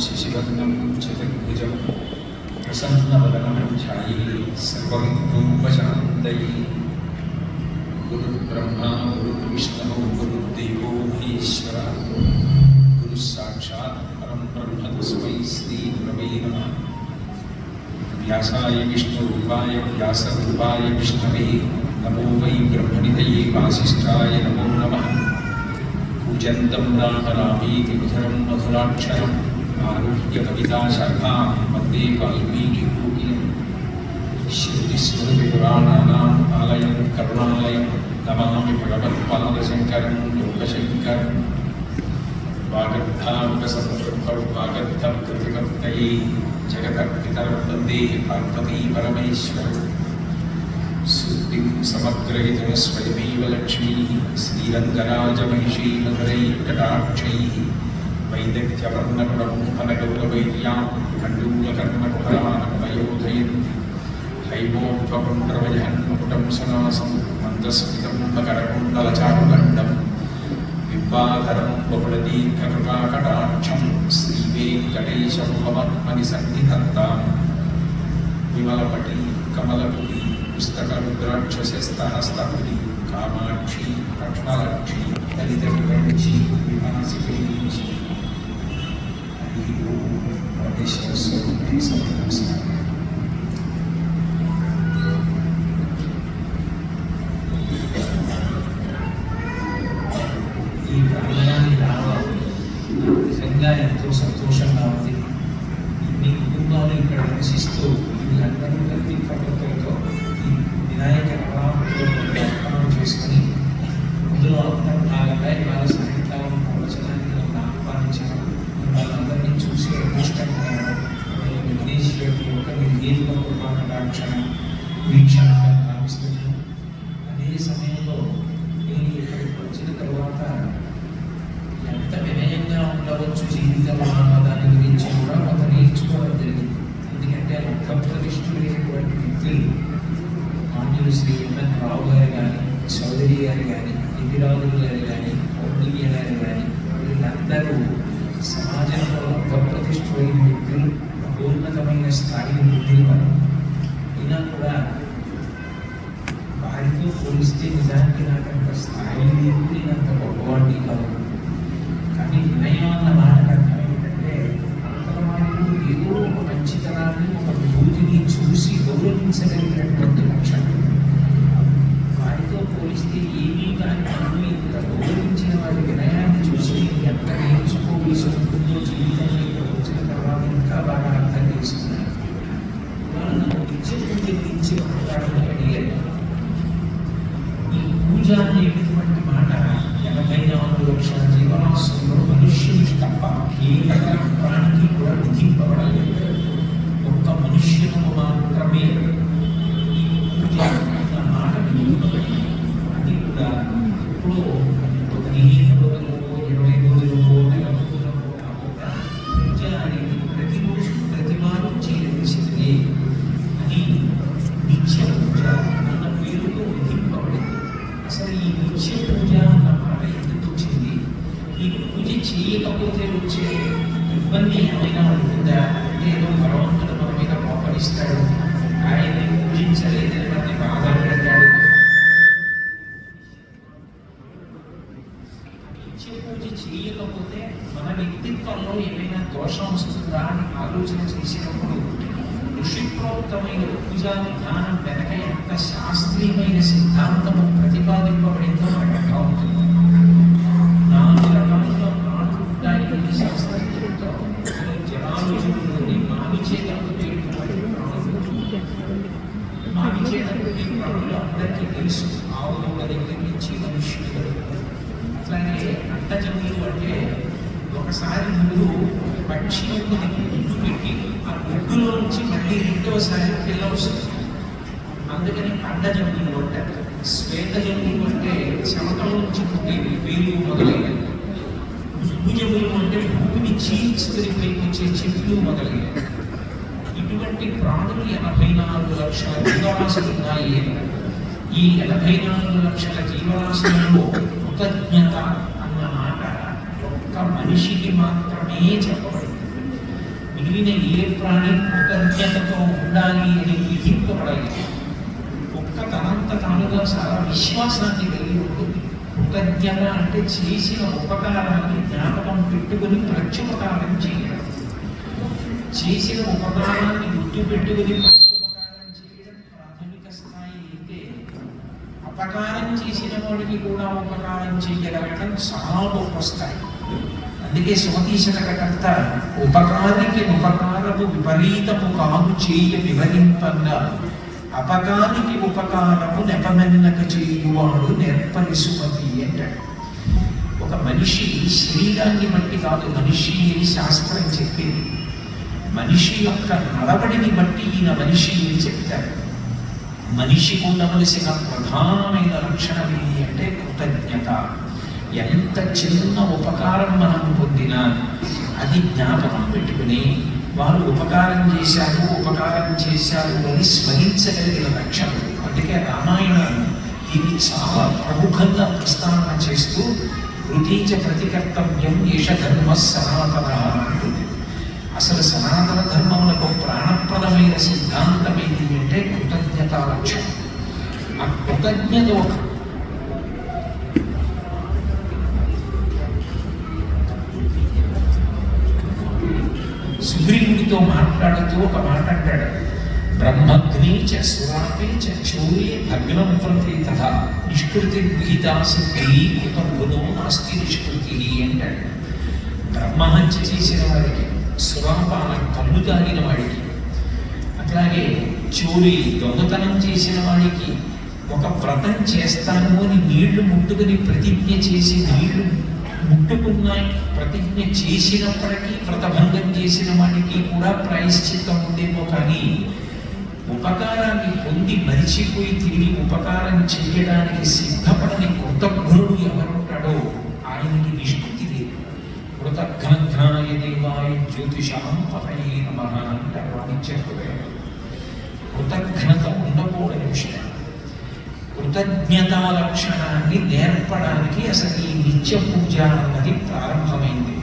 శశివర్ణం చతుర్భుజం ప్రసన్నవదనం ఛాయే సర్వవిఘ్నోపశాంతయే. గురుర్బ్రహ్మా గురుర్విష్ణుః గురుర్దేవో మహేశ్వరः గురుః సాక్షాత్ పరం బ్రహ్మ తస్మై శ్రీ గురవే నమః. వ్యాసాయ విష్ణురూపాయ వ్యాసరూపాయ విష్ణవే నమో వై బ్రహ్మనిధయే వాసిష్ఠాయ నమో నమః. పూజంతం రామ రామేతి మధురం మధురాక్షరం ఆరుహ్య కవితాశాఖాం వందే వాల్మీకికోకిలం. శ్రుతిస్మృతిపురాణానాం ఆలయం కరుణాలయం నమామి భగవత్పాదశంకరం లోకశంకరం. వాగర్థావకసంపృక్తౌ వాగర్థకృతికర్తయే జగతఃపితరౌ వందే పార్వతీ పరమేశ్వరౌ. శుద్ధిం సమగ్రహితమస్వయమేవ లక్ష్మీః శ్రీరంగరాజమహిషీమధురైర్కటాక్షైః వైదగ్ధ్యవర్ణకుడముఖనగౌరవైర్యాం కండూలకర్ణకుహరానకమయోధయన్ హైమోపపుండ్రవజహన్మకుటం సనాసం మందస్మితం మకరకుండలచారుగండం బింబాధరం బహుళదీర్ఘకృపాకటాక్షం శ్రీవేంకటేశం భవత్మని సన్నిధత్తాం. విమలపటి కమలపుటి పుస్తక రుద్రాక్షస్తహస్తపురి కామాక్షి లక్ష్మలాక్షి లలిత విభంచి విమాసికరించి ఈ ప్రాణాన్ని రావాలి నిజంగా ఎంతో సంతోషంగా ఉంది. మీ కుటుంబాలు ఇక్కడ నివసిస్తూ వీళ్ళందరూ కలిపి ప్రభుత్వంతో ఈ వినాయక నవరాత్రులు చేసుకుని అందులో అందరూ నాలుగై వాళ్ళ సాయంకాలం ప్రవచనానికి నన్ను ఆహ్వానించడం, వాళ్ళందరినీ చూసి అదృష్టంగా విఘ్నేశ్వరుడి యొక్క నిర్గీత కృపాకటాక్షణ వీక్షణగా భావిస్తున్నాను. అదే సమయంలో నేను ఇక్కడికి వచ్చిన తర్వాత ఎంత వినయంగా ఉండవచ్చు జీవితంలో దాని గురించి కూడా కొంత నేర్చుకోవడం జరిగింది. ఎందుకంటే ప్రతిష్ఠులైనటువంటి వ్యక్తులు మాన్యులు శ్రీ ఎంఎన్ రావు గారు కానీ, చౌదరి గారు కానీ, ఎదిరాజులు గారు కానీ, పౌర్ణియ గారు కానీ, వీళ్ళందరూ సమాజంలో ప్రతిష్ఠులైన వ్యక్తులు, ఉన్నతమైన స్థాయిని వృద్ధివారు. అయినా కూడా వారితో పోలిస్తే నిజానికి నాకంత స్థాయి లేదు, నేనంత గొప్పవాడిని కాదు. కానీ వినయం అన్న మాట అర్థం ఏంటంటే అంతర్వాళ్ళు ఏదో ఒక మంచితనాన్ని, ఒక విభూతిని చూసి గౌరవించగలిగినటువంటి లక్షణం. వారితో పోలిస్తే ఏమీ కానీ మనం ఇంత గౌరవించిన వారి వినయాన్ని చూసి ఎంత నేర్చుకోవలసి ఉంటుందో జీవితంలో ఇక్కడ వచ్చిన తర్వాత ఇంకా బాగా అర్థం చేసుకున్నాను. వాళ్ళు నిత్య పూజ గురించి అడిగారు. ఈ పూజ అనేటువంటి మాట 84 లక్షల జీవరాశుల్లో మనుష్యునికి తప్ప ఏ ప్రాణికి కూడా విధింపబడలేదు. ఒక్క మనుష్యులకు మాత్రమే ఈ పూజ అన్న మాట విధింపబడింది. అది కూడా ఎప్పుడో 15 రోజులకో 20 రోజులకో నెల రోజులకో కాకుండా పూజ అనేది ప్రతిరోజు ప్రతివారం చేయవలసిందే అని నిత్య పూజ అన్న పేరుతో విధింపబడింది. అసలు ఈ నిత్య పూజ అన్న మాట ఎందుకు వచ్చింది? ఈ పూజ చేయకపోతే వచ్చే ఇబ్బంది ఏమైనా ఉంటుందా? అంటే ఏదో భగవంతుడు మన మీద కోపడిస్తాడు, ఆయన్ని పూజించలేదని మనకి బాధ పెడతాడు. నిత్య పూజ చేయకపోతే మన వ్యక్తిత్వంలో ఏమైనా దోషం వస్తుందా అని ఆలోచన చేసినప్పుడు ఋషిప్రోక్తమైన పూజా విధానం వెనక ఎంత శాస్త్రీయమైన సిద్ధాంతము ప్రతిపాదింపబడిందో మనకు అర్థం అవుతుంది. 4 రకాలుగా నాడు ఉంటాయి శాస్త్రంతో. జనాలులోని మావిచేటటువంటి ప్రాణులు అందరికీ తెలుసు. ఆవుల దగ్గర నుంచి మనుష్యులు. అట్లాగే అడ్డజములు అంటే ఒకసారి ముందు పక్షి గుడ్డు పెట్టి ఆ గుడ్డులో నుంచి మళ్ళీ రెండవసారి పిల్ల వస్తుంది. అందుకని అడ్డజములు అంటారు. శ్వేతజములు అంటే చెమటల నుంచి పుట్టేవి, వేలు మొదలైనవి. భూజములు అంటే భూమిని చీల్చుకుని పైకొచ్చే చెట్లు మొదలైనవి. ఇటువంటి ప్రాణులు 84 లక్షల జీవరాశులు ఉన్నాయి. ఈ 84 లక్షల జీవరాశులలో కృతజ్ఞత అన్న మాట ఒక్క మనిషికి మాత్రమే చెప్పబడింది. పుట్టిన ఏ ప్రాణి కృతజ్ఞతతో ఉండాలి అని విధింపబడలేదు. ఒక్క తనంత తానుగా చాలా విశ్వాసాన్ని కలిగి ఉంటుంది. కృతజ్ఞత అంటే చేసిన ఉపకారాన్ని జ్ఞాపకం పెట్టుకుని ప్రత్యుపకారం చేయడం. చేసిన ఉపకారాన్ని గుర్తు పెట్టుకుని ప్రత్యుపకారం చేయడం ప్రాథమిక స్థాయి అయితే, అపకారం చేసిన వాడికి కూడా ఉపకారం చేయగలగడం చాలా గొప్ప స్థాయి. అందుకే సుమతీ శతకర్త ఉపకారికి ఉపకారము విపరీతము కాదు చేయ వివరింపంగా అపకారికి ఉపకారము నెపమెన్నక చేయువాడు నేర్పరి సుమతి అంటాడు. ఒక మనిషి శరీరాన్ని బట్టి కాదు మనిషి అని శాస్త్రం చెప్పేది. మనిషి యొక్క నడవడిని బట్టి ఈయన మనిషి అని చెప్తారు. మనిషికి ఉండవలసిన ప్రధానమైన లక్షణం ఏంటి అంటే కృతజ్ఞత. ఎంత చిన్న ఉపకారం మనం పొందినా అది జ్ఞాపకం పెట్టుకుని వారు ఉపకారం చేశారు అని స్మరించగలిగిన లక్షణం. అందుకే రామాయణం ఇది చాలా ప్రముఖంగా ప్రస్తావన చేస్తూ వృతీచ ప్రతికర్తవ్యం ఏష ధర్మ సనాతన అంటుంది. అసలు సనాతన ధర్మములకు ప్రాణప్రదమైన సిద్ధాంతం ఏంటి అంటే కృతజ్ఞతా లక్షణం. ఆ కృతజ్ఞత ఒక సుగ్రీవుడితో మాట్లాడుతూ ఒక మాట అంటాడు, బ్రహ్మగ్ని చ సురాపే చ చోరే భగ్నం ప్రతి తథా నిష్కృతి గీతాసక్తి కృతగుణో నాస్తి నిష్కృతి అంటాడు. బ్రహ్మహత్య చేసిన వాడికి, సురాపాన కళ్ళు తాగిన వాడికి, అట్లాగే చోరీ దొంగతనం చేసిన వాడికి ఒక వ్రతం చేస్తాను అని నీళ్లు ముట్టుకుని ప్రతిజ్ఞ చేసి నీళ్లు ముట్టుకున్న ప్రతిజ్ఞ చేసినప్పటికీ వ్రతభంగం చేసిన వాడికి కూడా ప్రాయశ్చిత్తం ఉండేమో, కానీ ఉపకారాన్ని పొంది మరిచిపోయి తిరిగి ఉపకారం చేయడానికి సిద్ధపడని కృతజ్ఞుడు ఎవరుంటాడో ఆయనకి నిష్కృతి లేదు. కృతజ్ఞాయ దేవాయ జ్యోతిషాం పతయే నమః అంటారు వాణిజ్యహృదయం. కృతజ్ఞత ఉండకూడని విషయం. కృతజ్ఞతా లక్షణాన్ని నేర్పడానికి అసలు ఈ నిత్య పూజ అన్నది ప్రారంభమైంది.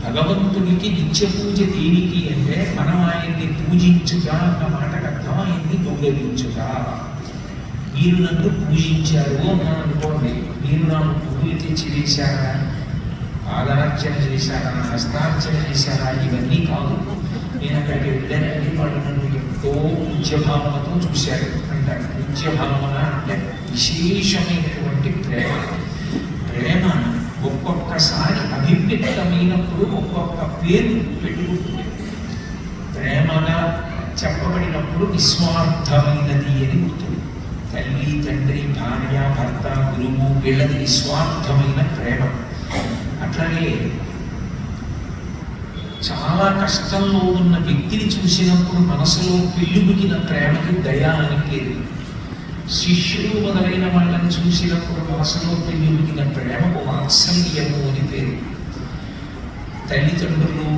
భగవంతునికి నిత్య పూజ దేనికి అంటే మనం ఆయన్ని పూజించుగా అన్న మాటకు అర్థం ఆయన్ని గౌరవించుగా. మీరు నన్ను పూజించారు అన్నాను అనుకోండి, మీరు నాకు పువ్వులు తెచ్చి వేశారా, పాదార్చన చేశారా, హస్తార్చన చేశారా, ఇవన్నీ కాదు. నేను అక్కడికి వెళ్ళానండి, వాళ్ళు నన్ను ఎంతో పూజ్యభావనతో చూశారు అంటారు. పూజ్యభావన అంటే విశేషమైనటువంటి ప్రేమ. ప్రేమ ఒక్కొక్కసారి అభివ్యక్తమైనప్పుడు ఒక్కొక్క పేరు పెట్టుకుంటుంది. ప్రేమగా చెప్పబడినప్పుడు నిస్వార్థమైనది అని గుర్తు. తల్లి, తండ్రి, భార్య, భర్త, గురువు వీళ్ళది నిస్వార్థమైన ప్రేమ. అట్లాగే చాలా కష్టంలో ఉన్న వ్యక్తిని చూసినప్పుడు మనసులో పెళ్ళుబుకిన ప్రేమకి దయ అని పేరు. శిష్యుడు మొదలైన వాళ్ళని చూసినప్పుడు మనసులో పెళ్ళుబుకిన ప్రేమకు వాత్సల్యము అని పేరు. తల్లిదండ్రులు,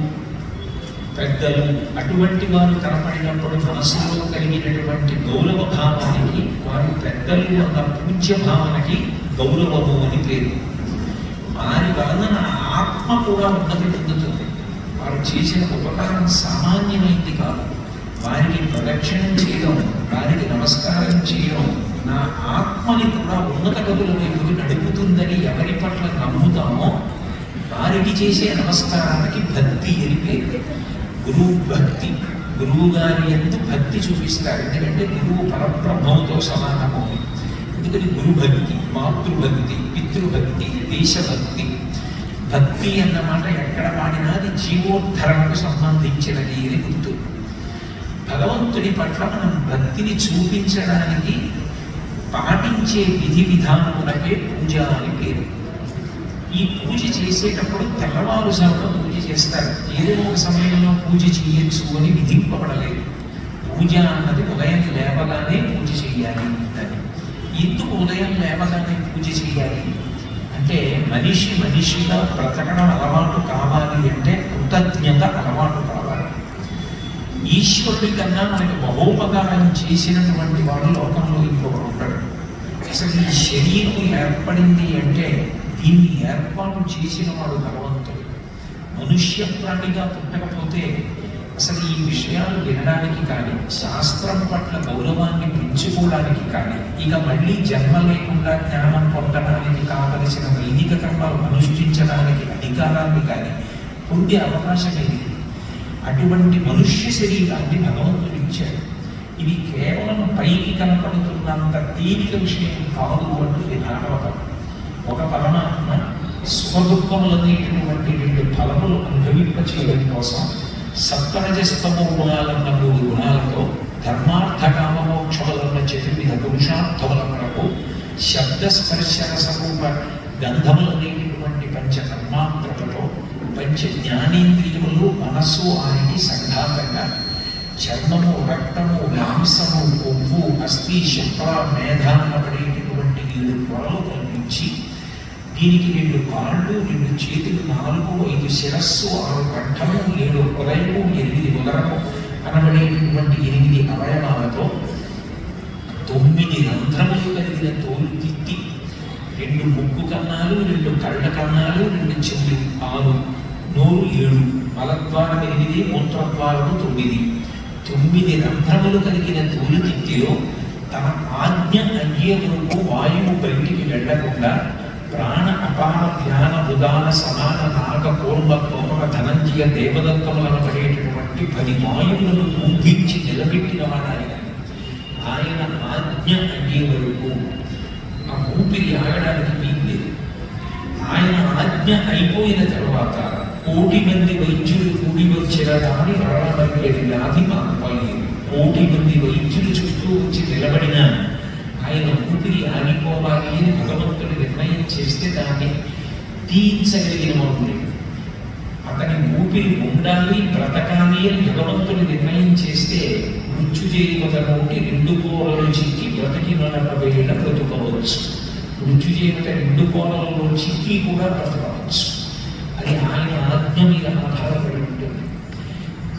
పెద్దలు అటువంటి వారు కనపడినప్పుడు మనసులో కలిగినటువంటి గౌరవ భావానికి, వారు పెద్దలు అన్న పూజ్య భావనకి గౌరవము అని పేరు. వారి వలన ఆత్మ కూడా ఉన్నతి పొందుతుంది. వారు చేసిన ఉపకారం సామాన్యమైంది కాదు. వారికి ప్రదక్షిణం చేయడం, వారికి నమస్కారం చేయడం నా ఆత్మని కూడా ఉన్నత గదుల వైపుకి నడుపుతుందని ఎవరి పట్ల నమ్ముతామో వారికి చేసే నమస్కారానికి భక్తి అని పేరు. గురువు భక్తి, గురువు గారి ఎందు భక్తి చూపిస్తారు. ఎందుకంటే గురువు పరబ్రహ్మంతో సమానము. ఎందుకని గురుభక్తి, మాతృభక్తి, పితృభక్తి, దేశభక్తి. భక్తి అన్నమాట ఎక్కడ వాడినా అది జీవోద్ధరణకు సంబంధించినది అని గుర్తు. భగవంతుడి పట్ల మనం భక్తిని చూపించడానికి పాటించే విధి విధానములకే పూజ అని పేరు. ఈ పూజ చేసేటప్పుడు తెల్లవారుజామున పూజ చేస్తారు. ఏదో ఒక సమయంలో పూజ చేయొచ్చు అని విధింపబడలేదు. పూజ అన్నది ఉదయం లేవగానే పూజ చేయాలి అని. ఎందుకు ఉదయం లేవగానే పూజ చేయాలి అంటే మనిషిగా బ్రతకడం అలవాటు కావాలి అంటే కృతజ్ఞత అలవాటు కావాలి. ఈశ్వరుడి కన్నా మనకి మహోపకారం చేసినటువంటి వాడు లోకంలో ఇంకొకరు ఉంటాడు. అసలు ఈ శరీరం ఏర్పడింది అంటే దీన్ని ఏర్పాటు చేసిన వాడు భగవంతుడు. మనుష్య ప్రాణిగా పుట్టకపోతే అసలు ఈ విషయాలు వినడానికి కానీ, శాస్త్రం పట్ల గౌరవాన్ని పెంచుకోవడానికి కానీ, ఇక మళ్ళీ జన్మ లేకుండా జ్ఞానం పొందడానికి కావలసిన వైదిక కర్మలు అనుష్ఠించడానికి అధికారాన్ని కానీ పొందే అవకాశం ఏది? అటువంటి మనుష్య శరీరాన్ని భగవంతుడు ఇచ్చాడు. ఇది కేవలం పైకి కనపడుతున్నంత తేలిక విషయం కాదు అంటుంది భాగవతం. ఒక పరమాత్మ సుఖదుఖములనేటటువంటి రెండు ఫలములు అనుభవింపచేయడం కోసం సప్తరజస్తమో గుణాలన్న 3 గుణాలతో ధర్మార్థ కామమోక్షములన్న 4 పురుషార్థముల కొరకు శబ్దస్పర్శ రసరూప గంధములనేటటువంటి పంచకర్మాత్రములతో పంచ జ్ఞానేంద్రియములు మనస్సు ఆయనకి సంఘాతంగా చర్మము, రక్తము, మాంసము, కొవ్వు, అస్థి, శుక్ర, మేధాన్న పడేటటువంటి 7 పొరలు కల్పించి దీనికి 2 కాళ్ళు, 2 చేతులు, 4, 5 శిరస్సు, 6 కంఠము, 7 హృదయము, 8 ఉదరము అనబడేటటువంటి 8 అవయవాలతో 9 రంధ్రములు కలిగిన తోలు తిత్తి 2 ముక్కు కన్నాలు, 2 కళ్ళ కన్నాలు, 2 చెవులు 6, నోరు 7, మలద్వారం 8, మూత్రద్వారము 9 రంధ్రములు కలిగిన తోలు తిత్తిలో తన ఆజ్ఞ అయ్యే వరకు వాయువు బయటికి వెళ్లకుండా ప్రాణ అపాన ధ్యాన ఉదాన సమాన నాగ పూర్వ కోమక ధనంజయ దేవదత్తములను పడేటటువంటి 10 వాయువులను ఊహించి నిలబెట్టిన వాడు ఆయన ఆజ్ఞ అయ్యే వరకు ఆ ఊపిరి ఆగడానికి వీల్లేదు. ఆయన ఆజ్ఞ అయిపోయిన తర్వాత 1,000,000 మంది వైద్యులు కూడి వచ్చిన దాని మరణమయ్యేది వ్యాధి మానలేదు. 1,000,000 మంది వైద్యులు చుట్టూ వచ్చి నిలబడిన ఆయన ఊపిరి ఆగిపోవాలి అని భగవంతుడు నిర్ణయం చేస్తే దాన్ని తీర్చగలిగిన వాడు. అతని ఊపిరి ఉండాలి, బ్రతకాలి అని భగవంతుడు నిర్ణయం చేస్తే మృత్యుజేయుతనోటి 2 కోరలు చిక్కి బ్రతికి 40 ఏళ్ళ బ్రతుకోవచ్చు. మృత్యుజేయుత 2 కోరలలో చిక్కి కూడా బ్రతకవచ్చు. అది ఆయన ఆజ్ఞ మీద ఆధారపడి ఉంటుంది.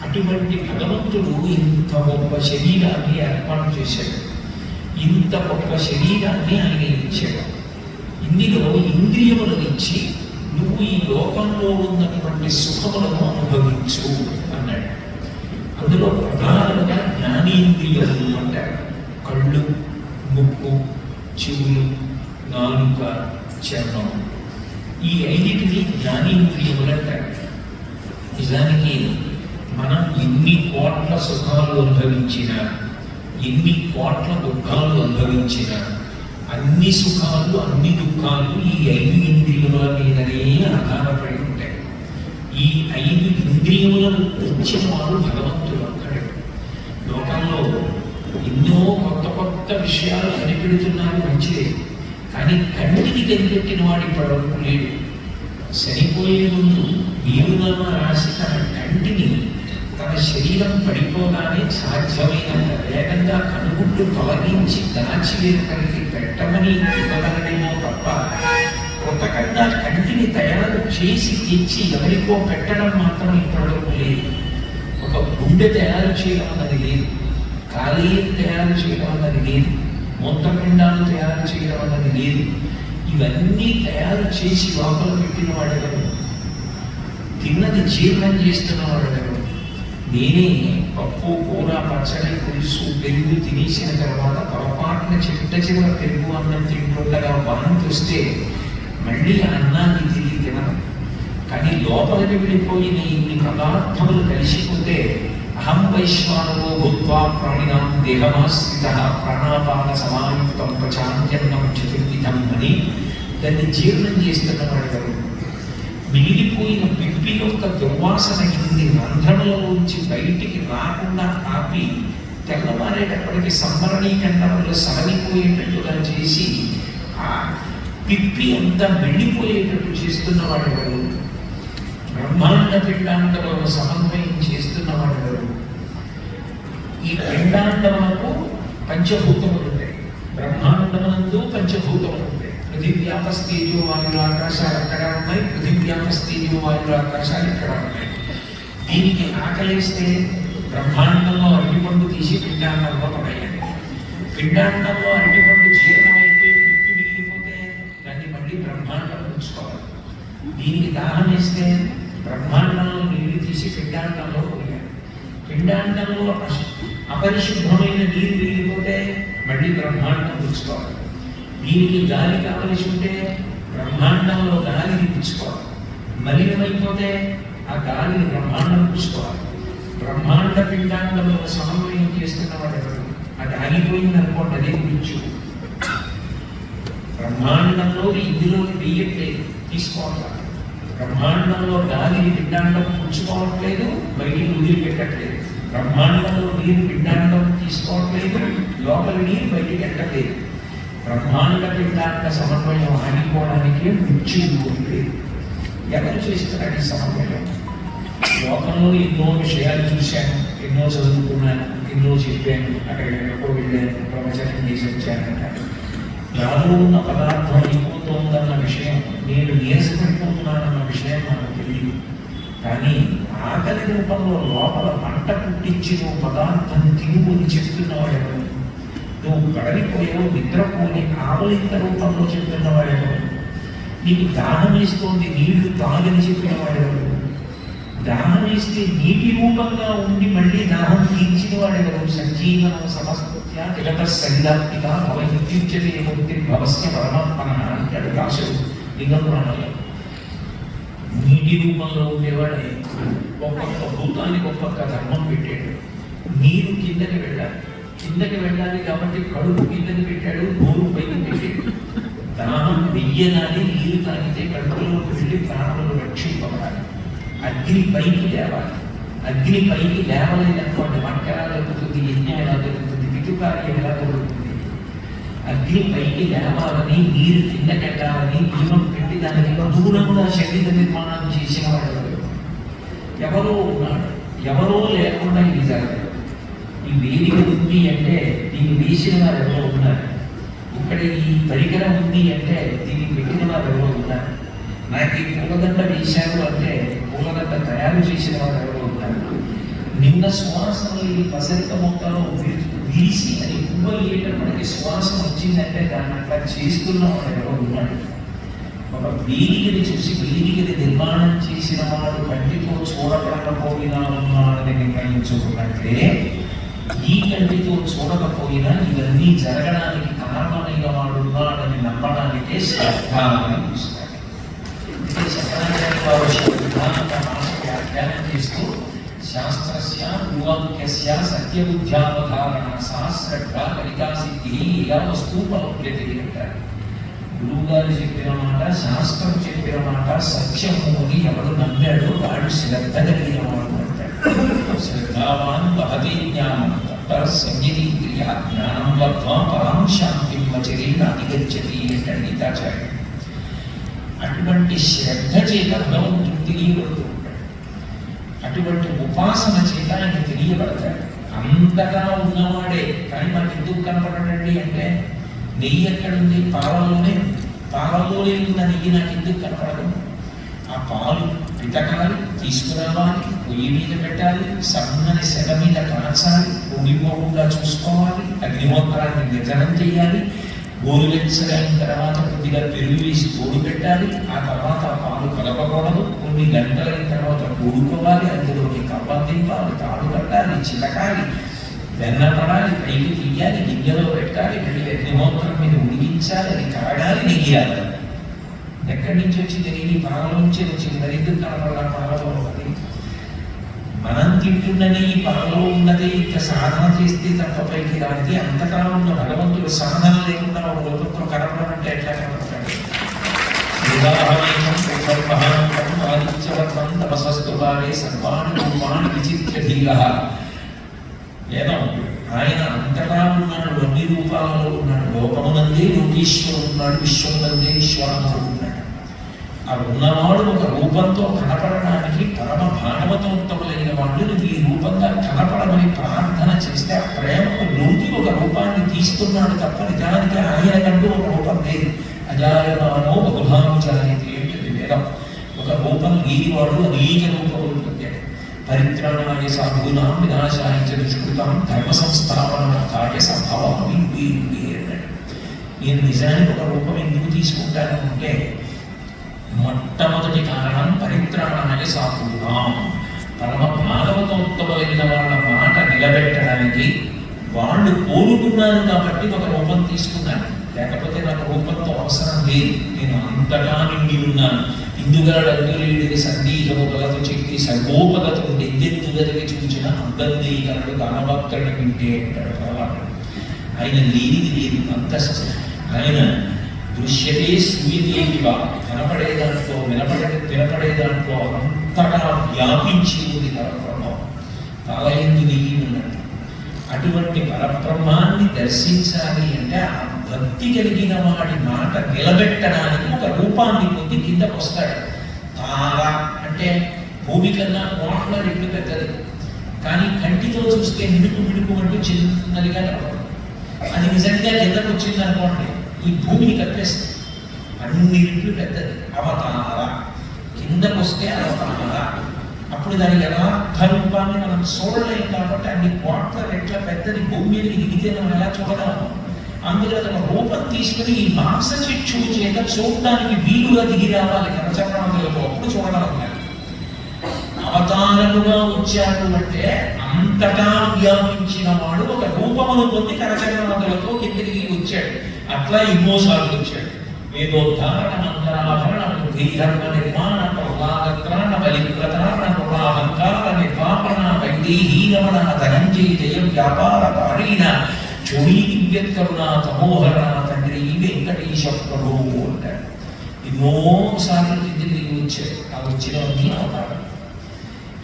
అటువంటి భగవంతుడు ఇంత గొప్ప శరీరాన్ని ఏర్పాటు చేశాడు. ఇంత గొప్ప శరీరాన్ని ఆయన ఇచ్చాడు. ఇందులో ఇంద్రియములను ఇచ్చి నువ్వు ఈ లోకంలో ఉన్నటువంటి సుఖములను అనుభవించు అన్నాడు. అందులో ప్రధానంగా జ్ఞానేంద్రియములు అంటారు. కళ్ళు, ముక్కు, చెవులు, నాలుక, చర్మం, ఈ 5 జ్ఞానేంద్రియములు అంటారు. నిజానికి మనం ఎన్ని కోట్ల సుఖాలు అనుభవించినా, ఎన్ని కోట్ల దుఃఖాలు అనుభవించినా, అన్ని సుఖాలు అన్ని దుఃఖాలు ఈ 5 ఇంద్రియముల మీదనే ఆధారపడి ఉంటాయి. ఈ 5 ఇంద్రియములను ఇచ్చిన వాడు భగవంతుడు అక్కడే. లోకంలో ఎన్నో కొత్త కొత్త విషయాలు కనిపెడుతున్నారు, మంచిదే. కానీ కంటిని కనిపెట్టిన వాడి పడవకు లేడు. చనిపోయే ముందు వీరునామా రాసి తన కంటిని తన శరీరం పడిపోగానే సాధ్యమైనంత వేగంగా కనుగుడ్లు తొలగించి దాచివేతనికి పెట్టమని ఇవ్వగలడేమో తప్ప కొత్తగా కంటిని తయారు చేసి తెచ్చి ఎవరికో పెట్టడం మాత్రం ఇప్పటివరకు లేదు. ఒక గుండె తయారు చేయడం అన్నది లేదు, కాలేయం తయారు చేయడం అన్నది లేదు, మూత్రపిండాలు తయారు చేయడం అన్నది లేదు. ఇవన్నీ తయారు చేసి లోపల పెట్టిన వాడెవరు? తిన్నది జీర్ణం చేస్తున్న వాడెవరు? నేనే పప్పు, కూర, పచ్చడి, పులుసు, పెరుగు తినేసిన తర్వాత పొరపాటున చిట్ట పెరుగు అన్నం తింటుండగా వాంతి వస్తే మళ్ళీ ఆ అన్నాన్ని తిరిగి తినను. కానీ లోపలికి వెళ్ళిపోయిన ఇన్ని పదార్థములు కలిసిపోతే అహం వైశ్వానరో భూత్వా ప్రాణినాం దేహమాశ్రిత ప్రాణాపాన సమాయుక్తం పచాన్యన్నం చతుర్విధం అని దాన్ని జీర్ణం చేస్తున్న వాడెవరు? మిగిలిపోయిన పిప్పి యొక్క దుర్వాసన కింది రంధ్రములలోంచి బయటికి రాకుండా ఆపి తెల్లవారేటప్పటికి సంవరణీకండంలో సవలిపోయేటట్టుగా చేసి ఆ పిప్పి అంతా వెళ్ళిపోయేటట్టు చేస్తున్న వాడెవరు? బ్రహ్మాండ పిండాండములను సమన్వయం చేస్తున్న వాడెవరు? ఈ పిండాండములకు పంచభూతములు ఉంటాయి, బ్రహ్మాండమునందు పంచభూతములు ఉంటాయి. పృథివ్యాపస్తేజో వాయువుల ఆకాశాలు అక్కడ ఉన్నాయి, పృథివ్యాపస్తేజో వాయువుల ఆకాశాలు ఇక్కడ ఉన్నాయి. దీనికి ఆకలిస్తే బ్రహ్మాండంలో అరటిపండు తీసి పిండాండంలో పడేయండి. పిండాండంలో అరటిపండు జీర్ణమైతే పిప్పి విరిగిపోతే దాన్ని మళ్ళీ బ్రహ్మాండం ఉంచుకోవాలి. దీనికి దాహం వేస్తే బ్రహ్మాండంలో నీళ్లు తీసి పిండాండంలో పోయాలి. పిండాండంలో అపరిశుభ్రమైన నీరు వీగిపోతే మళ్ళీ బ్రహ్మాండం పుచ్చుకోవాలి. దీనికి గాలి కావలసి ఉంటే బ్రహ్మాండంలో గాలిని పుచ్చుకోవాలి. మలినమైపోతే ఆ గాలిని బ్రహ్మాండం పుచ్చుకోవాలి. బ్రహ్మాండ పిండాండంలో సమన్వయం చేస్తున్న వాడు ఎవరు? అది ఆగిపోయింది అనుకోండి, అదే మృత్యు. బ్రహ్మాండంలో ఇందులోకి వెయ్యట్లేదు, తీసుకోవాలి. బ్రహ్మాండంలో గాలిని పిండాండం పుచ్చుకోవట్లేదు, బయటికి వదిలిపెట్టట్లేదు. బ్రహ్మాండంలో నీరు పిండాండం తీసుకోవట్లేదు, లోపల నీరు బయటికి ఎట్టలేదు. బ్రహ్మాండ పిండాండ సమన్వయం ఆగిపోవడానికి మృత్యువు లేదు. ఎవరు చేస్తున్నాడు ఈ సమన్వయం? లోకంలో ఎన్నో విషయాలు చూశాను, ఎన్నో చదువుకున్నాను, ఎన్నో చెప్పాను, అక్కడికి ఎక్కడికో వెళ్ళాను, ప్రవచనం చేసి వచ్చాను. నాలో ఉన్న పదార్థం అయిపోతుందన్న విషయం, నేను నీరసపడిపోతున్నానన్న విషయం నాకు తెలియదు. కానీ ఆకలి రూపంలో లోపల మంట పుట్టించి నువ్వు పదార్థం తిరుగుని చెప్తున్నవాడు ఎవరు? నువ్వు గడలిపోయావు, నిద్రపోని ఆవలింత రూపంలో చెప్తున్నవాడు ఎవరు? నీకు దాహం వేస్తోంది, నీళ్లు తాగని చెప్పినవాడు ఎవరు? దాహం వేస్తే నీటి రూపంగా ఉండి మళ్ళీ దాహం తీర్చిన వాడెవరు? సంజీవనం సమస్య జగత శరీరాత్మిక భవయుక్తించే ముక్తి భవస్య పరమాత్మన అంటాడు రాశుడు లింగం ప్రాణంలో. నీటి రూపంలో ఉండేవాడే ఒక్కొక్క భూతానికి ఒక్కొక్క ధర్మం పెట్టాడు. నీరు కిందకి వెళ్ళాలి, కిందకి వెళ్ళాలి కాబట్టి కడుపు కిందకి పెట్టాడు, నోరు పైకి పెట్టాడు. దాహం వెయ్యనాలి, నీరు తాగితే కడుపులోకి వెళ్ళి ప్రాణులను రక్షింపబడాలి. అగ్ని పైకి లేవాలి, అగ్ని పైకి లేవలేదనుకోండి వంట ఎలా దొరుకుతుంది, యజ్ఞం ఎలా దొరుకుతుంది, పితుకార్యం ఎలా దొరుకుతుంది? అగ్ని పైకి లేవాలని, నీరు కిందకెట్టాలని నియమం పెట్టి దానికి అనుగుణంగా శరీర నిర్మాణం చేసిన వాడు ఎవరో ఉన్నాడు. ఎవరో లేకుండా ఇది జరగదు. ఈ వేదిక ఉంది అంటే దీన్ని వేసిన వారు ఎవరో ఉన్నారు. ఇక్కడ ఈ పరికరం ఉంది అంటే దీన్ని పెట్టిన వారు ఎవరో ఉన్నారు. నాకు ఈ పూలదండ వేశారు అంటే పూలదండ తయారు చేసిన వారు ఎవరో ఉన్నారు. నిన్న శ్వాసంలో ఈ పసరిక మొక్కలో వీసి అని పువ్వులు వేయటప్పటికి శ్వాసం వచ్చిందంటే దాన్ని అట్లా చేసుకున్న వాడు ఎవరో ఉన్నాడు. ఒక వేదికని చూసి వేదికని నిర్మాణం చేసిన వాడు కంటితో చూడకపోయినా ఉన్నాడని నిర్ణయించుకున్నట్లే ఈ కంటితో చూడకపోయినా ఇవన్నీ జరగడానికి కారణమైన వాడు ఉన్నాడని నమ్మడానికే శ్రద్ధ అని పిలుస్తారు. శంకరాచార్య వారు వ్యాఖ్యానం చేస్తూ శాస్త్రస్య పూర్వాంక్యస్య సత్యబుద్ధ్యావధారణ సహస్రడ్డ కలికా సిద్ధి ఇలా వస్తూపలభ్యతే అంటారు. గురువు గారు చెప్పిన మాట, శాస్త్రం చెప్పిన మాట సత్యము అని ఎవరు నమ్మాడో వాడు శ్రద్ధ కలిగిన వాడు అంటాడు. శ్రద్ధావాన్ వహతి జ్ఞానం సంజీంద్రియ జ్ఞానం లబ్ధ్వా పరాం శాంతిం వచరేణ అధిగచ్చతి అంటాడు గీతాచార్యుడు. అటువంటి శ్రద్ధ చేత భగవంతుడు తెలియబడుతూ ఉంటాడు. అటువంటి ఉపాసన చేత ఆయన తెలియబడతాడు. అంతగా ఉన్నవాడే కానీ మనకి ఎందుకు కనపడడండి అంటే నెయ్యి ఎక్కడుంది? పాలలోనే. పాలలోనే ఉన్న నెయ్యి నాకు ఎందుకు కనపడదు? ఆ పాలు పితకాలి, తీసుకురావాలి, పొయ్యి మీద పెట్టాలి, సన్నని సెగ మీద కాల్చాలి, పొంగిపోకుండా చూసుకోవాలి, అగ్నిహోత్రాన్ని నిజనం చేయాలి, గోరువెచ్చగా అయిన తర్వాత కొద్దిగా పెరుగు వేసి తోడు పెట్టాలి, ఆ తర్వాత ఆ పాలు కలపకూడదు, కొన్ని గంటలైన తర్వాత కూడుకోవాలి, అందులోకి కవ్వం దింపాలి, తాడు కట్టాలి, చిలకాలి, వెన్న పడాలి, పైకి తీయాలి, గిన్నెలో పెట్టాలి, మళ్ళీ అగ్నిహోత్రం మీద ఉడికించాలి, అది కరగాలి, నెయ్యాలి. ఎక్కడి నుంచి వచ్చింది? నెయ్యి పాల నుంచి వచ్చింది. దరిద్రం కనపడాలి పాలలో ఉన్నది. మనం తింటున్న నెయ్యి పాలలో ఉన్నది. ఇంకా సాధన చేస్తే తప్ప పైకి రానిది. అంతటా ఉన్న భగవంతుడు సాధన లేకుండా ఒక లోకంలో కనపడాలంటే ఎట్లా కనపడతాడు? ఆయన అంతటా ఉన్నాడు, అన్ని రూపాలలో ఉన్నాడు. లోకమునందే లోకేశ్వరుడు ఉన్నాడు, విశ్వమునందే ఈశ్వరముడు ఉన్నాడు. ఆ ఉన్నవాడు ఒక రూపంతో కనపడడానికి పరమ భాగవతోత్తములైన వాళ్ళు ఈ రూపంగా కనపడమని ప్రార్థన చేస్తే ఆ ప్రేమకు లోకి ఒక రూపాన్ని తీస్తున్నాడు తప్ప నిజానికి ఆయన కంటూ ఒక రూపం లేదు. అజాయమానో బహుధానుజాయతే ఏంటిది వేదం. ఒక రూపం లేనివాడు అనేక రూపములు పొందాడు. పరిత్రాణాయ సాధూనాం వినాశాయ చ దుష్కృతాం ధర్మ సంస్థాపనార్థాయ సంభవామి అన్నాడు. నేను నిజానికి ఒక రూపం ఎందుకు తీసుకుంటాను అంటే మొట్టమొదటి కారణం పరిత్రాణాయ సాధూనాం, పరమ భాగవతోత్తములైన వెళ్ళిన వాళ్ళ మాట నిలబెట్టడానికి వాళ్ళు కోరుకున్నారు కాబట్టి ఒక రూపం తీసుకున్నాను. లేకపోతే నాకు రూపంతో అవసరం లేదు, నేను అంతటా నిండి ఉన్నాను. ఇందుగలడందులేడిది సందీహముగలతో చెక్కి సర్వోపగతం ఎద్దెత్తుగదికి చూచిన అంతర్దీకరణడు కానభక్తుడు వింటే అంటాడు భగవానుడు. ఆయన లేనిది లేదు, అంత ఆయన దృశ్యతే సూర్యదేవిగా కనపడే దాంట్లో వినపడే దాంట్లో అంతటా వ్యాపించి ఉంది పరబ్రహ్మం. తలయందు నెయ్యి ఉన్నట్టు అటువంటి పరబ్రహ్మాన్ని దర్శించాలి అంటే ఆ భక్తి కలిగిన వాడి మాట నిలబెట్టడానికి ఒక రూపాన్ని పొంది కిందకు వస్తాడు. తార అంటే భూమి కన్నా కోట్ల రెట్లు పెద్దది, కానీ కంటితో చూస్తే మిడుకు అంటూ చిన్నదిగా కనపడదు. అది నిజంగా కిందకు వచ్చింది అనుకోండి, ఈ భూమిని కప్పేస్తుంది. అన్ని రెట్లు పెద్దది. అవతార కిందకు వస్తే అవతార. అప్పుడు దాని యథార్థ రూపాన్ని మనం చూడలేం కాబట్టి అన్ని కోట్ల రెట్ల పెద్దది భూమి మీదకి దిగితే మనం ఎలా చూడగలము? అందులో తన రూపం తీసుకుని ఈ మాంస చిక్షువు చేత చూడడానికి వీలుగా దిగి రావాలి కరచక్రమంలో, అప్పుడు చూడగలం. అవతారముగా వచ్చాడు అంటే అంతటా వ్యాపించిన వాడు ఒక రూపమును పొంది కరచక్రమంతో కిందికి దిగి వచ్చాడు. అట్లా ఎన్నోసార్లు వచ్చాడు. వేదోద్ధారణ మంత్రాభరణ ధర్మ నిర్మాణ ప్రహ్లాదత్రాణ బలిప్రతారణ ప్రహంకార నిర్వాపణ వైదేహీరమణ ధనంజయ జయ వ్యాపార పారీణ చోరీ దివ్యత్కరుణ తమోహరణ తండ్రి వెంకటేశ ప్రభువు అంటాడు. ఎన్నోసార్లు కిందికి దిగి వచ్చాడు. ఆ వచ్చినవన్నీ అవతారం,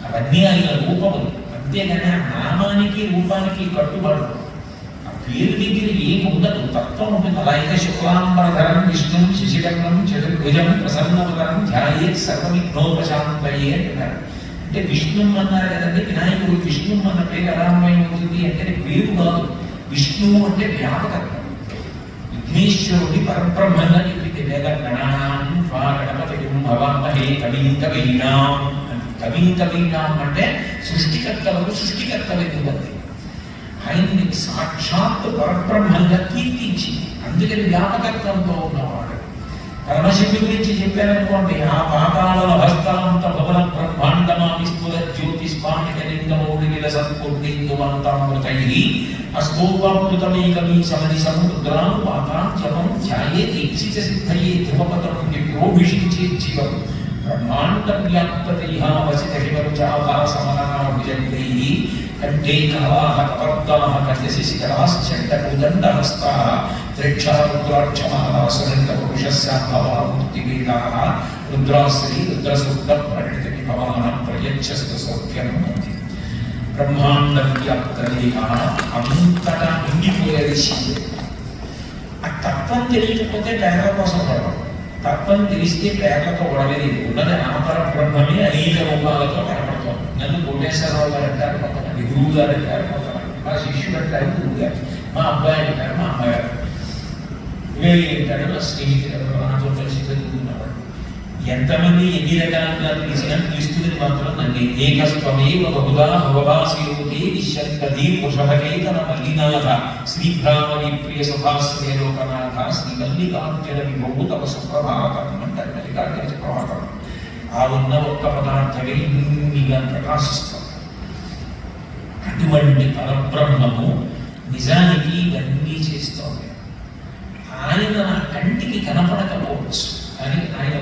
అవన్నీ ఆయన రూపములు. అంతేగాని ఆ నామానికి రూపానికి కట్టుబడు. ఆ పేరు దగ్గర ఏముండదు, తత్వం ఉంటుంది. అలాగే శుక్లాంబరధరం విష్ణు శశికర్ణం చతుర్భుజం ప్రసన్నవదనం ధ్యాయేత్ సర్వవిఘ్నోపశాంతయే అంటున్నారు. అంటే విష్ణు అన్నారు కదండి, వినాయకుడు విష్ణు అన్న పేరు ఎలా అన్వయమవుతుంది అంటే పేరు కాదు. విష్ణువు అంటే వ్యాపకత్వం. విఘ్నేశ్వరుడి పరబ్రహ్మంగా చెప్పింది వేద గణానాం త్వా గణపతిం భవామహే కవిం కవీనాం. కవిం కవీనాం అంటే సృష్టికర్తలకు సృష్టికర్త వెతుకుంది. ఆయన్ని సాక్షాత్ పరబ్రహ్మంగా కీర్తించి, అందుకని వ్యాపకత్వంతో ఉన్నవాడు. పరమశివుడి గురించి చెప్పారనుకోండి, ఆ పాతాళ హస్తాంత భవన బ్రహ్మాండమావిస్ఫుర జ్యోతిష్పాండిక లింగమౌళిల సత్పుర్ణిందువంతామృతై అస్తోపామృతమేకమీ సమని సముద్రాను పాతాంచమం ధ్యాయే దీక్షిత సిద్ధయే ధ్రువపతం విప్రోభిషించే జీవం బ్రహ్మాండ వ్యాప్తైహావసిత హిమరుచాభా సమనాభుజంగై కంఠే కలాహ కపర్దాహ కంఠశిశిఖరాశ్చండకోదండహస్తాః త్రిక్షారుద్రాక్షమాలాసురంతపురుషస్యాభవామూర్తివేదాః రుద్రాశ్రీ రుద్రసూక్త ప్రణితవిభవానం ప్రయచ్చస్తు సౌఖ్యం. బ్రహ్మాండ వ్యాప్తదేహ అంతటా నిండిపోయేది శివుడు. ఆ తత్వం తెలియకపోతే పేర్ల కోసం పడడం, తత్వం తెలిస్తే పేర్లతో గొడవలేదు. ఉన్నది ఆపర బ్రహ్మమే అనేక రూపాలతో కనపడుతుంది. నన్ను కోటేశ్వరరావు గారు అంటారు కొంతమంది, గురువు గారు అంటారు కొంతమంది, మా శిష్యుడు అంటారు గురువు గారు, మా అబ్బాయి అంటారు మా అమ్మాయి గారు, వేరే అంటాడు మా స్నేహితుడు, నాతో కలిసి చదువుకున్నవాడు. ఎంతమంది ఎన్ని రకాలుగా పిలిచినా క్రీస్తుని మాత్రం నన్ను ఏకస్వమేవ బహుదా భవభాసియోతే విశ్వంతీ వృషభకేతన మల్లినాథ శ్రీభ్రామణి ప్రియ సుభాశ్రయ లోకనాథ శ్రీ మల్లికార్జున విభూ తవ సుప్రభాతం అంటారు. మల్లికార్జున సుప్రభాతం ఆ ఉన్న ఒక్క పదార్థమే ఇన్నిగా ప్రకాశిస్తాం. అటువంటి పరబ్రహ్మము నిజానికి ఇవన్నీ చేస్తోంది. ఆయన నా కంటికి కనపడకపోవచ్చు, కానీ ఆయన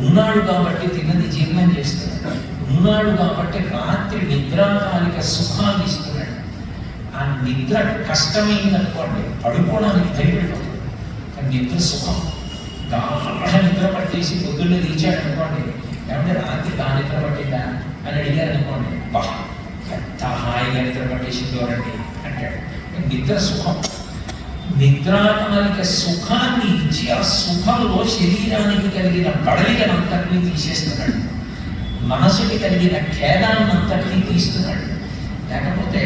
ఉన్నాడు కాబట్టి తిన్నది జీర్ణం చేస్తున్నాడు. ఉన్నాడు కాబట్టి రాత్రి నిద్రాకాలిక సుఖాన్ని ఇస్తున్నాడు. ఆ నిద్ర కష్టమైందనుకోండి, పడుకోవడానికి భయపడిపోతుంది, కానీ నిద్ర సుఖం. గాఢ నిద్ర పట్టేసి పొద్దున్నే తీర్చాడు అనుకోండి, ఏమంటే రాత్రి బాగా నిద్ర పట్టిందా అని అడిగారు అనుకోండి, బా ఎంత హాయిగా నిద్ర పట్టేసింది ఎవరండి అంటాడు. నిద్ర సుఖం. నిద్రాకాలిక సుఖాన్ని ఇచ్చి ఆ సుఖంలో శరీరానికి కలిగిన బడలికనంతటినీ తీసేస్తున్నాడు, మనసుకి కలిగిన ఖేదాన్నంతటినీ తీస్తున్నాడు. లేకపోతే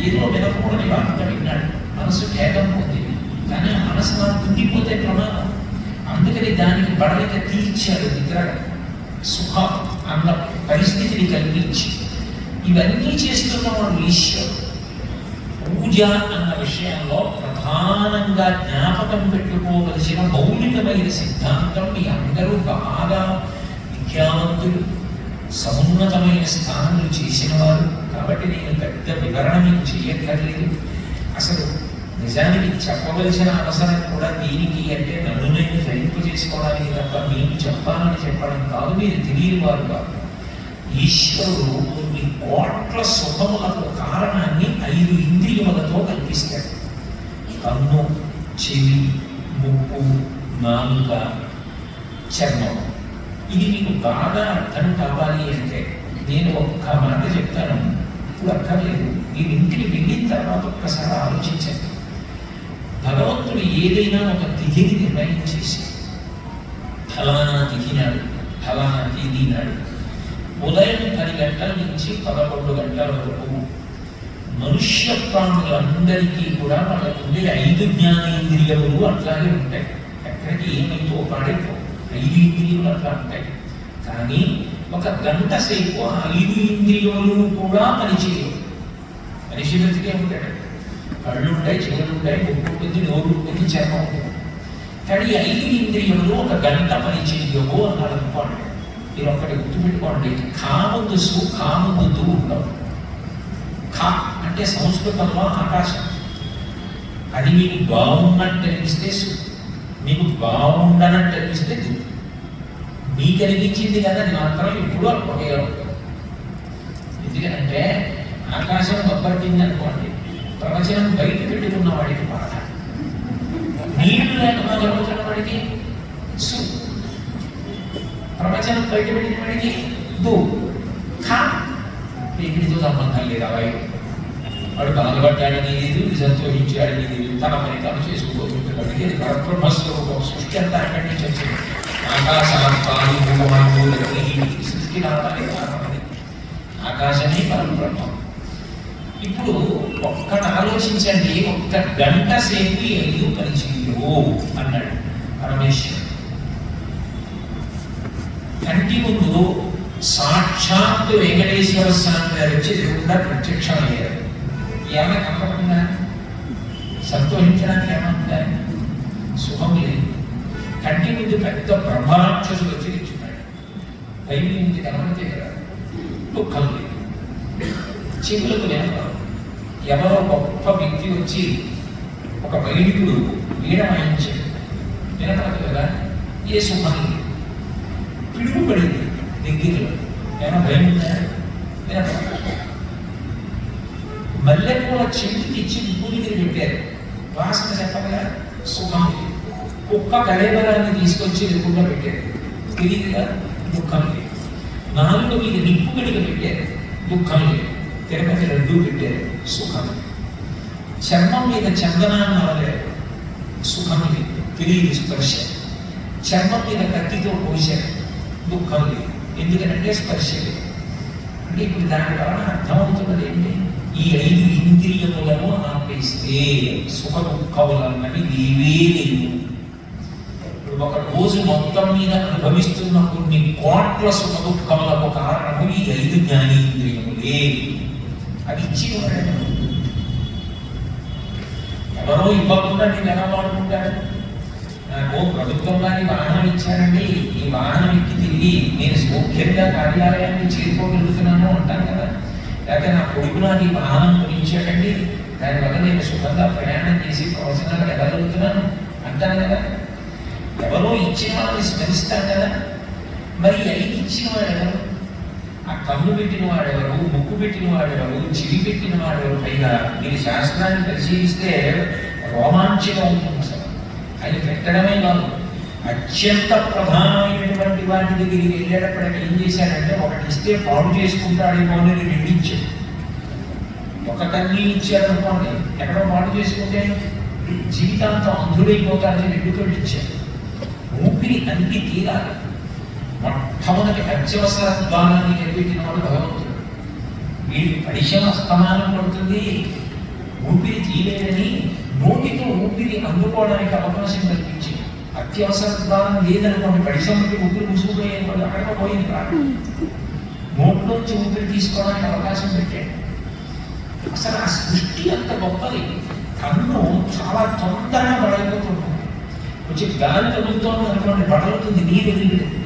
ఏదో వినకూడని వార్త విన్నాడు, మనసు ఖేదం పొందింది, కానీ ఆ మనసు నాకు కుంగిపోతే ప్రమాదం. అందుకని దానికి బడలిక తీర్చాడు నిద్ర సుఖం అన్న పరిస్థితిని కల్పించి. ఇవన్నీ చేస్తున్నవాడు ఈశ్వరుడు. పూజ అన్న విషయంలో ప్రధానంగా జ్ఞాపకం పెట్టుకోవలసిన మౌలికమైన సిద్ధాంతం, మీ అందరూ బాగా విద్యావంతులు సమున్నతమైన స్థానంలో చేసి చేసిన వారు కాబట్టి నేను పెద్ద వివరణ మీకు చేయక్కర్లేదు. అసలు నిజానికి చెప్పవలసిన అవసరం కూడా దీనికి అంటే నన్ను నేను గ్రహింపు చేసుకోవడానికి తప్ప మీకు చెప్పాలని చెప్పడం కాదు. మీరు తెలియని వారు కాదు. ఈశ్వరుడు కొన్ని కోట్ల సుఖములకు కారణాన్ని 5 ఇంద్రియములతో కల్పిస్తాడు. కన్ను, చెవి, ముక్కు, నాలుక, చర్మం. ఇది మీకు బాగా అర్థం కావాలి అంటే నేను ఒక్క మాట చెప్తాను, ఇప్పుడు అక్కర్లేదు. మీరు ఇంటికి వెళ్ళిన తర్వాత ఒక్కసారి ఆలోచించండి. భగవంతుడు ఏదైనా ఒక తిథిని నిర్ణయించేసి ఫలానా తిథి నాడు, ఫలానా తేదీ నాడు ఉదయం 10 గంటల నుంచి 11 గంటల వరకు మనుష్య ప్రాణులందరికీ కూడా వాళ్ళకు ఉండే 5 జ్ఞానేంద్రియములు అట్లాగే ఉంటాయి. ఎక్కడికి ఏమైతో పాడైపో 5 ఇంద్రియములు అట్లా ఉంటాయి. కానీ ఒక గంట సేపు ఆ 5 ఇంద్రియములు కూడా పనిచేయవు. మనిషి బతికే ఉంటాడు. కళ్ళు ఉంటాయి, చెవులు ఉంటాయి, ముక్కు ఉంటుంది, నోరు ఉంటుంది, చర్మం ఉంటుంది. కానీ 5 ఇంద్రియములు ఒక గంట పనిచేయవు అన్నాడు అనుకోండి. మీరు ఒక్కటి గుర్తుపెట్టుకోండి. కాముందు సు, కాముందు దు ఉండవు. ఖా అంటే సంస్కృతంలో ఆకాశం. అది మీకు బాగున్నట్టు అనిపిస్తే సు, మీకు బాగుండనట్టు అనిపిస్తే దు. మీకు అనిపించింది కదా అది మాత్రం ఇప్పుడు ఒకే ఉంటుంది. ఎందుకంటే ఆకాశం బొబ్బట్టింది అనుకోండి, ప్రవచనం బయట పెట్టుకున్న వాడికి బాధ, నీళ్లు లేకుండా జరుగుతున్న వాడికి సు, ప్రవచనం బయట పెట్టిన వాడికి దు. ఖా వీటితో సంబంధం లేదు. అవి వాడు బాధపడ్డాడని లేదు, సంతోషించాడని లేదు, తన పని తాను చేసుకుపోతుంటాడికి అది పరబ్రహ్మస్వరూపం. సృష్టి అంతా అక్కడి నుంచి వచ్చింది. ఆకాశాన్ని సృష్టి రావడానికి కారణం ఆకాశమే పరబ్రహ్మం. ఇప్పుడు ఒక్కటి ఆలోచించండి, ఒక్క గంట సేపు 5 పనిచేయవు అన్నాడు పరమేశ్వరుడు. కంటి ముందు సాక్షాత్ వెంకటేశ్వర స్వామి గారు వచ్చి ఎదురుకుండా ప్రత్యక్షం అయ్యారు. ఏమైనా కనపడుతుందా? సంతోషించడానికి ఏమంటుందా? సుఖం లేదు. కంటి ముందు పెద్ద బ్రహ్మరాక్షసులు వచ్చి తెచ్చున్నాడు. బయట నుంచి కనపడితే కదా దుఃఖం లేదు. చెవులకు వినపడదు. ఎవరో గొప్ప వ్యక్తి వచ్చి ఒక వైదికుడు వీణ వాయించాడు, వినపడదు కదా, ఏ సుఖం లేదు. పిడుగుపడింది దగ్గరలో, ఏమైనా భయం ఉందా? వినపడదు. మల్లెపూల చెట్టు తెచ్చి పూరి మీద పెట్టారు, వాసన చెప్పగా సుఖం లేదు. కుక్క కళేబరాన్ని తీసుకొచ్చి ఎదురుకుండా పెట్టారు, తెలియదుగా దుఃఖం లేదు. నాలుగు మీద నిప్పు గడిగ పెట్టారు, దుఃఖం లేదు. తిరుపతి లడ్డూ పెట్టారు, సుఖం. చర్మం మీద చందనాన్ని అవలేరు, సుఖం లేదు, తెలియదు స్పర్శ. చర్మం మీద కత్తితో పోశారు, దుఃఖం లేదు. ఎందుకంటే స్పర్శ లేదు. అంటే ఇప్పుడు దాని వలన అర్థమవుతున్నది ఏంటి? ఈ 5 ఇంద్రియములను ఆపేస్తే సుఖ దుఃఖములన్నవి ఏవే లేవు. ఇప్పుడు ఒక రోజు మొత్తం మీద అనుభవిస్తున్న కొన్ని కోట్ల సుఖ దుఃఖములకు కారణము ఈ 5 జ్ఞానేంద్రియములే. అది ఇచ్చినవాడు ఎవరో ఇవ్వకుండా నేను ఎలా వాడుకుంటాడు? నాకు ప్రభుత్వం వారి వాహనం ఇచ్చారండి, ఈ వాహనం ఎక్కి తిరిగి నేను సౌఖ్యంగా కార్యాలయాన్ని చేరుకోగలుగుతున్నాను అంటాను కదా. లేకపోతే నా కొడుకు నాకు ఈ వాహనం కొనిచ్చాడండి, దానివల్ల నేను సుఖంగా ప్రయాణం చేసి ప్రవచనాలు వెళ్ళగలుగుతున్నాను అంటాను కదా. ఎవరో ఇచ్చిన వాళ్ళని స్మరిస్తాను కదా. మరి 5 ఇచ్చిన వాడు ఎవరు? ఆ కన్ను పెట్టిన వాడెవరు, ముక్కు పెట్టిన వాడెవరు, చెవి పెట్టిన వాడెవరు? పైగా మీరు శాస్త్రాన్ని పరిశీలిస్తే రోమాంచగా ఉంటుంది. అసలు ఆయన పెట్టడమే కాదు, అత్యంత ప్రధానమైనటువంటి వాటి దగ్గరికి వెళ్ళేటప్పటికి ఏం చేశాడంటే, ఒకటి ఇస్తే పాడు చేసుకుంటాడేమో అని 2 ఇచ్చాడు. ఒక కన్నీ ఇచ్చాడు అనుకోండి, ఎక్కడో పాడు చేసుకుంటే జీవితాంతం అంధుడైపోతాడని 2 కళ్ళు ఇచ్చాడు. ఊపిరి అన్ని తీరాలి. మొట్టమొదటి అత్యవసర ద్వారాన్ని కనిపెట్టిన వాడు భగవంతుడు. వీడికి పరిశ్రమ స్తమానం పడుతుంది, ఊపిరి తీయలేదని నోటితో ఊపిరి అందుకోవడానికి అవకాశం కల్పించింది. అత్యవసర ద్వారం లేదనుకోండి, పరిశ్రమకి ఊపిరి ముసుగుపోయేది, వాళ్ళు అక్కడ పోయింది కాదు. నోట్లోంచి ఊపిరి తీసుకోవడానికి అవకాశం పెట్టాడు. అసలు ఆ సృష్టి అంత గొప్పది. కన్ను చాలా తొందరగా బడైపోతుంటుంది. కొంచెం గాలి తగులుతోంది అనుకోండి, బడలుతుంది, నీరు వదిలిపెడుతుంది.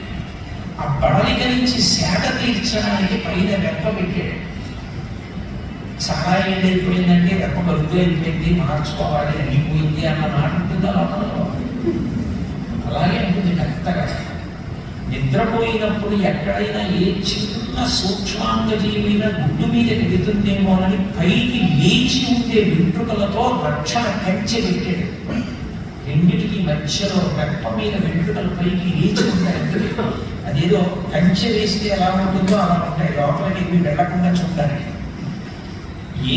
ఆ బడలిక నుంచి శాఖ తీర్చడానికి పైన వెప్ప పెట్టాడు. చాలా ఏళ్ళు అయిపోయిందంటే రెప్ప కలుగు అయిపోయింది, మార్చుకోవాలి, అయిపోయింది అన్న మాట ఉంటుందా లోకంలో? అలాగే ఉంటుంది కరెక్ట్గా. నిద్రపోయినప్పుడు ఎక్కడైనా ఏ చిన్న సూక్ష్మాంగ జీవిన గుడ్డు మీద వెళుతుందేమో అని పైకి లేచి ఉండే వెంట్రుకలతో రక్షణ కంచె పెట్టాడు. రెండిటికి మధ్యలో రెప్ప మీద వెంట్రుకలు పైకి లేచి ఉంటాయి. అదేదో కంచె వేస్తే ఎలా ఉంటుందో అలా ఉంటాయి, లోపలికి ఇవి వెళ్లకుండా చూడడానికి.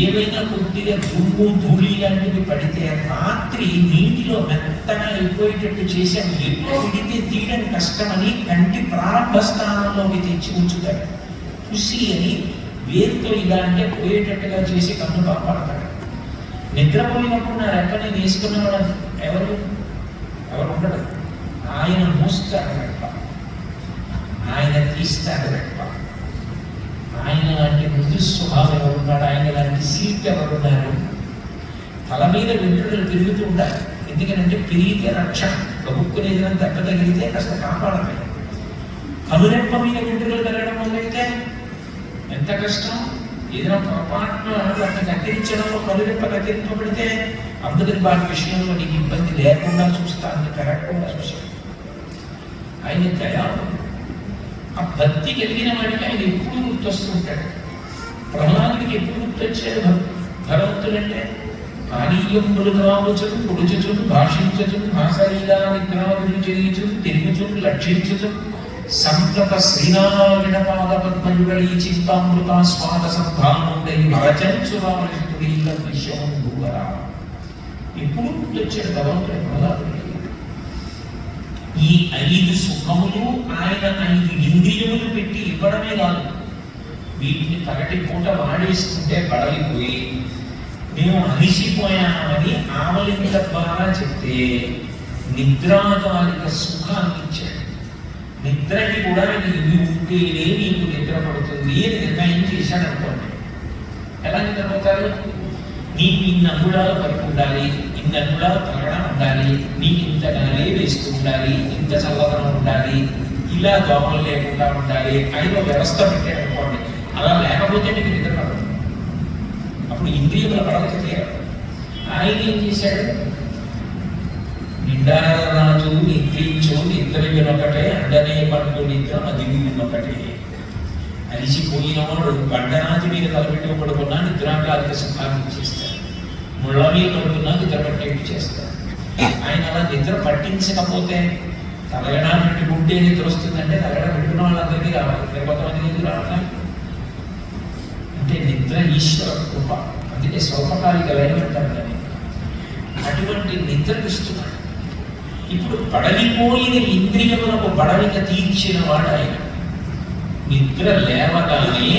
ఏవైనా కొద్దిగా దుమ్ము ధూళి లాంటివి పడితే రాత్రి నీటిలో మెత్తగా అయిపోయేటట్టు చేసాము. ఎక్కువ విడితే తీయడం కష్టమని కంటి ప్రారంభ స్థానంలోకి తెచ్చి ఉంచుతాడు. పుసి అని వేరుతో ఇలా అంటే పోయేటట్టుగా చేసి కన్ను కాపాడతాడు. నిద్రపోయినప్పుడు నా రెక్కని వేసుకున్నవాడు ఎవరు ఉండడు. ఆయన మోస్తాడు రెప్ప, ఆయన తీస్తాడు రెప్ప. ఆయన లాంటి మృదు స్వభావం ఎవరున్నాడు, ఆయన లాంటి సీట్ ఎవరున్నారు? తల మీద వెంట్రుకలు తిరుగుతూ ఉండాలి. ఎందుకంటే పెరిగితే రక్షణ, గబుక్కుని ఏదైనా దెబ్బ తగిలితే కాస్త కాపాడతాయి. కనురెప్ప మీద వెంట్రుకలు పెరగడం వల్లైతే ఎంత కష్టం. ఏదైనా పొరపాటున వాటిని కత్తిరించడంలో కనురెప్ప కత్తిరింపబడితే అందుకని వాటి విషయంలో నీకు ఇబ్బంది లేకుండా చూస్తాను, పెరగకుండా చూశాను. ఆయన దయాళుడు. ఆ భక్తి కలిగిన వాడికి ఆయన ఎప్పుడు గుర్తొస్తుంటాడు. ప్రహ్లాదుడికి ఎప్పుడు గుర్తొచ్చాడు భగవంతుడంటే? పానీయములు కావచ్చును, పొడుచుచును, భాషించుచును, భాషలీలా నిగ్రహములు చేయుచును, తెలుగుచును, లక్షించుచును, సంప్రత శ్రీనారాయణ పాద పద్మయుగళీ చింతామృత స్వాద సంధానుడై వరచంచురామృతుడి విషయం భూవరా. ఎప్పుడు గుర్తొచ్చాడు భగవంతుడు ప్రహ్లాదుడికి? ఈ 5 సుఖములు ఆయన 5 ఇంద్రియములు పెట్టి ఇవ్వడమే కాదు, వీటిని పగటి పూట వాడేసుకుంటే బడలిపోయి మేము అలిసిపోయామని ఆవలింత ద్వారా చెప్తే నిద్రాకాలిక సుఖాన్ని ఇచ్చాడు. నిద్రకి కూడా ఇవి ఉంటేనే నీకు నిద్ర పడుతుంది అని నిర్ణయం చేశాడు అనుకోండి. ఎలా నిద్రపోతారు? నీకు ఇన్ని అంగుళాలు పరుపు ఉండాలి, ఇన్ని అంగుళాలు తలగడం ఉండాలి, నీకు ఇంత గాలి వేస్తూ ఉండాలి, ఇంత చల్లదనం ఉండాలి, ఇలా దోమలు లేకుండా ఉండాలి అని వ్యవస్థ పెట్టాడు అనుకోండి. అలా లేకపోతే నీకు నిద్ర పడదు. అప్పుడు ఇంద్రియముల పడక తీరదు. ఆయన ఏం చేశాడు? నిండారాజు నిద్రించు నిద్ర వినొకటే, అండనే పండు నిద్ర అది వినొకటే. అలిసిపోయినవాడు బండరాజు మీద తలపెట్టి పడుకున్నా నిద్రాకాలిక సుఖాన్ని ఇచ్చేస్తాడు. ముళ్ళ మీద పడుకున్నా నిద్ర పట్టేట్టు చేస్తాడు. ఆయన అలా నిద్ర పట్టించకపోతే తలగడా పెట్టుకుంటే నిద్ర వస్తుందంటే తలగడ పెట్టుకున్న వాళ్ళందరికీ రావాలి. కొంతమంది ఎందుకు రావాలి అంటే నిద్ర ఈశ్వర కృప. అందుకే స్వల్పకాలిక లయం అంటారు కానీ అటువంటి నిద్రకు ఇస్తున్నాడు. ఇప్పుడు బడలిపోయిన ఇంద్రియములకు బడలిక తీర్చిన వాడు ఆయన. నిద్ర లేవగానే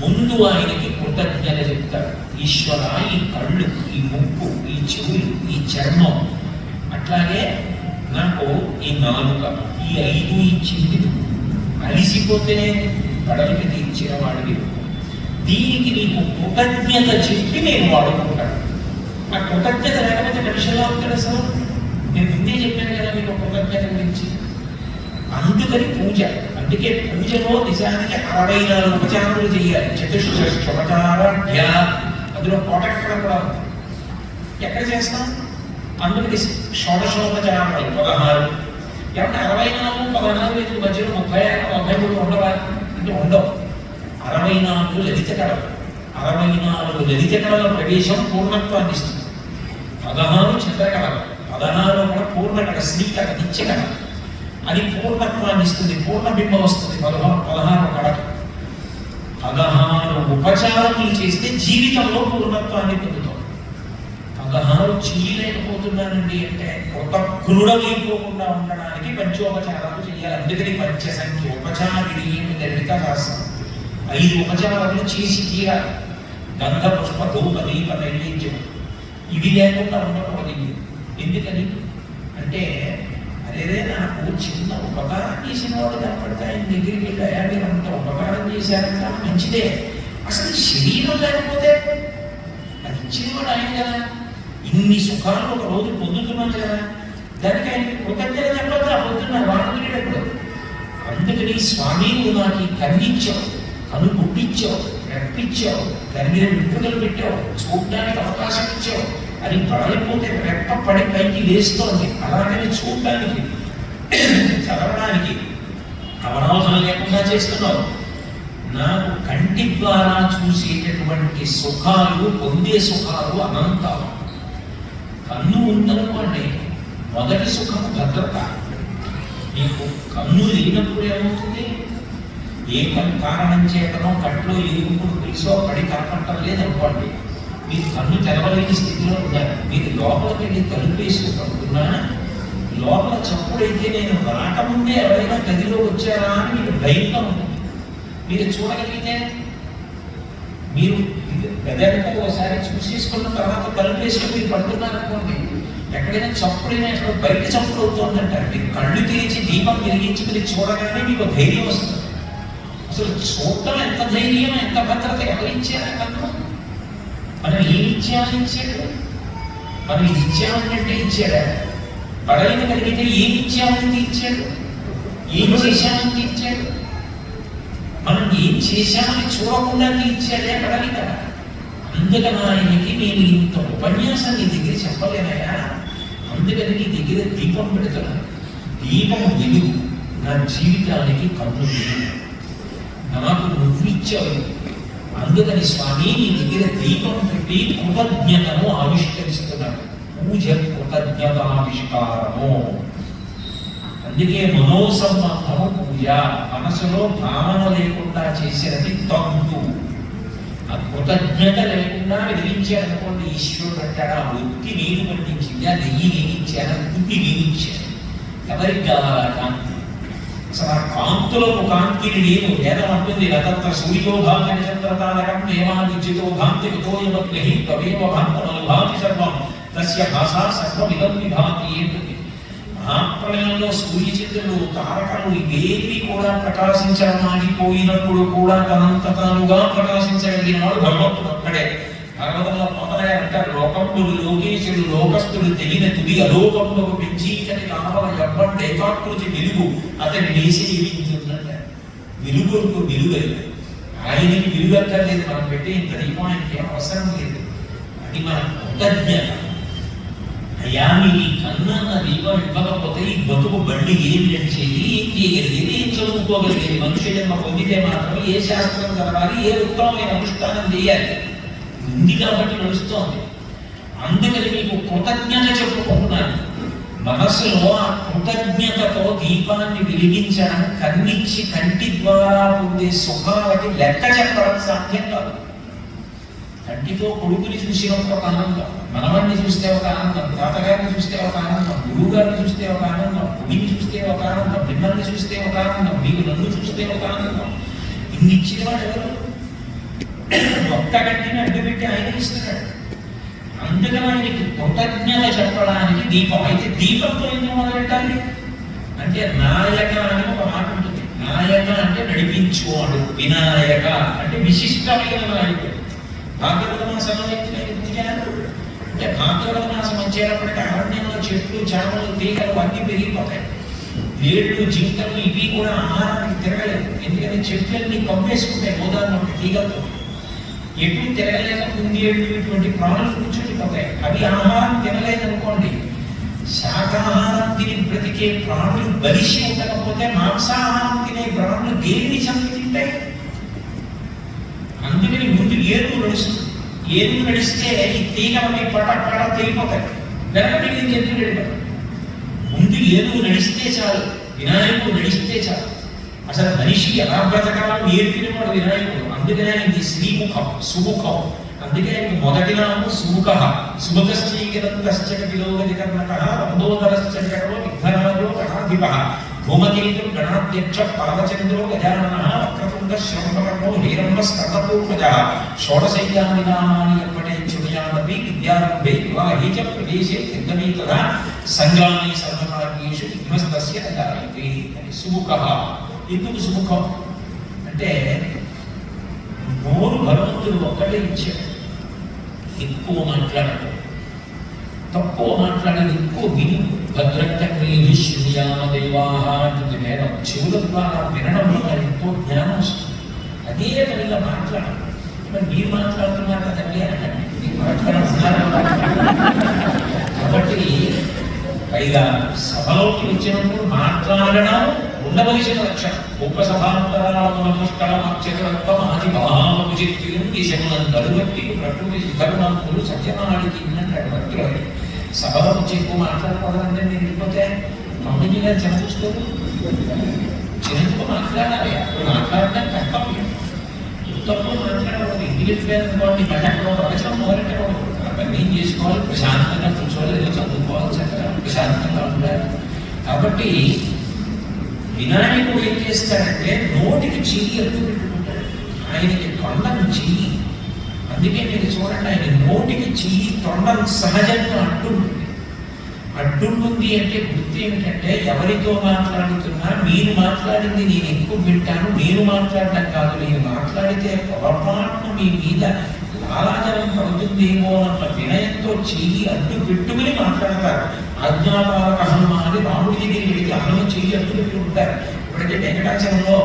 ముందు ఆయనకి కృతజ్ఞత చెప్తాడు. ఈశ్వర, ఈ కళ్ళు, ఈ ముక్కు, ఈ చెవులు, ఈ చర్మం, అట్లాగే నాకు ఈ నాలుక, ఈ 5 ఇచ్చింది. అలిసిపోతే బడలిక తీర్చిన వాడివి. దీనికి నీకు కృతజ్ఞత చెప్పి నేను వాడుకుంటాను. ఆ కృతజ్ఞత లేకపోతే మనిషిలా ఉంటాడు అసలు. నేను ముందే చెప్పాను కదా మీకు కృతజ్ఞత గురించి. అందుకని పూజ. అందుకే పూజలో నిజానికి 64 ఉపచారాలు చేయాలి. చతుష్షోపచారాఢ్య. అందులో కోటక్కడ కూడా ఉంది. ఎక్కడ చేస్తాం? అందుకని షోడశోపచారాలు 16. ఏమంటే 64, 16 మధ్యలో 36, 33 ఉండవా అంటే ఉండవు. 64 లలిత కళలు. 64 లలిత కళల ప్రవేశం పూర్ణత్వాన్ని ఇస్తుంది. 16 చంద్రకళలు, 16 కూడా పూర్ణకళ, శ్రీకళ, నిత్యకళ. అది పూర్ణత్వాన్ని ఇస్తుంది, పూర్ణబింబం వస్తుంది. 16 కళలు. 16 ఉపచారములు చేస్తే జీవితంలో పూర్ణత్వాన్ని పొందుతాం. 16 చేయలేకపోతున్నానండి అంటే కృతజ్ఞుడమైపోకుండా ఉండడానికి పంచోపచారాలు చేయాలి. అందుకని పంచసంఖ్య ఉపచారిణి నిర్మిత శాస్త్రం. 5 ఉపచారాలు చేసి తీరాలి. గంధ పుష్ప ధూప దీప నైవేద్యం ఇవి లేకుండా ఉండకూడదు. ఎందుకని అంటే అదేదే నాకు చిన్న ఉపకారం చేసిన వాడు కనపడితే ఆయన దగ్గరికి వెళ్ళాయా, మీరు అంత ఉపకారం చేశారంట, మంచిదే. అసలు శరీరం లేకపోతే అది ఇచ్చినవాడు ఆయన కదా. ఇన్ని సుఖాలు ఒక రోజు పొందుతున్నాం కదా, దానికి ఆయన కృతజ్ఞత చెప్పద్దు. ఆ పొద్దున్న వాడుకునేటప్పుడు అందుకని స్వామి నువ్వు నాకు ఈ కన్నిచ్చావు, కను గుడ్డిచ్చావు, రెప్పిచ్చావు, దాని మీద విప్పుదలు పెట్టావు, చూడడానికి అవకాశం ఇచ్చావు. అది పడలిపోతే రెప్ప పడి పైకి లేస్తోంది. అలాగని చూడడానికి, చదవడానికి అవరోధం లేకుండా చేస్తున్నావు. నాకు కంటి ద్వారా చూసేటటువంటి సుఖాలు, పొందే సుఖాలు అనంతాలు. కన్ను ఉందనుకోండి, మొదటి సుఖం భద్రత. నీకు కన్ను లేనప్పుడు ఏమవుతుంది? ఏ కారణం చేతనో కట్లో ఎరుగుడు పిలిసో పడి కనపడటం లేదనుకోండి, మీరు కన్ను తెరవలేని స్థితిలో ఉన్నారు. మీరు లోపలికి వెళ్ళి తలుపేసుకు పడుతున్నా లోపల చప్పుడైతే నేను రాకముందే ఎవరైనా గదిలో వచ్చారా అని మీకు భయంగా ఉంటుంది. మీరు చూడగలిగితే మీరు గదంతా ఒకసారి చూసేసుకున్న తర్వాత తలుపేసుకుని మీరు పడుతున్నారనుకోండి, ఎక్కడైనా చప్పుడైనా ఎక్కడ బయట చప్పుడు అవుతుందంటారు. మీరు కళ్ళు తెరిచి దీపం వెలిగించుకుని చూడగానే మీకు ధైర్యం వస్తుంది. అసలు చూడటం ఎంత ధైర్యం, ఎంత భద్రత ఎవరు ఇచ్చారా? కన్ను మనం ఏమి ఇచ్చామని ఇచ్చాడు? మనం ఇది ఇచ్చామంటే ఇచ్చాడా? పడైన కలిగితే ఏమి ఇచ్చామని ఇచ్చాడు? ఏం చేశామని ఇచ్చాడు? మనం ఏం చేశామని చూడకుండా ఇచ్చాడే పడాలి కదా. అందుకని ఆయనకి నేను ఇంత ఉపన్యాసం నీ దగ్గర చెప్పలేనాయా, అందుకని నీ దగ్గర దీపం పెడుతున్నాను. దీపం వెలుగు, నా జీవితానికి కన్ను వెలుగు. నాకు నువ్వు ఇచ్చావు, అందుకని స్వామి నీ దగ్గర దీపం పెట్టి కృతజ్ఞతను ఆవిష్కరిస్తున్నాడు. పూజ కృతజ్ఞతావిష్కారము. అందుకే మనోసంబంధము పూజ. మనసులో భావన లేకుండా చేసినది తంతు. ఆ కృతజ్ఞత లేకుండా వెలిగించారనుకోండి, ఈశ్వరుడు అంటాడు ఆ ఒత్తి నేను పండించింది, ఆ నెయ్యి నేను ఇచ్చాను, గుడ్డి నేను ఇచ్చాను. ఎవరికి కావాలి కాంతి? అసలు ఆ కాంతులకు కాంతిని నేను వేదం అంటుంది, రతత్వ సూర్యోభాంతి నక్షత్రతారకం నేమా విద్యుతో భాంతి వితోయమగ్ని త్వమేవ భాంతమనుభాతి సర్వం తస్య భాషా సర్వమిదం విభాతి ఏంటుంది. మహాప్రళయంలో సూర్యచంద్రులు, తారకలు ఇవేవి కూడా ప్రకాశించడం ఆగిపోయినప్పుడు కూడా తనంత తానుగా ప్రకాశించగలిగిన వాడు భగవంతుడు ఒక్కడే. భాగవతంలో మొదలై అంటారు, లోకంబులు లోకేశుడు లోకస్తుడు తెగిన తుది అలోకంబకు పెంచీకని కావల ఎవ్వండి ఏకాకృతి వెలుగు అతని వేసి జీవించుందంటారు. వెలుగుకు వెలుగైన ఆయనకి వెలుగక్కర్లేదు, మనం పెట్టి ఇంత దీపం ఆయనకి అవసరం లేదు. అది మన కృతజ్ఞత. అయ్యా మీరు ఈ కన్నా దీపం ఇవ్వకపోతే ఈ బతుకు బండి ఏం నడిచేది, ఏం చేయగలిగేది, ఏం చదువుకోగలిగేది? మనుష్య జన్మ పొందితే మాత్రం ఏ శాస్త్రం చదవాలి, ఏ ఉత్తమమైన అనుష్ఠానం చేయాలి ఉంది కాబట్టి నడుస్తోంది. అందుకని మీకు కృతజ్ఞత చెప్పుకుంటున్నాను. మనసులో ఆ కృతజ్ఞతతో దీపాన్ని వెలిగించడం, కన్నిచ్చి కంటి ద్వారా పొందే సుఖాలకి లెక్క చెప్పడం సాధ్యం కాదు. కంటితో కొడుకుని చూసినప్పుడు ఒక ఆనందం, మనవాడిని చూస్తే ఒక ఆనందం, తాతగారిని చూస్తే ఒక ఆనందం, గురువు గారిని చూస్తే ఒక ఆనందం, గుడిని చూస్తే ఒక ఆనందం, మిమ్మల్ని చూస్తే ఒక ఆనందం, మీకు నన్ను చూస్తే ఒక ఆనందం. ఇన్ని ఇచ్చిన వాడు ఎవరు? ఒక్క గంటిని అడ్డుపెట్టి ఆయన ఇస్తున్నాడు. అందుకని ఆయనకి కృతజ్ఞత చెప్పడానికి దీపం. అయితే దీపంతో ఎందుకు మొదలెట్టాలి అంటే, నాయక అని ఒక మాట ఉంటుంది. నాయక అంటే నడిపించువాడు, వినాయక అంటే విశిష్టమైన నాయకుడు. భాద్రపద మాసంలో అంటే భాద్రపద మాసం వచ్చేటప్పటికి అరణ్యంలో చెట్లు, చేపలు, తీగలు అన్ని పెరిగిపోతాయి. వేళ్ళు, జింకలు ఇవి కూడా ఆహారానికి తిరగలేదు. ఎందుకంటే చెట్లన్నీ కమ్మేసుకుంటాయి గోదావరి తీగలతో. ఎటు తిరగలేక కుందేళ్ళు ఇటువంటి ప్రాణులు కూర్చుండిపోతాయి. అవి ఆహారం తినలేదనుకోండి, శాకాహారం తిని బ్రతికే ప్రాణులు బలిసి ఉండకపోతే మాంసాహారం తినే ప్రాణులు దేన్ని చంపి తింటాయి? అందుకని ముందు ఏనుగు నడుస్తుంది. ఏనుగు నడిస్తే ఈ తీగలన్నీ పట తెగిపోతాయి, వెనక మిగిలిన జంతువులు వెళ్ళిపోతాయి. ముందు ఏనుగు నడిస్తే చాలు, వినాయకుడు నడిస్తే చాలు. అసలు మనిషి ఎలా బ్రతకాలో నేర్పినవాడు వినాయకుడు. అందుకనే ఆయనకి శ్రీముఖం, సుముఖం. అందుకే ఆయనకి మొదటి నామం సుముఖ. సుముఖశ్చీకరంతశ్చకటిలోగతికర్ణక రందోదరశ్చకటో విఘ్నరాజో గణాధిప భూమకేతుం గణాధ్యక్ష పరమచంద్రో గజానన వక్రతుండ శ్రవణకర్ణో హేరంబస్తర్ణపూర్వజ షోడశైయాని నామాని ఎప్పటి చుడియానపి విద్యారంభే వివాహే చ ప్రదేశే నిర్గమే తదా సంగ్రామే సర్వకార్యేషు విఘ్నస్తస్య నజాయతే. సుముఖ. ఎందుకు సుముఖం అంటే, నోరు భగవంతుడు ఒక్కటే ఇచ్చాడు. ఎక్కువ మాట్లాడదు, తక్కువ మాట్లాడేది, ఎక్కువ విని. భద్రక్రీహి శ్రీయామ దేవాహ అంటే వేదం. చెవుల ద్వారా వినడం వల్ల ఎంతో జ్ఞానం వస్తుంది. అదే పనిగా మాట్లాడాలి. మరి మీరు మాట్లాడుతున్నారు కదండి అంటే కాబట్టి పైగా సభలోకి వచ్చినప్పుడు మాట్లాడడం ఉండవలసిన లక్షణం. గొప్ప సభాంతరాలమునముష్కళమక్షరత్వం ఆది మహాముజిత్తులు దేశములను తడుగట్టి ప్రకృతి సిద్ధములు సత్యనాడికి అంటాడు భక్తులు. సభలో వచ్చి ఎక్కువ మాట్లాడుకోవాలంటే నేను వెళ్ళిపోతే మమ్మీ గారు చనిపిస్తారు. చిన్నప్పుడు మాట్లాడాలి, అప్పుడు మాట్లాడటం కష్టం. తప్పుడు మాట్లాడకూడదు. ఇంటికి వెళ్ళిపోయారనుకోండి మళ్ళీ అక్కడ ప్రవచనం మొదలెట్టకూడదు. అవన్నీ చేసుకోవాలి, ప్రశాంతంగా కూర్చోవాలి, ఏదో చదువుకోవాలి, చక్కగా ప్రశాంతంగా ఉండాలి. కాబట్టి వినాయకుడు ఏం చేస్తాడంటే నోటికి చెయ్యి అడ్డు పెట్టుకుంటాడు. ఆయనకి తొండం చెయ్యి, అందుకే మీరు చూడండి ఆయన నోటికి చెయ్యి తొండం సహజంగా అడ్డుంటుంది అంటే గుర్తు ఏమిటంటే ఎవరితో మాట్లాడుతున్నా మీరు మాట్లాడింది నేను ఎక్కువ వింటాను, నేను మాట్లాడటం కాదు, నేను మాట్లాడితే పొరపాటును మీ మీద లాలాజలం పడుతుందేమో అన్న వినయంతో చెయ్యి అడ్డు పెట్టుకుని మాట్లాడతారు. ఆజ్ఞాపాలక హనుమాని రాముడి దగ్గరికి వెళ్ళి హనుమ చెయ్యి అడ్డు పెట్టి ఉంటారు. ఇప్పటికే వెంకటాచలంలో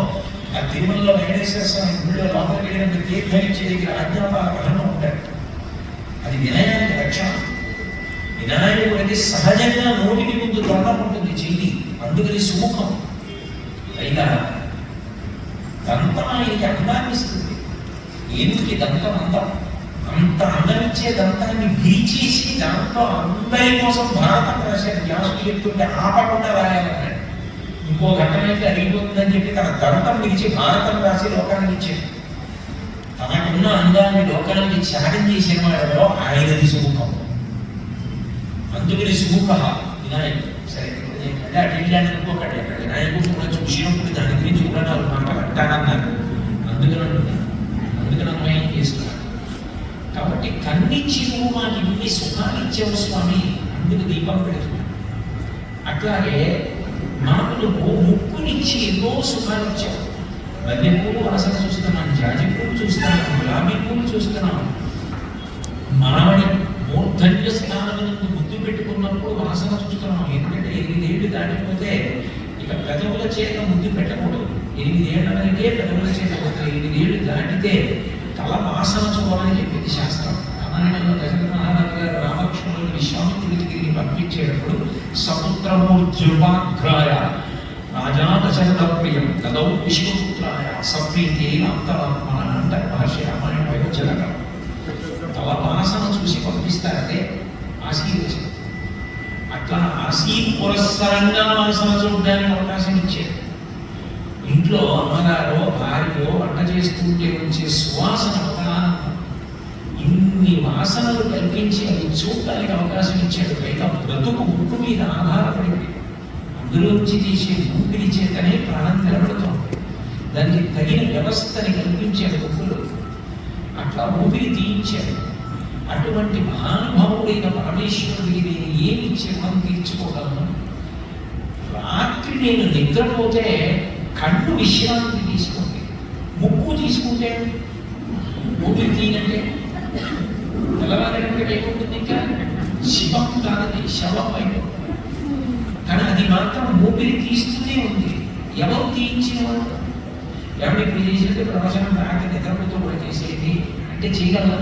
ఆ తిరుమలలో వెంకటేశ్వర స్వామి గుడిలో లోపలికి వెళ్ళినప్పుడు తీర్థమిచ్చే దగ్గర ఆజ్ఞాపాలక హనుమ ఉంటాడు. అది వినయానికి లక్షణం. వినాయకుడికి సహజంగా నోటికి ముందు దొండం ఉంటుంది చెయ్యి, అందుకని సుముఖం. పైగా దంతం ఆయనకి అందాన్ని ఇస్తుంది. ఏమిటి దంతం? అందం. అంత అందమిచ్చే దంతాన్ని గీచేసి దాంట్లో అందరి కోసం భారతం రాశాడు. వ్యాసుడు చెప్తుంటే ఆపకుండా రాయాలన్నాడు. ఇంకో ఘట్టమైతే అడిగిపోతుందని చెప్పి తన దంతం విరిచి భారతం రాసి లోకానికి ఇచ్చాడు. తనకున్న అందాన్ని లోకానికి త్యాగం చేసిన వాడలో ఆయనది సుముఖం. అందుకని సుముఖ వినాయకుడు. సరే అంటే అటు అనుకోకండి, అక్కడ వినాయకుడు కూడా చూసినప్పుడు దాని గురించి కూడా నాకు మాట్లాడతానన్నారు. అందుకని అన్వయం చేస్తున్నాను. కాబట్టి కన్నిచ్చి నువ్వు మాకు ఇన్ని సుఖాలు ఇచ్చావు స్వామి, అందుకు దీపం పెడుతున్నాను. అట్లాగే నాకు నువ్వు ముక్కునిచ్చి ఎన్నో సుఖాలు ఇచ్చావు. మల్లె పూలు వాసన చూస్తున్నాను, జాజి పూలు చూస్తున్నాను, గులాబీ పూలు చూస్తున్నాను. మానవుడి మూర్ధన్య స్థానమునందు ముద్దు పెట్టుకున్నప్పుడు వాసన చూస్తున్నాం. ఎందుకంటే 8 ఏళ్ళు దాటిపోతే ఇక పెదవుల చేత ముద్దు పెట్టకూడదు. 8 ఏళ్ల వరకే పెదవుల చేత పోతే 8 ఏళ్ళు దాటితే తల వాసన చూడాలని చెప్పింది శాస్త్రం. రామాయణంలో దశరథ మహారాజు గారు రామకృష్ణుడు విశ్వామిత్రుడికి తిరిగి పంపించేటప్పుడు సముద్రమూర్ధ్యుపాగ్రాయ రాజా దశరథ ప్రియం గదౌ విశ్వపుత్రాయ సప్రీతే అంతరాత్మ అంటారు మహర్షి రామాయణ వైవచ్చలగా. తల వాసన చూసి పంపిస్తారంటే ఆశీర్వచనం. అట్లా పురస్సరంగా వాసన చూడడానికి అవకాశం ఇచ్చారు. ఇంట్లో అమ్మగారో భార్యో వంట చేస్తుంటే వచ్చే సువాసన ఒక ఆనందం. ఇన్ని వాసనలు కల్పించి అవి చూడడానికి అవకాశం ఇచ్చాడు. పైగా బ్రతుకు ముక్కు మీద ఆధారపడింది. అందులోంచి తీసే ఊపిరి చేతనే ప్రాణం నిలబడుతుంది. దానికి తగిన వ్యవస్థని కల్పించాడు ముక్కులు. అట్లా ఊపిరి తీయించాడు. అటువంటి మహానుభావుడైన పరమేశ్వరుడికి నేను ఏమి చిరం తీర్చుకోగలను? రాత్రి నేను నిద్రపోతే కన్ను విశ్రాంతి తీసుకుంటే, ముక్కు తీసుకుంటే ఊపిరి తీయనంటే తెల్లవారంటే ఏముంటుంది? ఇంకా శివం కాదని శవం అయిపోతుంది. కానీ అది మాత్రం ఊపిరి తీస్తూనే ఉంది. ఎవరు తీయించేవారు? ఎవరు ఇప్పుడు చేసేది ప్రవచనం రాత్రి నిద్రపోతూ కూడా చేసేది అంటే చేయగలరా?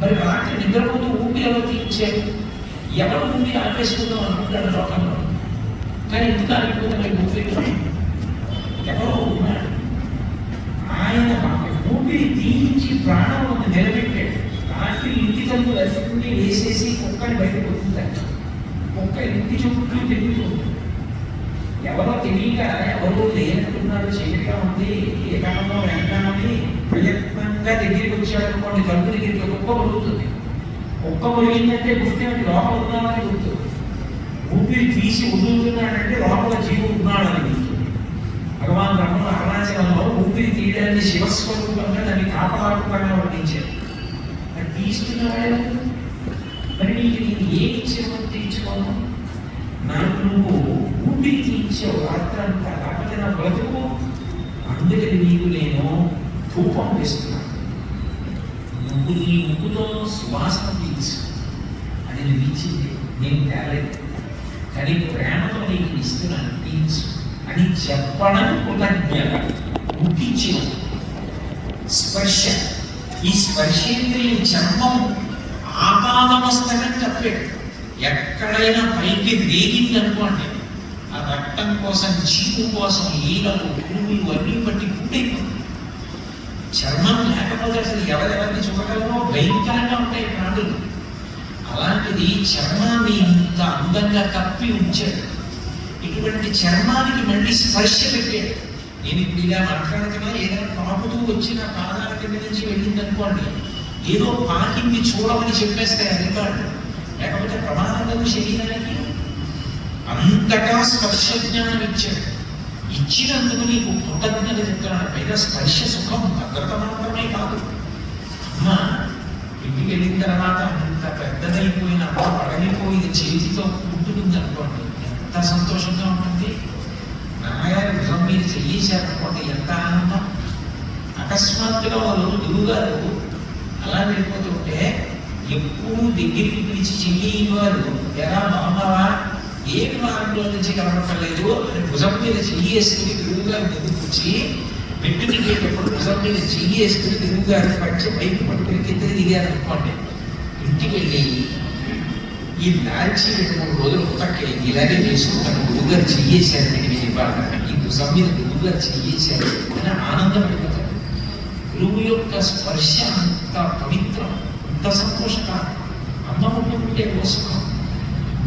మరి రాత్రి నిద్రపోతూ ఊపిరి ఎవరు తీయించారు? ఎవరు ఊపిరి ఆపేసుకుందాం అనుకుంటాడు లోకంలో. కానీ ఎందుకు ఆగిపోతున్నాయి ఊపిరి? ఎవరో ఉన్నాడు. ఆయన ఊపిరి తీయించి ప్రాణం నిలబెట్టాడు. రాత్రి ఇంటి తలుపు వెళ్తుంది వేసేసి కుక్కని బయటకు వస్తుందంట. కుక్క ఇంటి చుట్టూ తిరుగుతుంది. ఎవరో తెలియక ఎవరో లేనట్టున్నారు, చీకటిగా ఉంది, ఏ కాలంలో వెళ్తామని ప్రయత్నంగా దగ్గరికి వచ్చాడనుకోండి, తలుపు దగ్గరికి కుక్క పొరుగుతుంది. కుక్క పొరిగిందంటే గుర్తేమిటి? లోపల ఉన్నామని గుర్తు. ఊపిరి తీసి వదులుతున్నాడంటే లోపల జీవుడు ఉన్నాడని గుర్తు. భగవాన్ రమణ అరుణాచలంలో ఊపిరి తీయడాన్ని శివస్వరూపంగా దాన్ని కాపలాత్మకంగా వర్ణించారు. అది తీస్తున్నవాడే. మరి నీకు నేను ఏమి ఇచ్చేమని తీర్చుకోను? నాకు నువ్వు ఊపిరి తీయించావు రాత్రంతా, కాకపోతే నా బ్రతుకు. అందుకని నీకు నేను ధూపం వేస్తున్నాను. నువ్వు ఈ ముక్కుతో సువాసన తీర్చు. అది నువ్వు ఇచ్చింది, నేను తేలేదు. కానీ ప్రేమతో నీకు ఇస్తున్నాను, తీర్చు అని చెప్పడం కృతజ్ఞత. ముక్కించిన స్పర్శ. ఈ స్పర్శేంద్రియం చర్మం ఆపాదమస్తకం తప్పాడు. ఎక్కడైనా పైకి రేగింది అనుకోండి, ఆ రక్తం కోసం, జీవు కోసం ఈలలు, పురుగులు అన్నీ బట్టి పుట్టైపోతుంది. చర్మం లేకపోతే అసలు ఎవరెవరిని చూడగలరో భయంకరంగా ఉంటాయి ప్రాణులు. అలాంటిది చర్మాన్ని ఇంత అందంగా కప్పి ఉంచాడు. ఇటువంటి చర్మానికి మళ్ళీ స్పర్శ పెట్టాడు. నేను ఇప్పుడు ఇలా మాట్లాడుతున్నా, ఏదైనా పాపుతూ వచ్చిన పాదాల కింద నుంచి వెళ్ళింది అనుకోండి, ఏదో పాకింది చూడమని చెప్పేస్తాయి అధికారులు. లేకపోతే ప్రమాదంలో శరీరానికి అంతగా స్పర్శ జ్ఞానం ఇచ్చాడు. ఇచ్చినందుకు నీకు కృతజ్ఞత చెప్తున్నాడు. పైగా స్పర్శ సుఖం భద్రత మాత్రమే కాదు. అమ్మ ఇంటికి వెళ్ళిన తర్వాత అంత పెద్దదైపోయిన అమ్మ పడలిపోయిన చేతితో పుట్టుకుంది అనుకోండి, ఎంత సంతోషంగా ఉంటుంది. నాన్నగారు భుజం మీద చెయ్యేశారనుకోండి, ఎంత ఆనందం. అకస్మాత్తుగా వాళ్ళు గురువుగారు అలా వెళ్ళిపోతుంటే ఎప్పుడు దగ్గరికి పిలిచి చెయ్యి వారు, ఎలా బాగున్నావా, ఏమి వారంలో నుంచి కనపడలేదు అని భుజం మీద చెయ్యేసుకుని గురువుగారు ఎదుర్కొచ్చి పెట్టుకునేటప్పుడు భుజం మీద చెయ్యేసుకుని గురువుగారు పచ్చి పైకి పట్టుకుని కిందకి దిగారు అనుకోండి. ఇంటికి వెళ్ళి ఈ దాల్చి 2-3 రోజులు పుట్టకే ఇలాగే చేసుకుంటాను, గురువుగారు చెయ్యేశారు, నేను ఇవ్వాలి, ఈ భుజం మీద గురువుగారు చెయ్యేశారు అని ఆనందం పడిపోతాడు. గురువు యొక్క స్పర్శ అంత పవిత్రం, అంత సంతోషకరం. అమ్మ ముట్టుకుంటే ఓ సుఖం,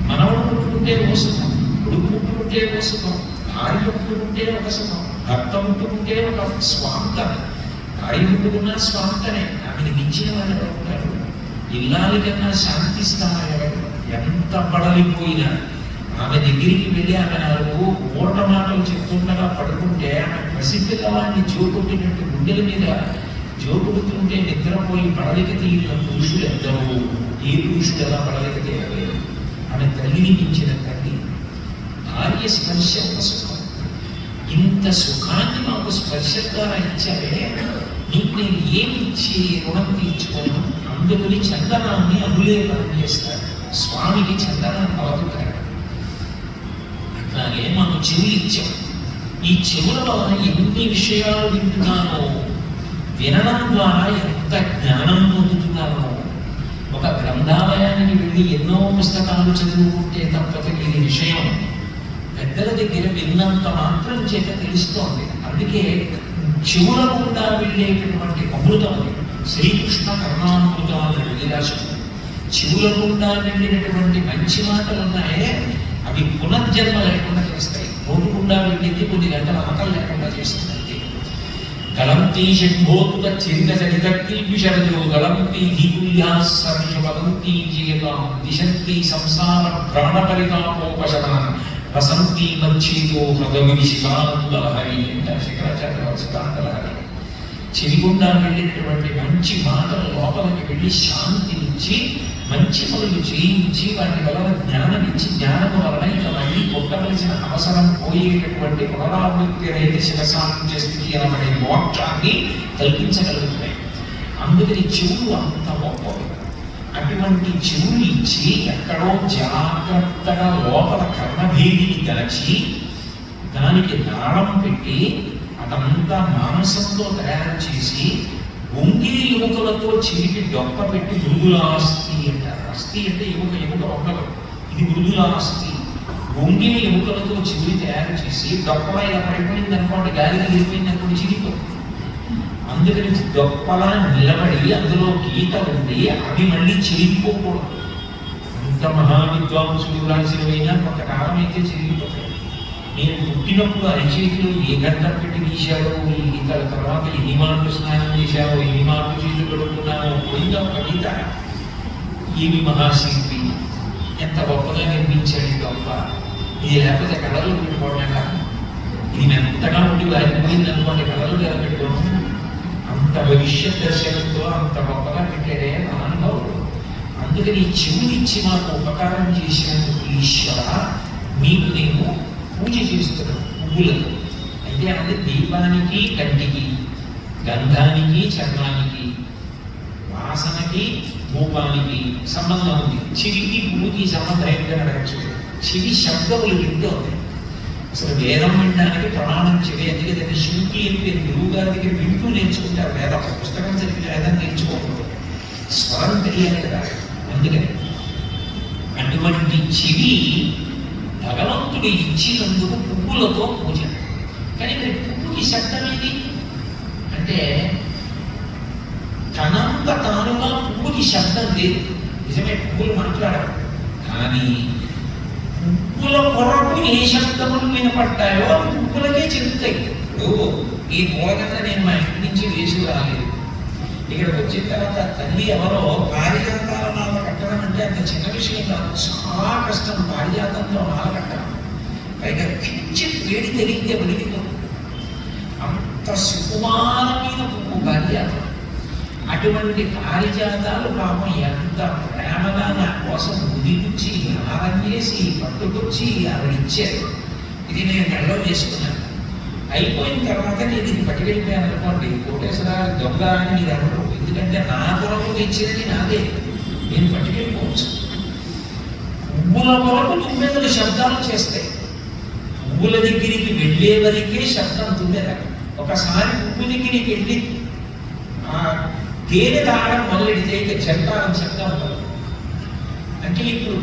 మనవడు ముట్టుకుంటే ఓ సుఖం, కొడుకు ముట్టుకుంటే ఓ సుఖం, భార్య ముట్టుకుంటే ఒక సుఖం, భర్త ముట్టుకుంటే ఒక స్వాంత. భార్య ముట్టుకున్నా స్వాంతనే, ఆమెను మించిన వాళ్ళు ఉంటారు. ఇల్లాలి కన్నా శాంతిస్తామని ఎవరు. ఎంత పడలిపోయినా ఆమె దగ్గరికి వెళ్ళి ఆమె 4 ఓట మాటలు చెప్తుండగా పడుకుంటే ఆమె పసిపిల్లవాడిని జోకొట్టినట్టు గుండెల మీద జోకొడుతుంటే నిద్రపోయి పడలిక తీరిన పురుషులు ఎందరో. ఏ పురుషుడు ఎలా పడలిక తీరలేదు. ఆమె తల్లిని మించిన తల్లి. భార్య స్పర్శ ఒక సుఖం. ఇంత సుఖాన్ని మాకు స్పర్శ ద్వారా ఇచ్చావే, నీకు నేను ఏమి ఇచ్చి రుణం తీర్చుకోను. అందుకని చందనాన్ని అభిలేఖనం చేస్తారు. స్వామికి చందనాన్ని అవతుతారు. అట్లాగే మనం చెవులు ఇచ్చాం. ఈ చెవుల వలన ఎన్ని విషయాలు వింటున్నానో, వినడం ద్వారా ఎంత జ్ఞానం పొందుతున్నానో. ఒక గ్రంథాలయానికి వెళ్ళి ఎన్నో పుస్తకాలు చదువుకుంటే తప్ప తెలియని విషయం పెద్దల దగ్గర విన్నంత మాత్రం చేత తెలుస్తోంది. అందుకే చెవుల గుండా వెళ్ళేటటువంటి అమృతం అది. శ్రీకృష్ణ కర్ణామృతం అన్నాడు విలాసుడు. చెవుల గుండా వెళ్ళినటువంటి మంచి మాటలు ఉన్నాయే, అవి పునర్జన్మ లేకుండా చేస్తాయి. నోటు గుండా వెళ్ళింది కొన్ని గంటల ఆకలి లేకుండా చేస్తుంది. గలంతి శంభోతుక చింతచరితక్తి విశరజో గలంతి ధీకుల్యాసర్ష వదంతి జీయతాం దిశంతి సంసార భ్రమణపరితాపోపశమనం వసంతి మచ్చేతో హృదవి శివానందలహరి అంటారు శంకరాచార్య శివానందలహరి. చెవిగుండా వెళ్ళినటువంటి మంచి మాటలు లోపలికి వెళ్ళి శాంతినిచ్చి, మంచి పనులు చేయించి, వాటి వలన జ్ఞానం ఇచ్చి, జ్ఞానము వలన ఇక మళ్ళీ కొట్టవలసిన అవసరం పోయేటటువంటి పునరావృత్తి అనేది శివసాంఖ్య స్థితి అనబడే మోక్షాన్ని కల్పించగలుగుతున్నాయి. అందుకని చెవులు అంత గొప్పవి. అటువంటి చెవులు ఇచ్చి ఎక్కడో జాగ్రత్తగా లోపల కర్ణభేదిని దాచి దానికి నాళం పెట్టి అదంతా మాంసంతో తయారు చేసి వంగిరి ఎముకలతో చిరిపి డొక్క పెట్టి మృదుల అస్థి అంటారు. అస్థి అంటే ఎముక ఒక్కలు, ఇది మృదుల అస్థి. వంగిరి ఎముకలతో చిరి తయారు చేసి డొక్కలా ఇలా పడిపోయింది అనుకోండి, గాలికి వెళ్ళిపోయింది అనుకోండి, చిరిపోతుంది. అందుకని డొక్కలా నిలబడి అందులో గీత ఉంది, అవి మళ్ళీ చిరిగిపోకూడదు. అంత మహావిద్వాంసులు రాసినవైనా కొంతకాలం అయితే చిరిగిపోతాయి. నేను పుట్టినప్పుడు అరిచేతిలో ఏ గంట పెట్టి గీశాడో, ఈ గీతల తర్వాత ఎన్ని మాటలు స్నానం చేశావో, ఎన్ని మాటలు చేతులు కడుక్కున్నానో పోయిందా ఒక గీత. ఏమి మహాశిల్పి, ఎంత గొప్పగా నిర్మించాడు గొప్ప. ఇది లేకపోతే కళలు పెట్టుకోవడం, ఇది ఎంతగా ఉండి వారిపోయింది అనుకోండి, కళలు పెట్టుకోవడం. అంత భవిష్యత్ దర్శనంతో అంత గొప్పగా పెట్టాడే మహానుభావుడు. అందుకని చెవులు ఇచ్చి మాకు ఉపకారం చేసినందుకు ఈశ్వర మీకు నేను పూజ చేస్తున్నాం పువ్వులతో. అయితే అంటే దీపానికి కంటికి, గంధానికి చర్మానికి, వాసనకి రూపానికి సంబంధం ఉంది. చెవికి పువ్వుకి సంబంధం ఏంటని అడగచ్చు. చెవి శబ్దములు వింటూ ఉంది. అసలు వేదం వినడానికి ప్రమాణం చెవి, ఎందుకంటే శృతి అని పేరు. గురువు గారి దగ్గర వింటూ నేర్చుకుంటారు వేదం. పుస్తకం చదివి వేదం నేర్చుకోకూడదు, స్వరం తెలియాలి కదా. అందుకని అటువంటి చెవి భగవంతుడు ఇచ్చినందుకు పువ్వులతో పూజ. కానీ మరి పువ్వుకి శబ్దం ఏంటి అంటే తనంత తానుగా పువ్వుకి శబ్దం లేదు. నిజమే, పువ్వులు మాట్లాడరు, కానీ పువ్వుల కొరకు ఏ శబ్దములు వినపడ్డాయో అవి పువ్వులకే చెందుతాయి. ఇప్పుడు ఈ మూలకన్నా నేను మా ఇంటి నుంచి వేసి రాలేదు. ఇక్కడికి వచ్చిన తర్వాత తల్లి ఎవరో పారిజాతాల మాల కట్టడం అంటే అంత చిన్న విషయం కాదు, చాలా కష్టం. పారిజాతంలో మాల కట్టడం, పైగా కించిత్ వేడి తెలిగితే వెలిగిపోతుంది. అంత సుకుమారమైన పువ్వు పారిజాతం. అటువంటి పారిజాతాలు పాపం ఎంత ప్రేమగా నా కోసం ఉదిగుచ్చి హారం చేసి పట్టుకొచ్చి ఆవిడిచ్చారు. ఇది నేను మెడలో వేసుకున్నాను. అయిపోయిన తర్వాత నేను ఇది పట్టుకెళ్ళిపోయాను అనుకోండి, కోటేశ్వరరావు దొంగ అని మీరు అనరు. ఎందుకంటే నా కొరకు ఇచ్చినది నాదే, నేను పట్టుకెళ్ళిపోవచ్చు. పువ్వుల కొరకు తుమ్మెదలు శబ్దాలు చేస్తాయి. పువ్వుల దగ్గరికి వెళ్ళే వరకే శబ్దం తుమ్మెద. ఒకసారి పువ్వు దగ్గరికి వెళ్ళి తేనె తాగడం మొదలెడితే ఇక చెప్తారం శబ్దం ఉండదు. అంటే ఇప్పుడు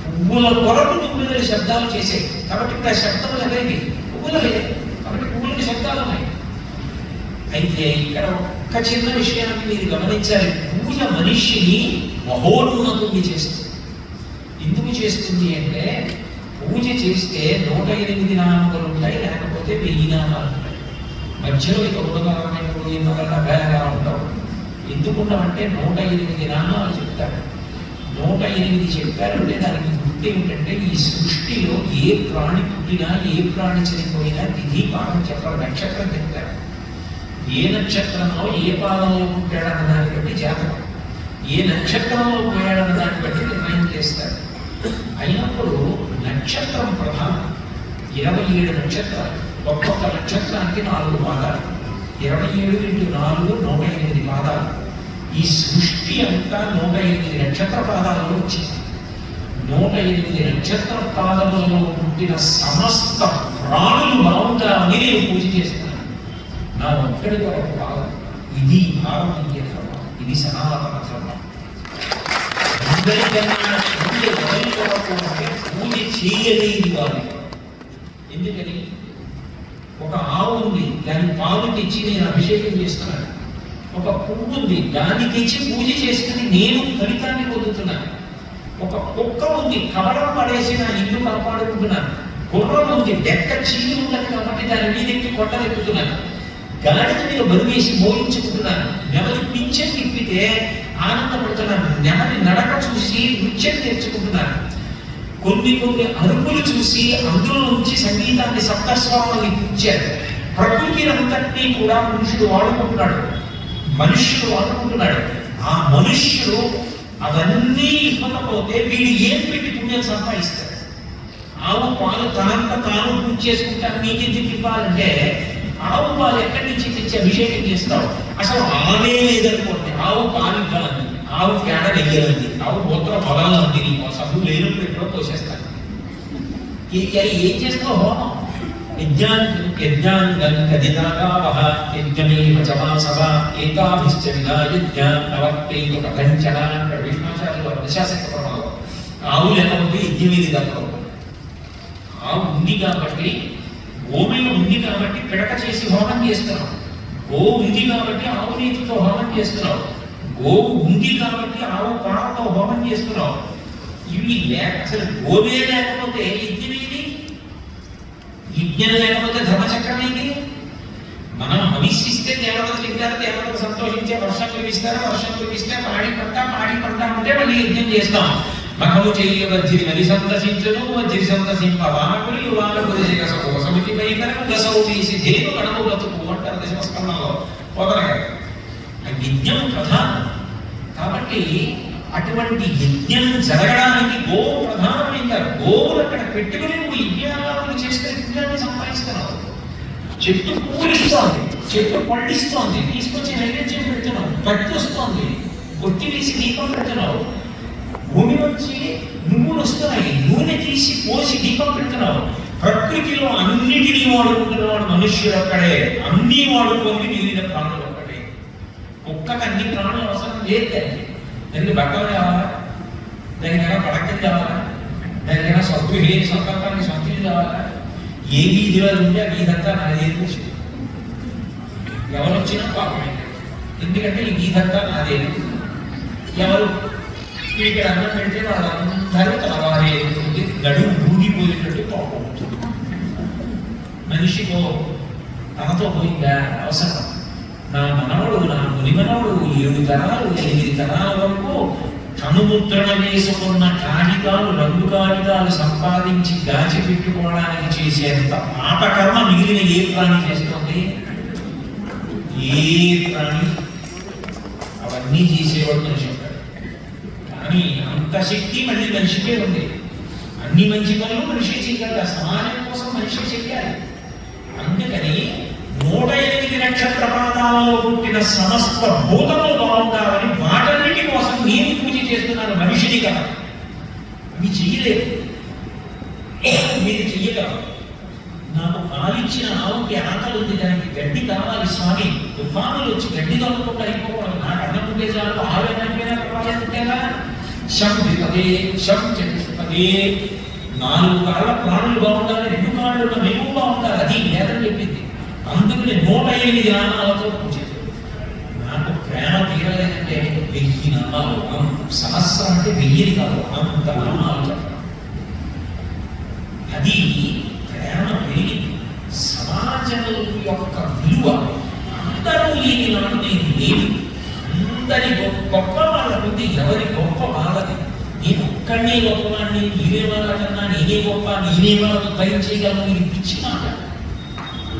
పువ్వుల కొరకు తుమ్మెదలు శబ్దాలు చేసాయి కాబట్టి ఇప్పుడు ఆ శబ్దములు అనేవి పువ్వుల లేదు కాబట్టి పువ్వులకి శబ్దాలు ఉన్నాయి. అయితే ఇక్కడ ఒక్క చిన్న విషయాన్ని మీరు గమనించాలి. పూజ మనిషిని మహోన్నతుని చేస్తుంది. ఎందుకు చేస్తుంది అంటే పూజ చేస్తే 108 నామములు ఉంటాయి, లేకపోతే 1000 నామాలు ఉంటాయి. మధ్యలో ఇక ఉదకరమైనప్పుడు ఎన్నోకల్లా భయంగా ఉంటావు. ఎందుకున్నామంటే 108 నామాలు చెప్తారు. 108 చెప్పారంటే దానికి గుర్తు ఏమిటంటే ఈ సృష్టిలో ఏ ప్రాణి పుట్టినా ఏ ప్రాణి చనిపోయినా తిథి పాదం చెప్పారు, నక్షత్రం చెప్తారు. ఏ నక్షత్రంలో ఏ పాదంలో పుట్టాడన్న దాన్ని బట్టి జాతకం, ఏ నక్షత్రంలో పోయాడన్న దాన్ని బట్టి నిర్ణయం చేస్తారు. అయినప్పుడు నక్షత్రం ప్రధానం. 27 నక్షత్రాలు, ఒక్కొక్క నక్షత్రానికి 4 పాదాలు. 27 × 4 108 పాదాలు. ఈ సృష్టి అంతా 108 నక్షత్ర పాదాలలో వచ్చింది. 108 నక్షత్ర పాదములలో పుట్టిన సమస్త ప్రాణులు బాగుంటారని నేను పూజ చేస్తున్నాను. నా ఒక్కడి కొరకు కాదు. ఇది భారతీయ ధర్మం, ఇది సనాతన ధర్మం. అందరికన్నా పూజ చేయలేని వారు. ఎందుకని? ఒక ఆవు ఉంది, దాని పాలు తెచ్చి నేను అభిషేకం చేస్తున్నాను. ఒక పువ్వు ఉంది, దాన్ని తెచ్చి పూజ చేసుకుని నేను ఫలితాన్ని పొందుతున్నాను. ఒక కుక్క ఉంది, కవడం పడేసి నా ఇల్లు కాపాడుకుంటున్నాను. గుర్రం ఉంది, డెక్క చీలి ఉన్నది కాబట్టి దాని మీదెక్కి కొట్టలెక్కుతున్నాను. గాడిద మీద బరువేసి మోయించుకుంటున్నాను. నెమలి పింఛన్ తిప్పితే ఆనందపడుతున్నాను. నెమలి నడక చూసి నృత్యం నేర్చుకుంటున్నాను. కొన్ని అరుపులు చూసి అందులో నుంచి సంగీతాన్ని సప్తస్వరాన్ని ఇచ్చారు. ప్రకృతి అంతటినీ కూడా మనుషుడు వాడుకుంటున్నాడు, మనుష్యుడు వాడుకుంటున్నాడు. ఆ మనుష్యుడు అవన్నీ ఇవ్వకపోతే వీడు ఏం పెట్టి పుణ్యం సంపాదిస్తాడు? ఆవు పాలు తనంత తాను పూజ చేసుకుంటాను, మీకెందుకు ఇవ్వాలంటే ఆవు పాలు ఎక్కడి నుంచి తెచ్చి అభిషేకం చేస్తావు? అసలు ఆవే లేదనుకోండి, ఆవు పాలు ఇవ్వాలండి, ఆవు పేడ వెయ్యాలండి, ఆవు మూత్ర పొలాలండి, సభ్యులు లేనప్పుడు ఎప్పుడో పోసేస్తాను. ఏం చేస్తావు? హోమం. ఆవు లేకపోతే యజ్ఞం ఇది తప్పదు. ఆవు ఉంది కాబట్టి, గోమయం ఉంది కాబట్టి పిడక చేసి హోమం చేస్తున్నావు. గోవు ఉంది కాబట్టి ఆవు నీతితో హోమం చేస్తున్నావు. గోవు ఉంది కాబట్టి ఆవు పాలతో హోమం చేస్తున్నావు. ఇవి అసలు గోవే లేకపోతే యజ్ఞం ఏది? యజ్ఞం లేకపోతే ధర్మచక్రం ఏది? మనం హవిష్యిస్తే దేవతలు తింటారు, దేవతలు సంతోషించే వర్షం కురిపిస్తారు, వర్షం కురిపిస్తే పాడి పంట ఉంటే మళ్ళీ యజ్ఞం చేస్తాం. మఖము చెయ్యి వజ్జిరి మది సంతసించును, వజ్జిరి సంతసింప వానకులు వానకులు సమితి పైకరకు దశవు తీసి దేవు గణము బతుకు అంటారు దశమస్కందంలో పోదనగారు. ఆ యజ్ఞం ప్రధానం కాబట్టి అటువంటి యజ్ఞం జరగడానికి గోవు ప్రధానమైందారు. గోవులు అక్కడ పెట్టుకుని నువ్వు యజ్ఞాలను చేస్తే యజ్ఞాన్ని సంపాదిస్తున్నావు. చెట్టు పూలిస్తోంది, చెట్టు పండిస్తోంది, తీసుకొచ్చి నైవేద్యం పెడుతున్నావు. పట్టి వస్తోంది, కొట్టి వేసి దీపం పెడుతున్నావు. భూమి నుంచి నువ్వులు వస్తున్నాయి, నూనె తీసి పోసి దీపం పెడుతున్నావు. ప్రకృతిలో అన్నిటినీ వాడుకుంటున్నవాడు మనుష్యుడు ఒక్కడే, అన్నీ వాడుకొని మిగిలిన ప్రాణులు ఒక్కడే. కుక్కకు అన్ని ప్రాణులు అవసరం లేదు. దానికి బట్టలు కావాలా, దానికైనా పడకలు కావాలా, దానికైనా సంకల్పానికి సంతృప్తి కావాలా? ఏ వీధిలో ఉంటే ఆ వీధంతా నాదే కూర్చు, ఎవరు వచ్చినా పాపమే. ఎందుకంటే ఈ వీధంతా నాదే. ఎవరు ఇక్కడ అన్నం పెడితే వాళ్ళందరూ తలవారే గడువు ఊగిపోయేటట్టు కోపం. మనిషికో తనతో పోయిందా అవసరం. నా మనవడు, నా ముని మనవడు 7 తరాలు 8 తరాల వరకు కనుముద్రణ వేసుకున్న కాగితాలు, రంగు కాగితాలు సంపాదించి దాచిపెట్టుకోవడానికి చేసేంత పాపకర్మ మిగిలిన ఏ ప్రాణి చేస్తుంది? ఏ ప్రాణి? అవన్నీ చేసేవాడు మనిషి ఉంటాడు. కానీ అంత శక్తి మళ్ళీ మనిషికే ఉంది. అన్ని మంచి పనులు మనిషి చేయాలి, సమాజం కోసం మనిషి చెయ్యాలి. అందుకని 108 నక్షత్ర పాదాలలో పుట్టిన సమస్త భూతములు బాగుండాలని వాటన్నిటి కోసం నేను పూజ చేస్తున్నాను, మనిషిని కదా. అవి చెయ్యలేదు, మీరు చెయ్యగలరు. నాకు పాలిచ్చిన ఆవుకి ఆకలి ఉంది, దానికి గడ్డి కావాలి స్వామి. తుఫానులు వచ్చి గడ్డి దొరకకుండా అయిపోకూడదు. నాకు అన్నం ఉండే చాలు, ఆవేదనైనా పర్వాలేదా? శంభిపదే శంభిపదే. 4 కాళ్ళ ప్రాణులు బాగుండాలి, 2 కాళ్ళు మేము బాగుండాలి. అది వేదం చెప్పింది. అందుకని 108 నామాలతో పూజ. నాకు ప్రేమ తీరలేదంటే 1000 నామాలు. సహస్రం అంటే 1000 కాదు, అంత నామాలు. అది ప్రేమ పెరిగి సమాజం యొక్క విలువ అందరూ లేని నాడు నేను లేని. అందరి గొప్ప వాళ్ళ ఉంది, ఎవరి గొప్ప వాళ్ళది. నేను ఒక్కడే గొప్పవాడిని, నీవే వాళ్ళకన్నా నేనే గొప్ప, నేనే వాళ్ళతో పని చేయగలను. ఇది పిచ్చి మాట.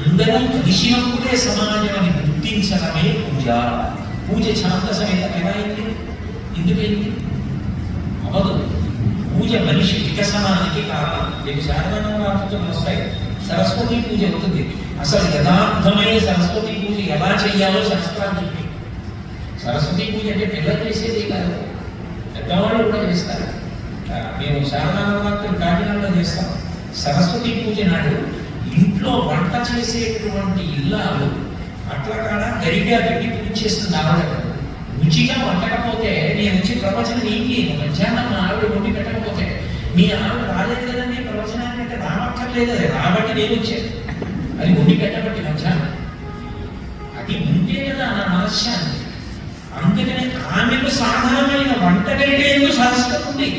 అందరూ కలిసినప్పుడే సమాజం అని గుర్తించడమే పూజ. పూజ ఛాందసమేత ఎలా అయింది? ఎందుకైంది? అవదు. పూజ మనిషి వికసనానికి కారణం. మీకు శారదానవరాత్రులు వస్తాయి, సరస్వతి పూజ అవుతుంది. అసలు యథార్థమైన సరస్వతి పూజ ఎలా చేయాలో శాస్త్రాలు చెప్పి. సరస్వతి పూజ అంటే పిల్లలు చేసేది కాదు, పెద్దవాళ్ళు కూడా చేస్తారు. మేము శారదానవరాత్రులు కాకినాడలో చేస్తాం. సరస్వతి పూజ నాడు ఇంట్లో వంట చేసేటువంటి ఇల్లాలు అట్లా కాడ గరిగా పెట్టి పూజ చేస్తుంది. ఆవిడ రుచిగా వండకపోతే నేను వచ్చి ప్రవచనం ఏం చేయను. మధ్యాహ్నం మా ఆవిడ వండి పెట్టకపోతే మీ ఆవిడ రాలేదు కదండి ప్రవచనాన్ని అంటే రావక్కర్లేదు, అది రాబట్టి నేను వచ్చాను. అది వండి పెట్టబట్టి మధ్యాహ్నం అది ఉంటే కదా నా మనశ్శాంతి. అందుకని ఆమెకు సాధారణమైన వంట గరిటేందుకు సరస్వతి ఉంది.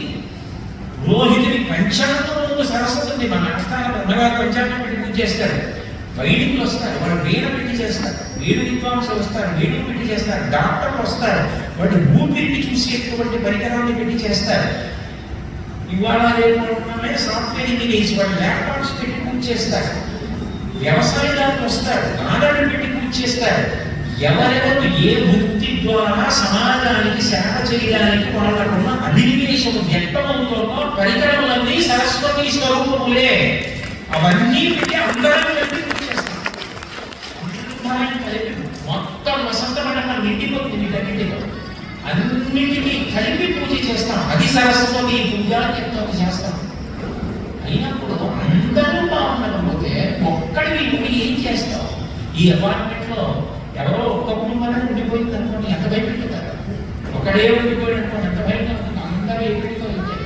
రోహితుని పంచాంగంలో సరస్వతి ఉంది. మన ఆస్థానం ఉన్నగారు పంచాంగం పెట్టి పూజ చేస్తాడు. వైదికులు వస్తారు, వాళ్ళు వీణ పెట్టి చేస్తారు. వేణు విద్వాంసులు వస్తారు, వేణువు పెట్టి చేస్తారు. డాక్టర్లు వస్తారు, వాళ్ళు ఊపిరిని చూసేటువంటి పరికరాన్ని పెట్టి చేస్తారు. ఇవాళ రేపు సాఫ్ట్వేర్ ఇంజనీర్స్ వాళ్ళు ల్యాప్టాప్స్ పెట్టి పూజ చేస్తారు. వ్యవసాయదారులు వస్తారు, నాగాళ్ళు పెట్టి పూజ చేస్తారు. ఎవరెవరు ఏ వృత్తి ద్వారా సమాజానికి సేవ చేయడానికి వాళ్ళకున్న అభినివేశం వ్యక్తమవుతుందో పరికరములన్నీ సరస్వతి స్వరూపములే. అవన్నీ పెట్టి అందరం కలిపి పూజ చేస్తాం. మొత్తం వసంతమండలం నిండిపోతుంది. వీటన్నిటిలో అన్నింటినీ కలిపి పూజ చేస్తాం. అది సరస్వతి పూజ ఎంతో చేస్తాం. అయినప్పుడు అందరూ బాగుండకపోతే ఒక్కడికి నువ్వు ఏం చేస్తావు? ఈ అపార్ట్మెంట్ లో ఎవరో ఒక్క కుటుంబాన్ని ఉండిపోయింది అనుకోండి, ఎంత భయపెట్టుతారు. ఒకడే ఉండిపోయాడు అనుకోండి, ఎంత భయంగా ఉంటుంది. అందరూ ఎక్కడితో ఇచ్చారు,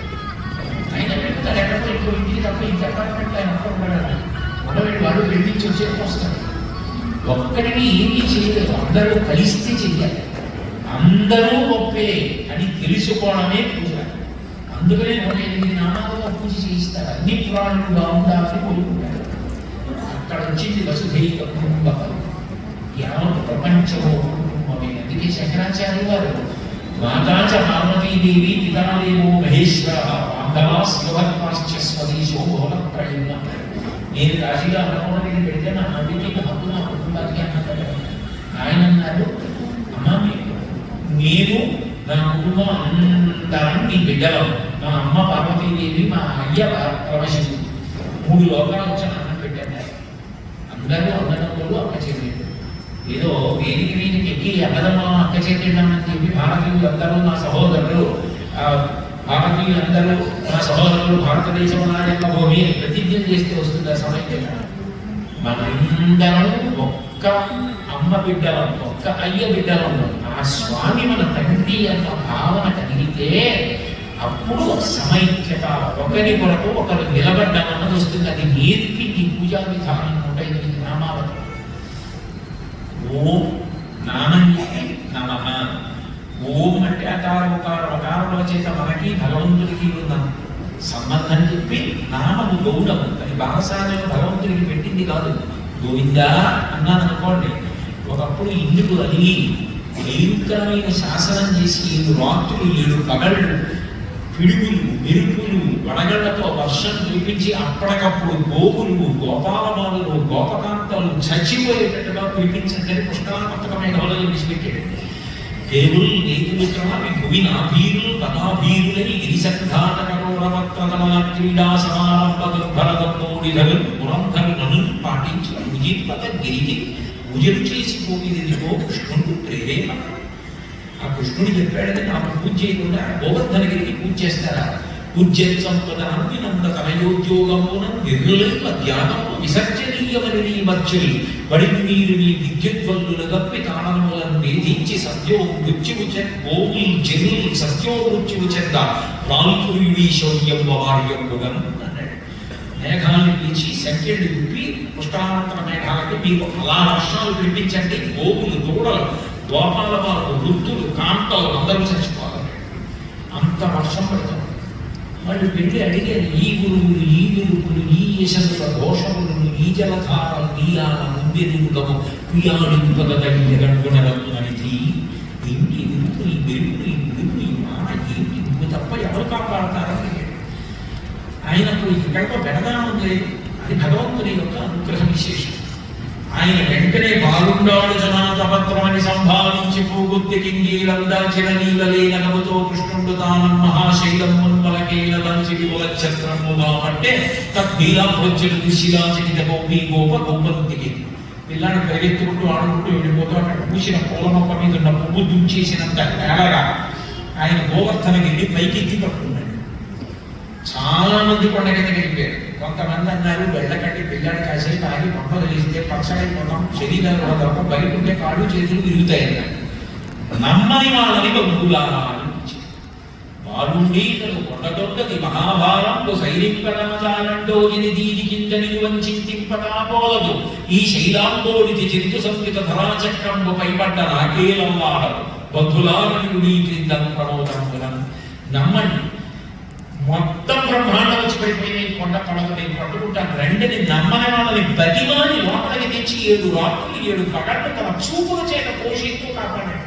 ఆయన పెట్టుతారు. ఎక్కడితో ఇంకో ఇంటికి తప్ప ఇంత అపార్ట్మెంట్ ఆయన ఒక్కడు ఉండబెట్టి వాడు వెళ్ళించి వచ్చేసి వస్తారు. ఒక్కడిని ఏమీ చేయలేదు, అందరూ కలిస్తే చెయ్యాలి. అందరూ గొప్పే అని తెలుసుకోవడమే పూజ. అందుకనే 108 నామాలతో పూజ చేయిస్తారు. అన్ని ప్రాణులు బాగుండాలని కోరుకుంటారు. అక్కడ వచ్చింది వసుధైక కుటుంబం. యావత్ ప్రపంచము కుటుంబమే. అందుకే శంకరాచార్య వారు మాతాచ పార్వతీదేవి పితాదేవో మహేశ్వర బాంధవాస్యవర్పాశ్చ స్వదేశో భువనత్రయం. నేను కాశీగా అన్నపూర్ణ దగ్గర పెడితే నా నవ్వికి హక్కు నా కుటుంబానికి అన్నారు. ఆయన అన్నారు, అమ్మ నేను నా కుటుంబం అందరం నీ బిడ్డలం. మా అమ్మ పార్వతీదేవి, మా అయ్య పరమశివుడు, 3 లోకాలు వచ్చి అన్నం పెట్టారు. అందరూ అన్నదమ్ములు అక్క చెల్లెళ్ళు. ఏదో వేదిక మీదకి ఎక్కి అన్నదమ్మ అక్క చెల్లెళ్ళని చెప్పి భారతీయులు అందరూ నా సహోదరులు, భారతీయులందరూ నా సహోదరులు, భారతదేశం నా యొక్క భూమి ప్రతిజ్ఞలు చేస్తే వస్తుంది ఆ సమైక్యత. మనందరం ఒక్క అమ్మ బిడ్డలం, ఒక్క అయ్య బిడ్డలం. ఆ స్వామి మన తండ్రి అన్న భావన కలిగితే అప్పుడు సమైక్యత, ఒకరి కొరకు ఒకరు నిలబడ్డామన్నది వస్తుంది. అది నేర్పి ఈ పూజా విధానం ఉంటాయి నామాలతో. ఓం నామన్యే నమః. ఓం అంటే అకారముల చేత మనకి భగవంతుడికి ఉన్న సంబంధం చెప్పి, నామము గౌడము అది బాలసాలను భగవంతుడికి పెట్టింది కాదు. గోవిందా అన్నాను అనుకోండి, ఒకప్పుడు ఇందుకు అలిగి భయంకరమైన శాసనం చేసి 7 రాత్రులు 7 పగళ్ళు పిడుగులు మెరుపులు వడగళ్లతో వర్షం కురిపించి అప్పటికప్పుడు గోవులు గోపాలమాలు గోపకాంతలు చచ్చిపోయేటట్టుగా కురిపించండి పుష్కరాత్మకమైన వలలు విడిచిపెట్టాడు. దేవులు నేతుమిత్రమావి భువిన భీరులు కథాభీరులని గిరిసంఘాటకరవత్రగల క్రీడా సమారంభ దుర్భరదోడిదలు పురంధరులను పాటించి ఉజిత్పత గిరికి పూజలు చేసి పోయిదిగో కృష్ణుడు ప్రేరేపణ. ఆ కృష్ణుడు చెప్పాడని నాకు పూజ చేయకుండా గోవర్ధనగిరికి పూజ చేస్తారా? పూజ్యంపదనంద తనయోద్యోగమున నిర్లైవ ధ్యానము విసర్జనీయమని మధ్యులు బడిని మీరు నీ విద్యుద్వల్లులు గప్పి తాళములను వేధించి సత్యో మృత్యువు గోవులు జనులు సత్యో మృత్యువు చెంద రాల్పురుడి శౌర్యం వార్యముగను అన్నాడు. మేఘాలను పీల్చి సంఖ్యలు విప్పి పుష్కరాంతర మేఘాలకి మీరు అలా వర్షాలు పిలిపించండి. గోవులు దూడలు గోపాల వారు వృద్ధులు కాంతలు అందరూ చచ్చిపోవాలి. అంత వర్షం పడతాం. వాళ్ళు వెళ్ళి అడిగారు, ఈ గురువులు ఈ గురువులు ఈ యశముల దోషములు ఈ జలధారలు ఈ ఆన ముందెదుగము కుయాడింపగలిగినది ఏంటి విరుపులు ఈ వెరుపులు ఈ విరుపులు ఈ మాట ఏంటి? నువ్వు తప్ప ఎవరు కాపాడతారని ఆయనకు ఇక్కడికో బెడదానం లేదు. అది భగవంతుని యొక్క అనుగ్రహ విశేషం. ఆయన వెంటనే బాలుండాడు జనాతపత్రమని సంభావించి పూగుత్తి కింగీలం దాల్చిన నీలలేన నవ్వుతో కృష్ణుడు తానం మహాశైలం మున్మలకేలంచి విపులఛత్రముగా అంటే తద్బీలాభ్రోజ్యులు దిశిలాచకిత గోపీ గోప గోపంతికి పిల్లాడు పరిగెత్తుకుంటూ ఆడుకుంటూ వెళ్ళిపోతూ అక్కడ పూసిన పూల మొక్క మీద ఉన్న పువ్వు దుంచేసినంత తేలగా ఆయన గోవర్ధనగిరి పైకెత్తి పట్టుకున్నాడు. చాలా మంది కొండ కిందకి వెళ్ళిపోయారు. కొంతమంది అన్నారు, వెళ్ళకండి, పిల్లాడి కాసేపు ఆగి పంప కలిగితే పక్షమైపోతాం, శరీరాలు తప్ప బయట ఉంటే కాళ్ళు చేతులు విరుగుతాయన్నారు. నమ్మని వాళ్ళని బంధువులారా వారుండి కొండదొక్కది మహాభారంలో సైరింపరాచారండో ఇది దీని కిందని వంచింపకపోలదు ఈ శైలాంబోడిది చింతు సంహిత ధరాచక్రంబు పైపడ్డ రాకేలల్లాడరు బంధులారని నీ క్రిందం ప్రమోదములను నమ్మండి. మొత్తం బ్రహ్మాండం వచ్చి పడిపోయిన కొండ పడగ నేను పట్టుకుంటాను రెండని నమ్మని వాళ్ళని బతిమాని లోపలికి తెచ్చి 7 రాత్రులు 7 పగళ్ళు తన చూపుల చేత పోషిస్తూ కాపాడాడు.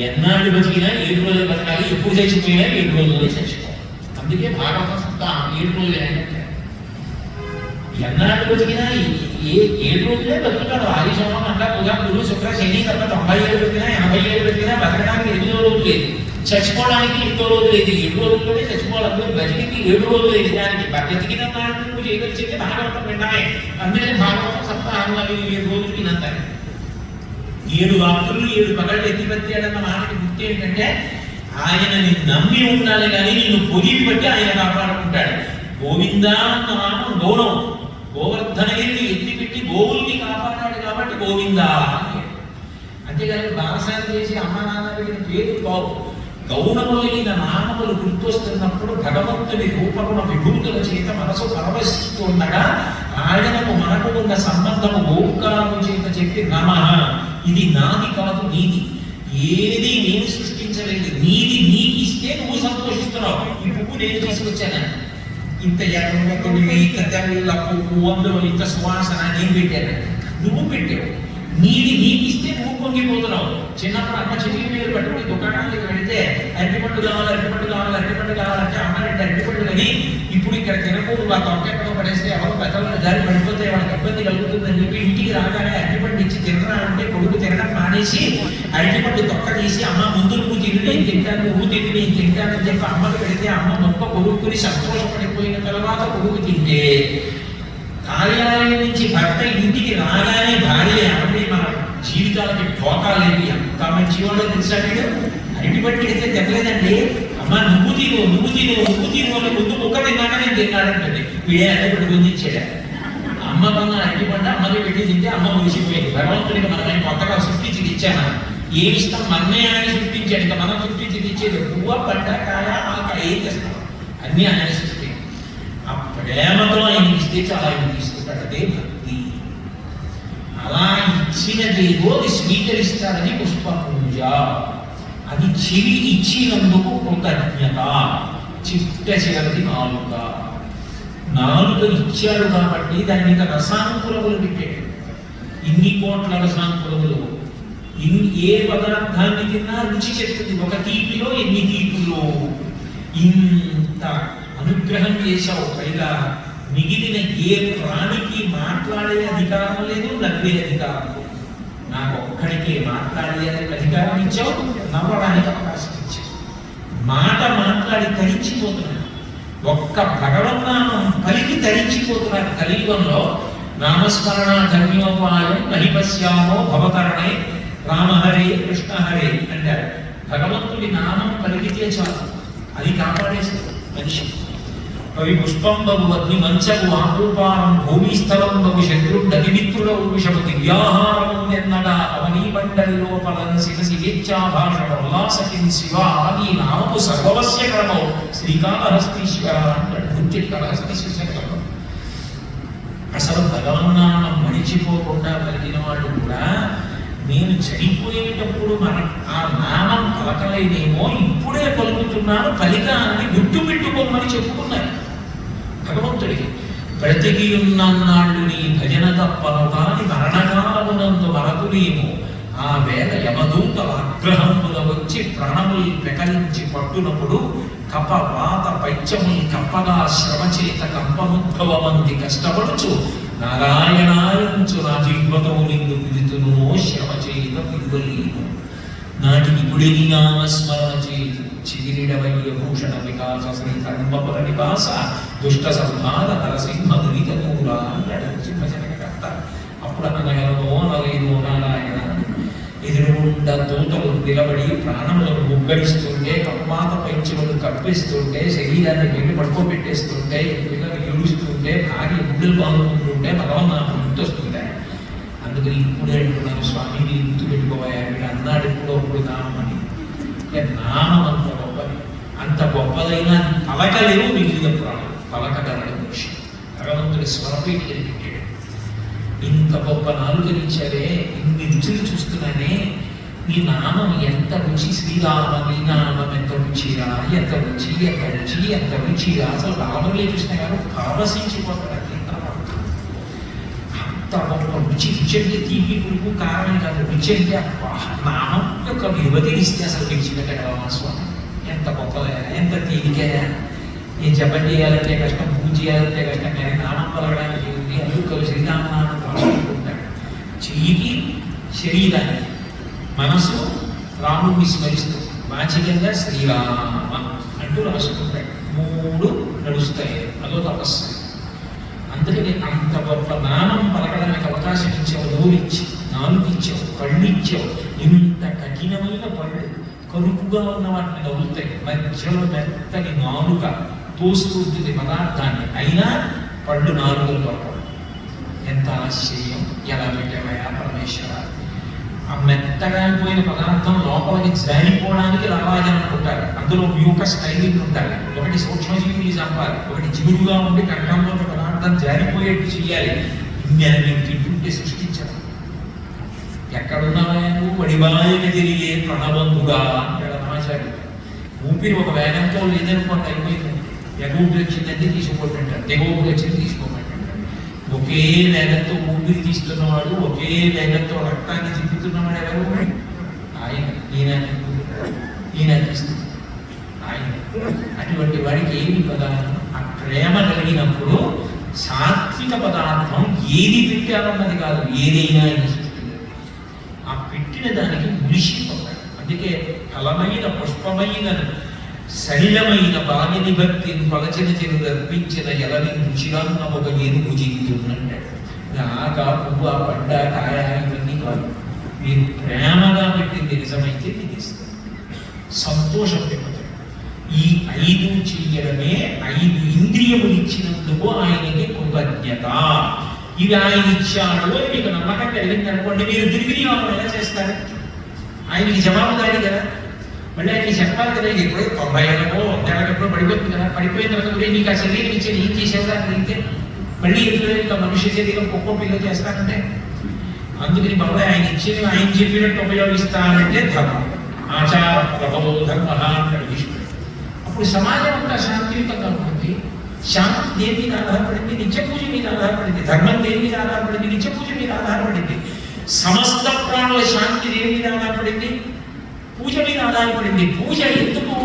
ఎన్నాళ్ళు బతికినా 7 రోజులు బతకాలి, ఎప్పుడు చచ్చిపోయినా 7 రోజుల్లో చచ్చిపోవాలి. అందుకే భాగవత సప్త 7 రోజులు ఏంటంటే ఎన్నాళ్ళు బతికినా 7 రోజులే బతుకుతాడు. ఆది సోమం అంట పూజ గురు శుక్ర శని తప్ప 90 ఏళ్ళు బతికినా 80 ఏళ్ళు బతికినా బతకడానికి 8 రోజులు లేదు, చచ్చిపోవడానికి 8 రోజులు లేదు. 7 రోజుల్లోనే చచ్చిపోవాలి. అందరూ బతికి 7 రోజులు లేదు. దానికి బతికిన నాడు నువ్వు చేయగలిచింది భాగవతం విన్నాయి. అందుకని భాగవతం సప్తాహం 7 రోజులు వినంతాయి. 7 రాత్రులు 7 పగళ్ళు ఎత్తిపెట్టాడన్న మాటకి గుర్తు ఏంటంటే ఆయనని నమ్మి ఉండాలి కానీ నిన్ను పొగిడి బట్టి ఆయన కాపాడుకుంటాడు. గోవిందా అన్న నామం గౌరవం. గోవర్ధనగిరిని ఎత్తిపెట్టి గోవుల్ని కాపాడాడు కాబట్టి గోవిందా అని. అంతేగాని బాలసారి చేసి అమ్మ నాన్న పెట్టిన పేరు బావు. గౌరవమైన నామములు గుర్తొస్తున్నప్పుడు భగవంతుని రూపమున విభూతుల చేత మనసు పరవశిస్తుండగా ఆయనకు మనకు ఉన్న సంబంధము ఓంకారము చేత చెప్పి నమః ఇది నాది కాదు నీది, ఏది నేను సృష్టించలేదు, నీది నీకు ఇస్తే నువ్వు సంతోషిస్తున్నావు. ఈ పువ్వు నేను తీసుకొచ్చాను, ఇంత ఎర్రగా తొడిగి ఇంత తెల్ల పువ్వు అందులో ఇంత సువాసన నేను పెట్టాను, నువ్వు పెట్టావు. నీది నీకు ఇస్తే నువ్వు పొంగిపోతున్నావు. చిన్నప్పుడు అమ్మ చెల్లి మీద పట్టుకుని దుకాణానికి వెళితే అరటిపండు కావాలి అరటిపండు కావాలి అరటిపండు కావాలంటే అమ్మ 2 అరటిపండు కానీ ఇప్పుడు ఇక్కడ తినకూడదు, ఆ తొక్కెక్కడో పడేస్తే ఎవరో పెద్దలను దారి పడిపోతే వాళ్ళకి ఇబ్బంది కలుగుతుందని చెప్పి ఇంటికి రాగానే అరటిపండు ఇచ్చి తినరా అంటే కొడుకు తినడం మానేసి అరటిపండు తొక్క తీసి అమ్మ ముందు నువ్వు తిని నేను తింటాను, నువ్వు తిని నేను తింటానని చెప్పి అమ్మకు పెడితే అమ్మ మొక్క కొడుకుని సంతోషపడిపోయిన తర్వాత కొడుకు తింటే కార్యాలయం నుంచి భర్త ఇంటికి రాగానే భార్య అంటే మన జీవితాలకి ఠోకాలేదు. ఎంత మంచివాడో తెలుసా వీడు. అరటి పట్టి అయితే తినలేదండి, అమ్మ నువ్వు తిను నువ్వు తిను నువ్వు తిను అని ముందు ముక్క తిన్నాక నేను తిన్నాడంటే వీడే అరటి గుంజించాడు. అమ్మ కొన్న అరటి పంట అమ్మకి పెట్టి తింటే అమ్మ ముగిసిపోయింది. భగవంతుడికి మనమే కొత్తగా సృష్టించి ఇచ్చాను. ఏమి ఇస్తాం, మన్నే ఆయన సృష్టించాడు, ఇంకా మనం సృష్టించి ఇచ్చేది పువ్వ పంట కాయ ఆక ఏం చేస్తాం, అన్నీ ఆయన సృష్టి. ఆ ప్రేమతో ఆయన ఇస్తే చాలా ఆయన తీసుకుంటాడు. అదే భక్తి. అలా ఇచ్చినదేదో అది స్వీకరిస్తాడని పుష్ప పూజ. అది చెవి ఇచ్చినందుకు కృతజ్ఞత. చిట్ట చివరిది నాలుక. నాలుక ఇచ్చాడు కాబట్టి దాని మీద రసానుకూలములు పెట్టాడు. ఇన్ని కోట్ల రసానుకూలములు. ఏ పదార్థాన్ని తిన్నా రుచి చెప్తుంది. ఒక తీపిలో ఎన్ని తీపులో. ఇంత అనుగ్రహం చేశావు. పైగా మిగిలిన ఏ ప్రాణికి మాట్లాడే అధికారం లేదు, నవ్వే అధికారం లేదు. నాకు ఒక్కడికే మాట్లాడే అధికారం ఇచ్చావు, నవ్వడానికి అవకాశం ఇచ్చావు. మాట మాట్లాడి తరించిపోతున్నాడు. ఒక్క భగవన్నామం పలికి తరించిపోతున్నాడు. కలియుగంలో నామస్మరణ ధన్యోపాయం నహిపశ్యామో భవతరణే రామహరే కృష్ణహరే అంటారు. భగవంతుడి నామం పలికితే చాలు, అది కాపాడేస్తుంది మనిషి. కవి పుష్పం బగు అగ్ని మంచగు ఆకూపారం భూమిస్థలం బగు శత్రుండగిమిత్రుడవు విషపతి వ్యాహారం ఎన్నగా అవనీ మండలి లోపలం శిరసి ఉల్లాసకిం శివ నీ నామము సర్వవస్య క్రమం శ్రీకాళహస్తీశ్వర అంటాడు. గుంటి కాళహస్తీశ్వర. అసలు భగవన్నామం మరిచిపోకుండా కలిగిన వాళ్ళు కూడా నేను చనిపోయేటప్పుడు ఆ నామం పలకలేదేమో, ఇప్పుడే పలుకుతున్నాను పలికాన్ని గుట్టు పెట్టుకోమని చెప్పుకున్నారు భగవంతుడికి. బ్రతికి ఉన్నన్నాళ్ళు నీ భజన తప్పను కాని మరణకాలమునందు వరకులేమో. ఆ వేళ యమదూతల ఆగ్రహముల వచ్చి ప్రాణములు పెకలించి పట్టునప్పుడు కప వాత పైత్యములు కప్పగా శ్రమ చేత కంపముద్భవమంది కష్టపడుచు నారాయణాయంచు నా జిహ్వతము నిందు పిలుతును శ్రమ చేత పిలువలేను. నాటికి గుడిని నామస్మరణ చేతు చిగిరిడవయ్య భూషణ వికాస శ్రీ కర్మపుర నివాస దుష్ట సంహార నరసింహ దురితమూరా అంటాడు భజనకర్త. అప్పుడు అనగలమో అనలేదు నారాయణ. ఎదురుగుండా దూతలు నిలబడి ప్రాణములను ముగ్గడిస్తుంటే, కప్పాత పంచులను కప్పిస్తుంటే, శరీరాన్ని వెళ్ళి పడుకోబెట్టేస్తుంటే, పిల్లలు ఏడుస్తుంటే, భార్య గుడ్డలు పాల్గొంటుంటే భగవన్నామం గుర్తొస్తుంటే. అందుకని ఇప్పుడే అంటున్నాను, స్వామి మీరు గుర్తు పెట్టుకోవా. మీరు అన్నాడు ఇప్పుడు నామం అని. నామం అంత గొప్పది. అంత గొప్పదైనా పలకలేవు మిగిలిన ప్రాణం. పలకగలడు మనిషి. భగవంతుడి స్వరపేటికని పెట్టాడు. ఇంత గొప్ప నాలుగనిచ్చారే, ఇన్ని రుచులు చూస్తున్నానే, నీ నామం ఎంత రుచి శ్రీరామ, నీ నామం ఎంత రుచిరా, ఎంత రుచి ఎంత రుచి ఎంత రుచిరా. అసలు రాములే కృష్ణ గారు పరవశించిపోతారు. అంత గొప్ప రుచి. రుచి అంటే తీపి పురుగు కారణం కాదు. రుచి అంటే నామం యొక్క వివతి ఇస్తే అసలు విడిచిపెట్టగలమా స్వామి. ఎంత గొప్పదా, ఎంత తేలికయా. ఏం జపం చేయాలంటే కష్టం, పూజ చేయాలంటే కష్టం, కానీ నామం పలకడానికి ఉంది. అందుకలు శ్రీరామనామం రాసుకుంటాడు. చెయ్యికి శరీరానికి, మనసు రాముడిని స్మరిస్తూ వాచికంగా శ్రీరామ అంటూ రాసుకుంటాడు. మూడు నడుస్తాయి. అదో తపస్సు. అందుకని అంత గొప్ప నామం పలకడానికి అవకాశం ఇచ్చావు. నోరిచ్చి, నాలుగిచ్చావు, కళ్ళు ఇచ్చావు. ఇంత కఠినమైన పళ్ళు కరుపుగా ఉన్న వాటిని నవ్వుతాయి. మధ్యలో మెత్తని నాలుక తోసుకుంటుంది పదార్థాన్ని, అయినా పళ్ళు నాలుగులు గొప్ప. ఎంత ఆశ్చర్యం. ఎలా పెట్టావయా పరమేశ్వర. ఆ మెత్తగా అయిపోయిన పదార్థం లోపలికి జారిపోవడానికి రావాలని అనుకుంటారు. అందులో మ్యూకస్ టైలింగ్ ఉంటారు. ఒకటి సూక్ష్మజీవులు చంపాలి, ఒకటి జిగురుగా ఉండి కంఠంలో పదార్థం జారిపోయేట్టు చేయాలి. ఇన్ని తింటుంటే సృష్టించడం. ఎక్కడున్నావా నువ్వు? వడివాయని తిరిగే ప్రణబంధుగా అంటాడు రామాచార్యుడు. ఊపిరి ఒక వేగంతో లేదనుకోండి అయిపోయిందండి. ఎగూపిరి వచ్చిందంటే తీసుకోమంటాడు, తెగూపిరి వచ్చింది తీసుకోమంటాడు. ఒకే వేగంతో ఊపిరి తీస్తున్నవాడు, ఒకే వేగంతో రక్తాన్ని తిప్పుతున్నవాడు ఎవరు? ఆయన. ఈయన తీస్తుంది ఆయన. అటువంటి వాడికి ఏమి పదార్థం? ఆ ప్రేమ కలిగినప్పుడు సాత్విక పదార్థం ఏది పెట్టాలన్నది కాదు, ఏదైనా ఆ పెట్టిన దానికి మునిసిపోతాడు. అందుకే ఫలమైన పుష్పమైన సలిలమైన బాలిని భక్తిని పలచిన చెరువు అర్పించిన ఎలని రుచిరాన్న ఒక ఏనుగు జీవితుందంటాడు. ఆక పువ్వు, పంట, కాయ ఇవన్నీ కాదు. మీరు ప్రేమగా పెట్టింది నిజమైతే తినేస్తారు, సంతోషం పెరుగుతుంది. ఈ 5 చెయ్యడమే 5 ఇంద్రియములు ఇచ్చినందుకు ఆయనకి కృతజ్ఞత. ఇవి ఆయన ఇచ్చాడు అని మీకు నమ్మకం కలిగింది అనుకోండి, మీరు దుర్వినియోగం ఎలా చేస్తారు? ఆయనకి జవాబుదారీ కదా, మళ్ళీ ఆయనకి చెప్పాలి కదా. ఇది ఎప్పుడు 90 ఏళ్ళకో 100 ఎప్పుడో పడిపోతుంది కదా, పడిపోయిన తర్వాత నీకు ఆ శరీరం ఇచ్చేది ఏం చేసేవారు అని అడిగితే మళ్ళీ ఎప్పుడు ఇంకా మనుష్య శరీరం కుక్క పిల్ల చేస్తానంటే, అందుకని బాబాయ్ ఆయన ఇచ్చేది ఆయన చెప్పినట్టు ఉపయోగిస్తానంటే ధర్మం, ఆచార ప్రభవో ధర్మ అంటాడు విష్ణుడు. అప్పుడు సమాజం అంతా శాంతియుతంగా ఉంటుంది. శాంతి దేని మీద ఆధారపడింది? నిత్య పూజ మీద ఆధారపడింది. ధర్మం దేని మీద ఆధారపడింది? నిత్య పూజ మీద ఆధారపడింది. సమస్త ప్రాణుల శాంతి దేని మీద ఆధారపడింది? పూజ మీద ఆధారపడింది. పూజ ఎందుకు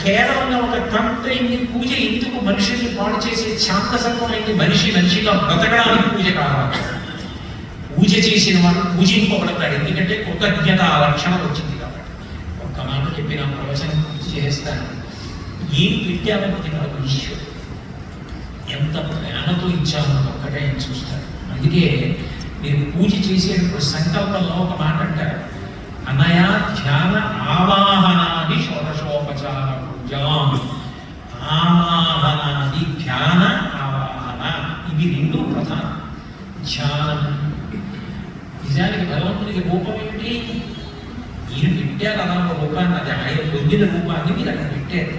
కేవలంగా ఒక తంత్రైంది? పూజ ఎందుకు మనుషుల్ని పాడు చేసే శాంతసత్వమైంది? మనిషిగా బ్రతకడానికి పూజ కావాలి. పూజ చేసిన వాడు పూజింపబడతాడు, ఎందుకంటే కృతజ్ఞత లక్షణం వచ్చింది కాబట్టి. ఒక్క మాట చెప్పి నా ప్రవచనం పూర్తి చేస్తాను. ఏం పెట్టామన్నది నాకు ఈశ్వరుడు ఎంత ప్రేమతో ఇచ్చామన్నది ఒక్కటే ఆయన చూస్తాడు. అందుకే మీరు పూజ చేసేటప్పుడు సంకల్పంలో ఒక మాట అంటారు, అనయా ధ్యాన ఆవాహనాది షోడశోపచార పూజ. ఆవాహనాది ధ్యాన ఆవాహన ఇవి 2 ప్రధానం. ధ్యానం నిజానికి భగవంతునికి రూపం ఏమిటి? ఈయన పెట్టారు అలా రూపాన్ని, అది ఆయన పొందిన రూపాన్ని మీరు అక్కడ పెట్టారు.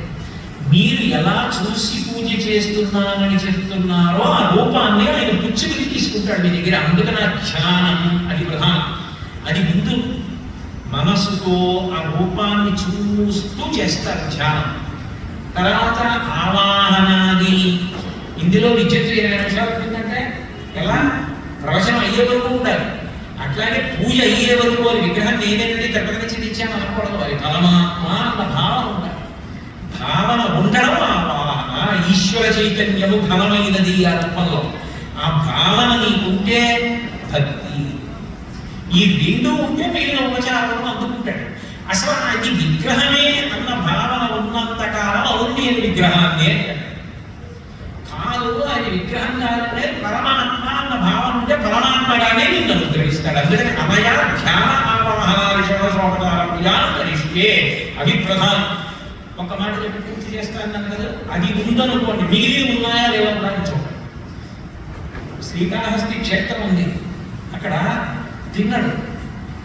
మీరు ఎలా చూసి పూజ చేస్తున్నానని చెప్తున్నారో ఆ రూపాన్ని ఆయన పుచ్చుకుని తీసుకుంటాడు మీ దగ్గర. అందుకని ఆ ధ్యానం అది ప్రధానం. అది ముందు మనసుతో ఆ రూపాన్ని చూస్తూ చేస్తారు ధ్యానం. తర్వాత ఆవాహనాది, ఇందులో విద్యుత్ 20 నిమిషాలు ఉంటుందంటే ఎలా ప్రవచనం అయ్యే వరకు ఉండాలి. అట్లాగే పూజ అయ్యే వరకు వారి విగ్రహం నేనేనండి తిరుపతి నుంచి తెచ్చాను అనకూడదు. వారి పరమాత్మ అన్న భావన ఉండాలి. భావన ఉండడం ఆవాహన. ఈశ్వర చైతన్యము ఘనమైనది ఆ రూపంలో. ఆ భావన నీకుంటే భక్తి. ఈ 2 ఉంటే మిగిలిన ఉపచారం అందుకుంటాడు. అసలు అది విగ్రహమే అన్న భావన ఉన్నంత కాలం అవును విగ్రహాన్ని కాదు. అది విగ్రహం కాదంటే పరమాత్మ అన్న భావన ఉంటే పరమాత్మగానే నిన్ను అనుగ్రహిస్తాడు. అందుకని అమయ ధ్యాన ఆవాహనాది షోడశోపచారే అవి ప్రధానం. ఒక మాట చెప్పి పూర్తి చేస్తాను కదా. అది ఉందనుకోండి, మిగిలి ఉన్నాయా లేవా చూడండి. శ్రీకాళహస్తి క్షేత్రం ఉంది, అక్కడ తిన్నాడు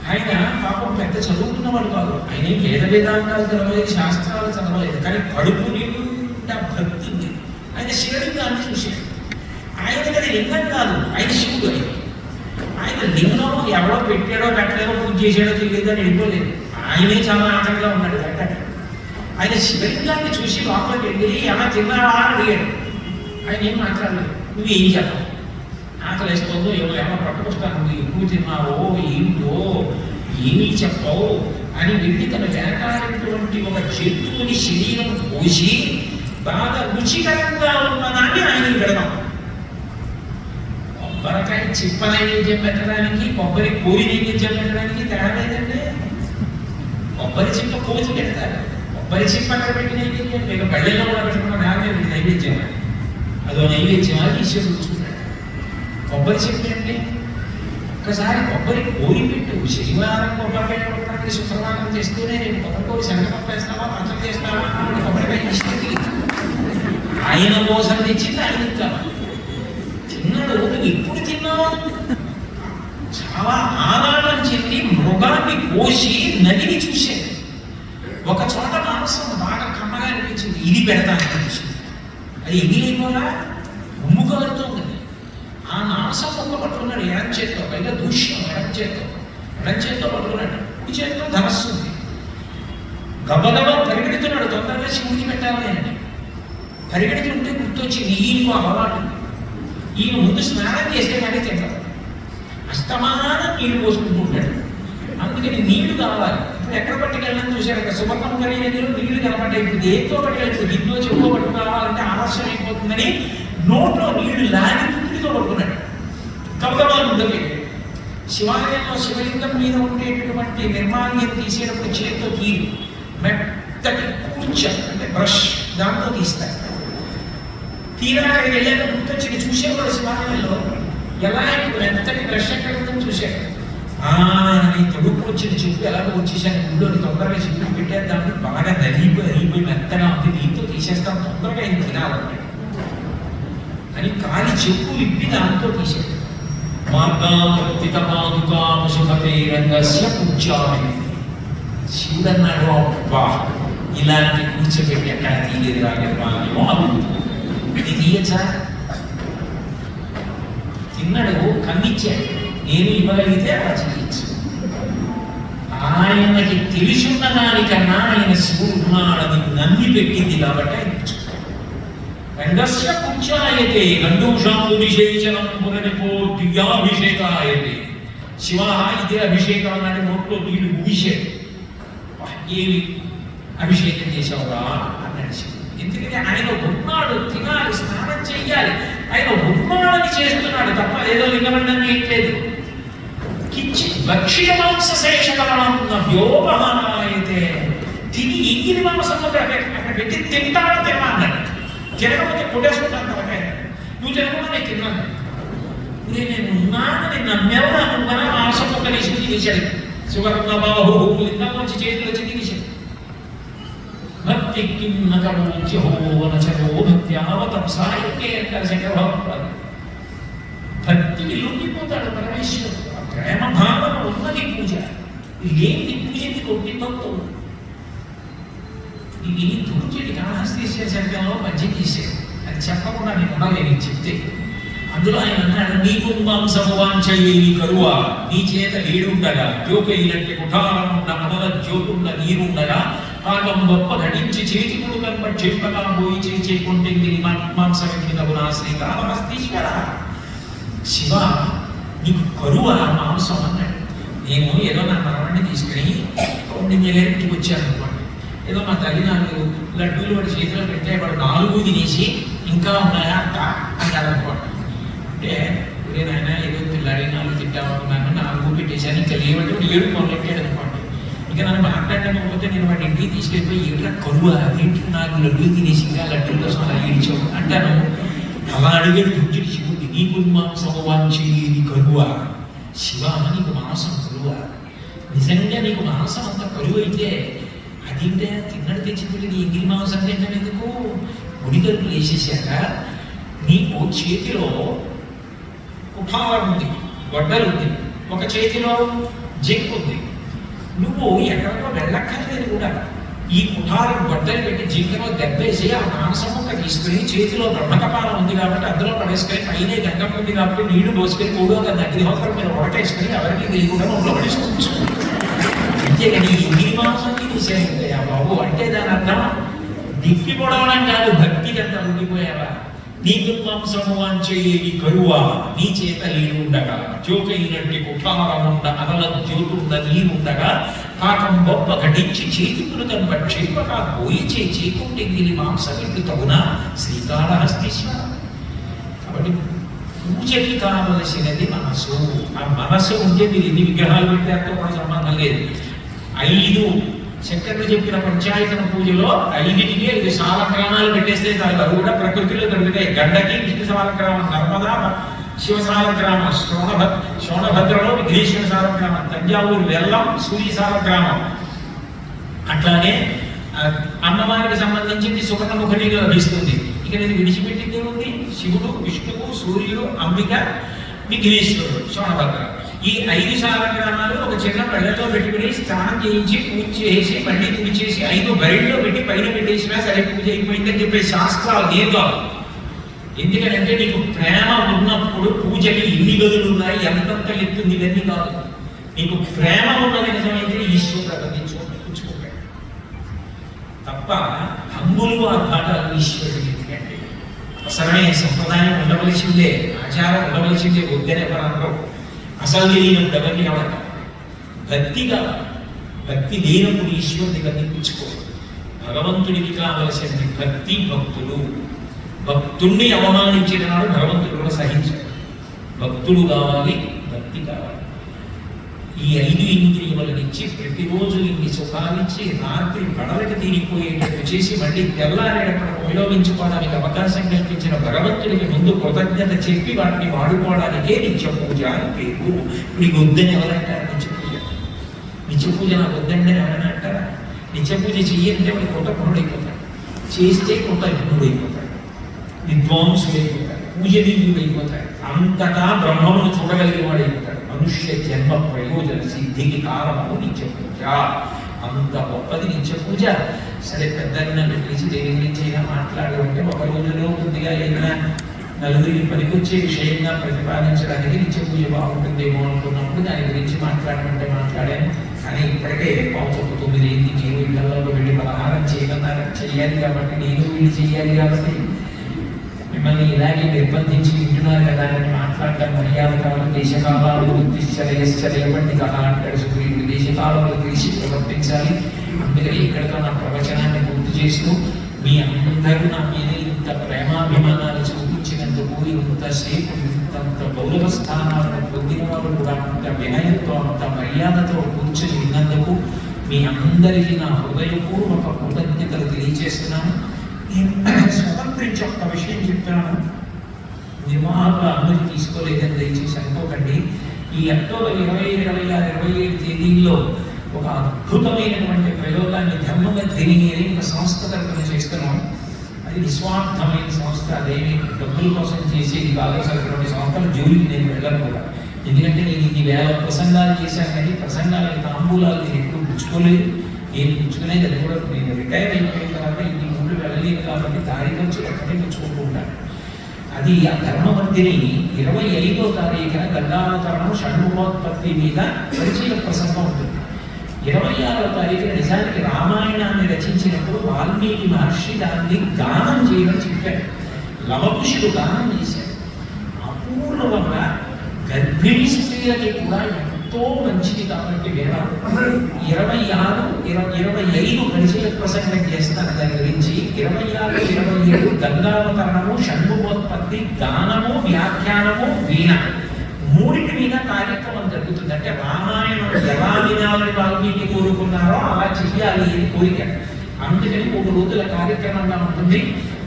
ఆయన. పాపం పెద్ద చదువుకున్నవాడు కాదు, ఆయన వేద వేదాంతాలు చదవలేదు, శాస్త్రాలు చదవలేదు, కానీ కడుపు నిండా భక్తి ఉంది. ఆయన శివలింగాన్ని చూశాడు. ఆయనకి అది లింగం కాదు, ఆయన శివుడు. ఆయన లింగం ఎవడో పెట్టాడో పెట్టలేదో పూజ చేసాడో తెలియదు అని వెళ్ళిపోలేదు. ఆయనే చాలా ఆటంగా ఉన్నాడు కట్టండి. ఆయన శివలింగాన్ని చూసి లోపలికి వెళ్ళి ఎలా తిన్నావా అని అడిగాడు. ఆయన ఏం మాట్లాడలేదు. నువ్వు ఏం చెప్పావు? ఆకలి వేస్తుందో ఏమో పట్టుకొస్తాను, నువ్వు ఎక్కువ తిన్నావో ఏంటో ఏమీ చెప్పవు అని వెళ్ళి తన వెనకాడినటువంటి ఒక జంతువుని శరీరం పోసి బాగా రుచికరంగా ఉన్నదాన్ని ఆయనకి పెడదాం. కొబ్బరికాయ చిప్ప నైవేద్యం పెట్టడానికి కొబ్బరి కోరి నైవేద్యం పెట్టడానికి తేడా లేదండి. కొబ్బరి చిప్ప కోసి పెడతారు, కొబ్బరి చిప్ప అక్కడ పెట్టి నైవేద్యం, మీకు పల్లెల్లో కూడా పెట్టుకున్న నాకే నైవేద్యం. అదో నైవేద్యం అని ఈశ్వరుడు చూసుకుంటాడు. కొబ్బరి చిప్ప అంటే ఒక్కసారి కొబ్బరి కోరి పెట్టు. శనివారం కొబ్బరికాయ కొట్టడానికి శుక్రవారం చేస్తూనే నేను కొబ్బరి కోరి శనగపప్పు వేస్తావా, పంచం చేస్తావా అని కొబ్బరికాయ ఇష్టం. ఆయన కోసం తెచ్చింది ఆయన కావాలి. తిన్నాడు, నువ్వు ఎప్పుడు తిన్నావు? చాలా ఆరాటం చెంది మృగాన్ని కోసి నదిని చూశాడు. ఒక చోట మాంసం బాగా కమ్మగా అనిపించింది, ఇది పెడతాను అనిపించింది. అది ఎన్ని అయిపోలా ఉమ్ము కలుగుతుంది. ఆ మాంసం ముక్క పట్టుకున్నాడు ఎడం చేతితో, పైగా దూష్యం ఎడం చేతితో పట్టుకున్నాడు. కుడి చేతితో ధనస్సు ఉంది. గబగబా పరిగెడుతున్నాడు, తొందరగా శివుడికి పెట్టాలని అని పరిగెడుతుంటే గుర్తొచ్చింది ఈయనకు అలవాటు. ఈయన ముందు స్నానం చేస్తే కానీ తింటాడు, అస్తమానం నీళ్లు పోసుకుంటుంటాడు. అందుకని నీళ్లు కావాలి. ఇప్పుడు ఎక్కడ పట్టుకెళ్ళని చూశారు, అక్కడ సువర్ణం కలిగిన నీళ్లు కనబడ్డాయి. ఇప్పుడు దేంతో పట్టుకెళ్తుంది, గిన్నెలో చెప్పుకో పట్టుకు రావాలంటే ఆలస్యం అయిపోతుందని నోట్లో నీళ్లు లాగి తుట్టితో పట్టుకున్నాడు. గబగబా ముందుకి శివాలయంలో శివలింగం మీద ఉండేటటువంటి నిర్మాల్యం తీసేటప్పుడు చేతితో తీరు మెత్తటి కూర్చ అంటే బ్రష్ దాంతో తీస్తారు. తీరా అక్కడికి వెళ్ళాక గుర్తొచ్చి చూసేవాడు శివాలయంలో ఎలా ఇప్పుడు ఎంతటి బ్రష్ ఎక్కడ ఉందని చూశాడు. అని తొడుపు వచ్చిన చెప్పు ఎలాగో వచ్చేసాను ఊళ్ళోని తొందరగా చెప్పు పెట్టేద్దామని బాగా నలిగిపోయి మెత్తగా ఉంది దీంతో తీసేస్తాం తొందరగా ఆయన తినాలంటే అని కాలి చెప్పు ఇప్పి దాంతో తీసాడు. శివుడు అన్నాడు, అబ్బా ఇలాంటి కూర్చోబెట్టి అక్కడ తీయలేదు రాగేమో ఇది తీయచ్చా? తిన్నాడు, కన్నిచ్చాడు, నేను ఇవ్వగలిగితే అలా చేయొచ్చు. ఆయనకి తెలిసిన దానికన్నా ఆయన శివుడు ఉన్నాడని నమ్మి పెట్టింది కాబట్టి ఆయన రంగస్య పుంచాయతే గండూషాంబుభిషేచనం పునరిపో దివ్యాభిషేకాయతే. శివ ఇదే అభిషేకం అన్నాడు, నోట్లో నీళ్ళు ఊశాడు. ఏమి అభిషేకం చేసావురా అన్నాడు శివుడు. ఎందుకంటే ఆయన ఉన్నాడు, తినాలి, స్నానం చెయ్యాలి, ఆయన ఉన్నాడని చేస్తున్నాడు తప్ప ఏదో లింగమండం చేయట్లేదు. కించి భక్ష్య మాంస శేషకరణ వ్యోమహానాయతే. తిని ఇంగిలి మాంసం అక్కడ పెట్టి తింటాడో తిన్నా అన్నాడు. తినకపోతే కొట్టేసుకుంటాను తలకాయ, నువ్వు తినకుండా నేను తిన్నాను, నేను ఉన్నానని నమ్మేవా నువ్వనా మాంసం ఒక నిషేధి తీశాడు. సువర్ణ బాహు లింగం నుంచి చేతులు వచ్చి తీశాడు. భక్తి కిన్నకమోచహోవనచరో భక్త్యావతం సాయుకే అంటారు శంకరభగవత్పాదులు. భక్తికి లొంగిపోతాడు పరమేశ్వరుడు. ప్రేమ భావన ఉన్నది పూజ, లేని పూజకి కొట్టి భక్తుడు. ఇది దుర్జటి కాళహస్తీశ్వర చరిత్రలో పద్యం చేశాడు. అది చెప్పకుండా నేను ఉండలేని చెప్తే అందులో ఆయన అన్నాడు, నీకు మాంసము వాంఛయేవి కరువా, నీ చేత ఏడుండగా జోకైనట్టి కుఠారముండ మొదల జ్యోతుండ నీరుండగా పాకం గొప్ప ఘటించి చేతికుడు కనుక చెప్పగా పోయి చేకుంటే మాంసం ఎక్కినవునా శ్రీకాళహస్తీశ్వర. శివ నీకు కరువా మాంసం అన్నాడు. నేను ఏదో నా మనవాడిని తీసుకుని 9 వచ్చాను అనుకోండి, ఏదో మా తల్లి నాకు లడ్డూలు వాడి చేతిలో పెట్టే వాడు 4 తినేసి ఇంకా ఉన్నాయా అక్క అన్నాడు అనుకోండి. అంటే నాయన ఏదో పిల్లాడి 4 తింటామనుకున్నాను, 4 పెట్టేశాను, ఇంకా లేవంటే 7 మొదలెట్టాడు అనుకోండి. ఇంకా నన్ను మాట్లాడకపోతే నేను వాడి ఇంటికి తీసుకెళ్ళిపోయి ఏట్లా కరువా, ఏంటి 4 లడ్డూలు తినేసి ఇంకా లడ్డూల కోసం అలా ఏడ్చావు అంటాను. అలా అడిగాడు దుర్జుడు శివుడిని, నీకు మాంసము వాంఛయేవి కరువా. శివ నీకు మాంసం కరువా? నిజంగా నీకు మాంసం అంత కరువు అయితే అదేంటే తిన్నడు తెచ్చింది నీ ఎంగిలి మాంసం తింటాం ఎందుకు? ఉడికలుపులు వేసేసాక నీకు చేతిలో కుఠారం ఉంది, గొడ్డలు ఉంది, ఒక చేతిలో జంక్ ఉంది. నువ్వు ఎక్కడికో వెళ్ళక్కర్లేదు కూడా. ఈ కుఠారం గొడ్డలు పెట్టి జింకలో దెబ్బేసి ఆ మాంసం ముక్క తీసుకుని చేతిలో బ్రహ్మకపాలం ఉంది కాబట్టి అందులో పడేసుకొని పైనే గంగం ఉంది కాబట్టి నీళ్లు పోసుకొని 3వ అగ్నిహోత్రం మీద ఒకటేసుకొని ఎవరికి తెలియకుండా నోట్లో పడేసుకోవచ్చు. అంతేగాని ఈ మాంసం తీసేయా బాబు అంటే దాని అర్థం దిక్కి పొడవడం కాదు, భక్తికి అంత ఉండిపోయావా. నీకు మాంసము వాంఛయేవి కరువా, నీ చేత నీరుండగా జోకైనట్టి కుఠారముండ అదల జ్యోతుండ నీరుండగా పాకం గొప్ప ఘటించి చేతికులు కనుక క్షేపక పోయి చేకుంటే దీని మాంసం ఇట్లు తగునా శ్రీకాళహస్తీశ్వర. కాబట్టి పూజకి కావలసినది మనసు. ఆ మనసు ఉంటే మీరు ఎన్ని విగ్రహాలు పెట్టారో కూడా సంబంధం లేదు. 5 శంకరుడు చెప్పిన పంచాయతన పూజలో 5టికి 5 సాలగ్రామాలు పెట్టేస్తే చాలు. అవి కూడా ప్రకృతిలో దొరుకుతాయి. గండకి విష్ణు సాలగ్రామం, నర్మదా శివ సాలగ్రామం, శోణభద్రలో విఘ్నేశ్వర సాలగ్రామం, తంజావూరు వెల్లం సూర్య సాలగ్రామం. అట్లాగే అమ్మవారికి సంబంధించింది సువర్ణముఖనిగా లభిస్తుంది. ఇక నేను విడిచిపెట్టింది ఉంది శివుడు, విష్ణువు, సూర్యుడు, అంబిక, విఘ్నేశ్వరుడు, శోణభద్ర. ఈ 5 సాలగ్రామాలు ఒక చిన్న పళ్ళతో పెట్టుకుని స్నానం చేయించి పూజ చేసి మళ్ళీ తుడిచేసి 5 బరిలో పెట్టి పైన పెట్టేసినా సరే పూజ అయిపోయిందని చెప్పే శాస్త్రాలు ఏం కాదు. ఎందుకంటే నీకు ప్రేమ ఉన్నప్పుడు పూజకి ఎన్ని గదులు ఉన్నాయి, ఎంతంత ఎత్తుంది, ఇవన్నీ కాదు. నీకు ప్రేమ ఉన్నది నిజమైతే ఈశ్వరుడు ప్రకటించుకోండి తప్ప హంగులు ఆ భాగాలు ఈశ్వరుడికి. ఎందుకంటే అసలే సంప్రదాయం ఉండవలసిందే, ఆచారం ఉండవలసిందే, వద్దనే ఎవరన్నారు. అసలు తెలియని ఎవరిని అవడం భక్తిగా, భక్తి లేనప్పుడు ఈశ్వరుని కనిపించుకో. భగవంతుడికి కావలసింది భక్తి, భక్తులు. భక్తుణ్ణి అవమానించిన నాడు భగవంతుడు కూడా సహించాడు. భక్తుడు కావాలి, భక్తి కావాలి. ఈ 5 ఇంద్రియములనిచ్చి ప్రతిరోజు ఇన్ని సుఖాలిచ్చి రాత్రి పడలకి తీరిపోయేటట్టు చేసి మళ్ళీ తెల్లారేటప్పుడు ఉపయోగించుకోవడానికి అవకాశం కల్పించిన భగవంతుడికి ముందు కృతజ్ఞత చెప్పి వాటిని వాడుకోవడానికే నిత్య పూజ అని పేరు. ఇప్పుడు వద్దని ఎవరంటారు? నిత్య పూజ నాకు వద్దండి ఎవరైనా అంటారా? నిత్య పూజ చెయ్యంటే వాడు కృతజ్ఞుడైపోతాడు, చేస్తే కృతజ్ఞుడైపోతాడు, విద్వాంసుడైపోతాడు, పూజనీయుడైపోతాడు, అంతటా బ్రహ్మమును చూడగలిగే వాడైపోతాడు. మనుష్య జన్మ ప్రయోజన సిద్ధికి కారణము నిత్య పూజ. అంత గొప్పది నిత్య పూజ. సరే, పెద్దలు నన్ను పిలిచి దేని గురించి అయినా మాట్లాడాలంటే ఒక రోజులో కొద్దిగా ఏదైనా నలుగురికి పనికొచ్చే విషయంగా ప్రతిపాదించడానికి నిత్య పూజ బాగుంటుందేమో అనుకున్నప్పుడు దాని గురించి మాట్లాడమంటే మాట్లాడాను. కానీ ఇప్పటికే 8:30 నేను ఇళ్లలో వెళ్ళి పలహారం చేయాలి కాబట్టి నేను వీళ్ళు చేయాలి కాబట్టి మిమ్మల్ని ఇలాగే నిర్బంధించి వింటున్నారు కదా అని మాట్లాడటం మర్యాద కాదు. దేశకాలాలు గుర్తించలేయబట్టి కదా అంటాడు సూర్యుడు. దేశకాలంలో తెలిసి ప్రవర్తించాలి. అందుకని ఇక్కడితో నా ప్రవచనాన్ని పూర్తి చేస్తూ మీ అందరూ నా మీద ఇంత ప్రేమాభిమానాలు చూపించినందుకు, ఇంతసేపు ఇంత గౌరవ స్థానాలను పొందిన వారు కూడా అంత వినయంతో అంత మర్యాదతో కూర్చొని విన్నందుకు మీ అందరికీ నా హృదయపూర్వక కృతజ్ఞతలు తెలియజేస్తున్నాను. నేను స్వతంత్రించి ఒక్క విషయం చెప్తున్నాను. నిర్వాహకులు అందరూ తీసుకోలేదని దయచేసి అనుకోకండి. ఈ అక్టోబర్ 25, 26, 27 తేదీల్లో ఒక అద్భుతమైనటువంటి ప్రయోగాన్ని ధర్మగర్ధిని అని ఒక సంస్థ తరఫున చేస్తున్నాం. అది నిస్వార్థమైన సంస్థ. అదేమి డబ్బుల కోసం చేసేది కాదు. అసలు సంస్థల జోలికి నేను వెళ్ళను కూడా. ఎందుకంటే నేను ఇన్ని వేల ప్రసంగాలు చేశాను, కానీ ప్రసంగాలకి తాంబూలాలు నేను ఎప్పుడు పుచ్చుకోలేదు. నేను పుచ్చుకునేది అది కూడా నేను రిటైర్ అయిపోయిన తర్వాత ఇన్ని ఊళ్ళు వెళ్ళలేదు కాబట్టి దారి వచ్చి ఎక్కడే పుచ్చుకుంటూ ఉంటాను. అది ఆ ధర్మవర్తిని 25వ తారీఖున గంగావతరణం షణ్ముఖోత్పత్తి మీద పరిచయ ప్రసంగం ఉంటుంది. 26వ తారీఖున నిజానికి రామాయణాన్ని రచించినప్పుడు వాల్మీకి మహర్షి దాన్ని గానం చేయమని చెప్పాడు. లవకుశుడు గానం చేశాడు. అపూర్వంగా గర్భిణీ స్త్రీలకి కూడా ఎంతో మంచిది కాబట్టి వేళ 26, 25 పరిచయ ప్రసంగం చేస్తాను దాని గురించి. 26, 27 గంగావతరణము, షణ్ముఖోత్పత్తి, గానము, వ్యాఖ్యానము, వీణ, మూడింటి మీద కార్యక్రమం జరుగుతుంది. అంటే రామాయణం ఎలా వినాలని వాల్మీకి కోరుకున్నారో అలా చెయ్యాలి అని కోరిక. అందుకని 3 రోజుల కార్యక్రమంగా ఉంటుంది.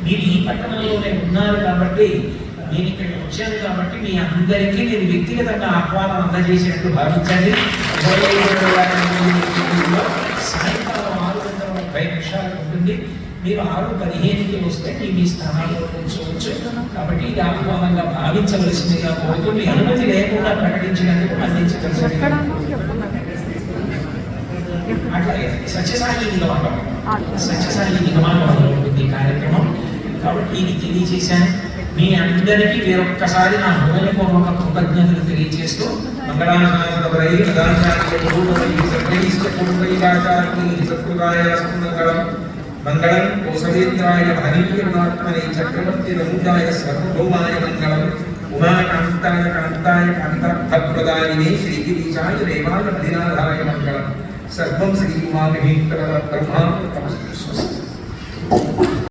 మీరు ఈ పట్టణంలోనే ఉన్నారు కాబట్టి, నేను ఇక్కడికి వచ్చాను కాబట్టి మీ అందరికీ నేను వ్యక్తిగతంగా ఆహ్వానం అందజేసినట్టు భావించండి. సాయంకాలం 6:30 ఉంటుంది. మీరు 6:15కి వస్తే మీ స్థానాల్లో కూర్చోవచ్చు. కాబట్టి ఇది ఆహ్వానంగా భావించవలసిందిగా కోరుతూ మీ అనుమతి లేకుండా ప్రకటించినందుకు అందించవలసి అట్లాగే సత్యసాయి నిగమానంలో ఉంటుంది ఈ కార్యక్రమం. కాబట్టి ఇది తెలియజేశాను. మీ అందరికీ వేరొక్కసారి నా హృదయపూర్వక కృతజ్ఞతలు తెలియజేస్తూ మంగళం కోసలేంద్రాయ హరినాత్మనే చక్రవర్తి రముదాయ సర్వభౌమాయ మంగళం ఉమాకాంతాయ కాంతాయ కాంతార్థప్రదాయినే శ్రీగిరీశాయ దేవాయ అధినాథాయ మంగళం. సర్వం శ్రీ ఉమామహేశ్వర బ్రహ్మాండ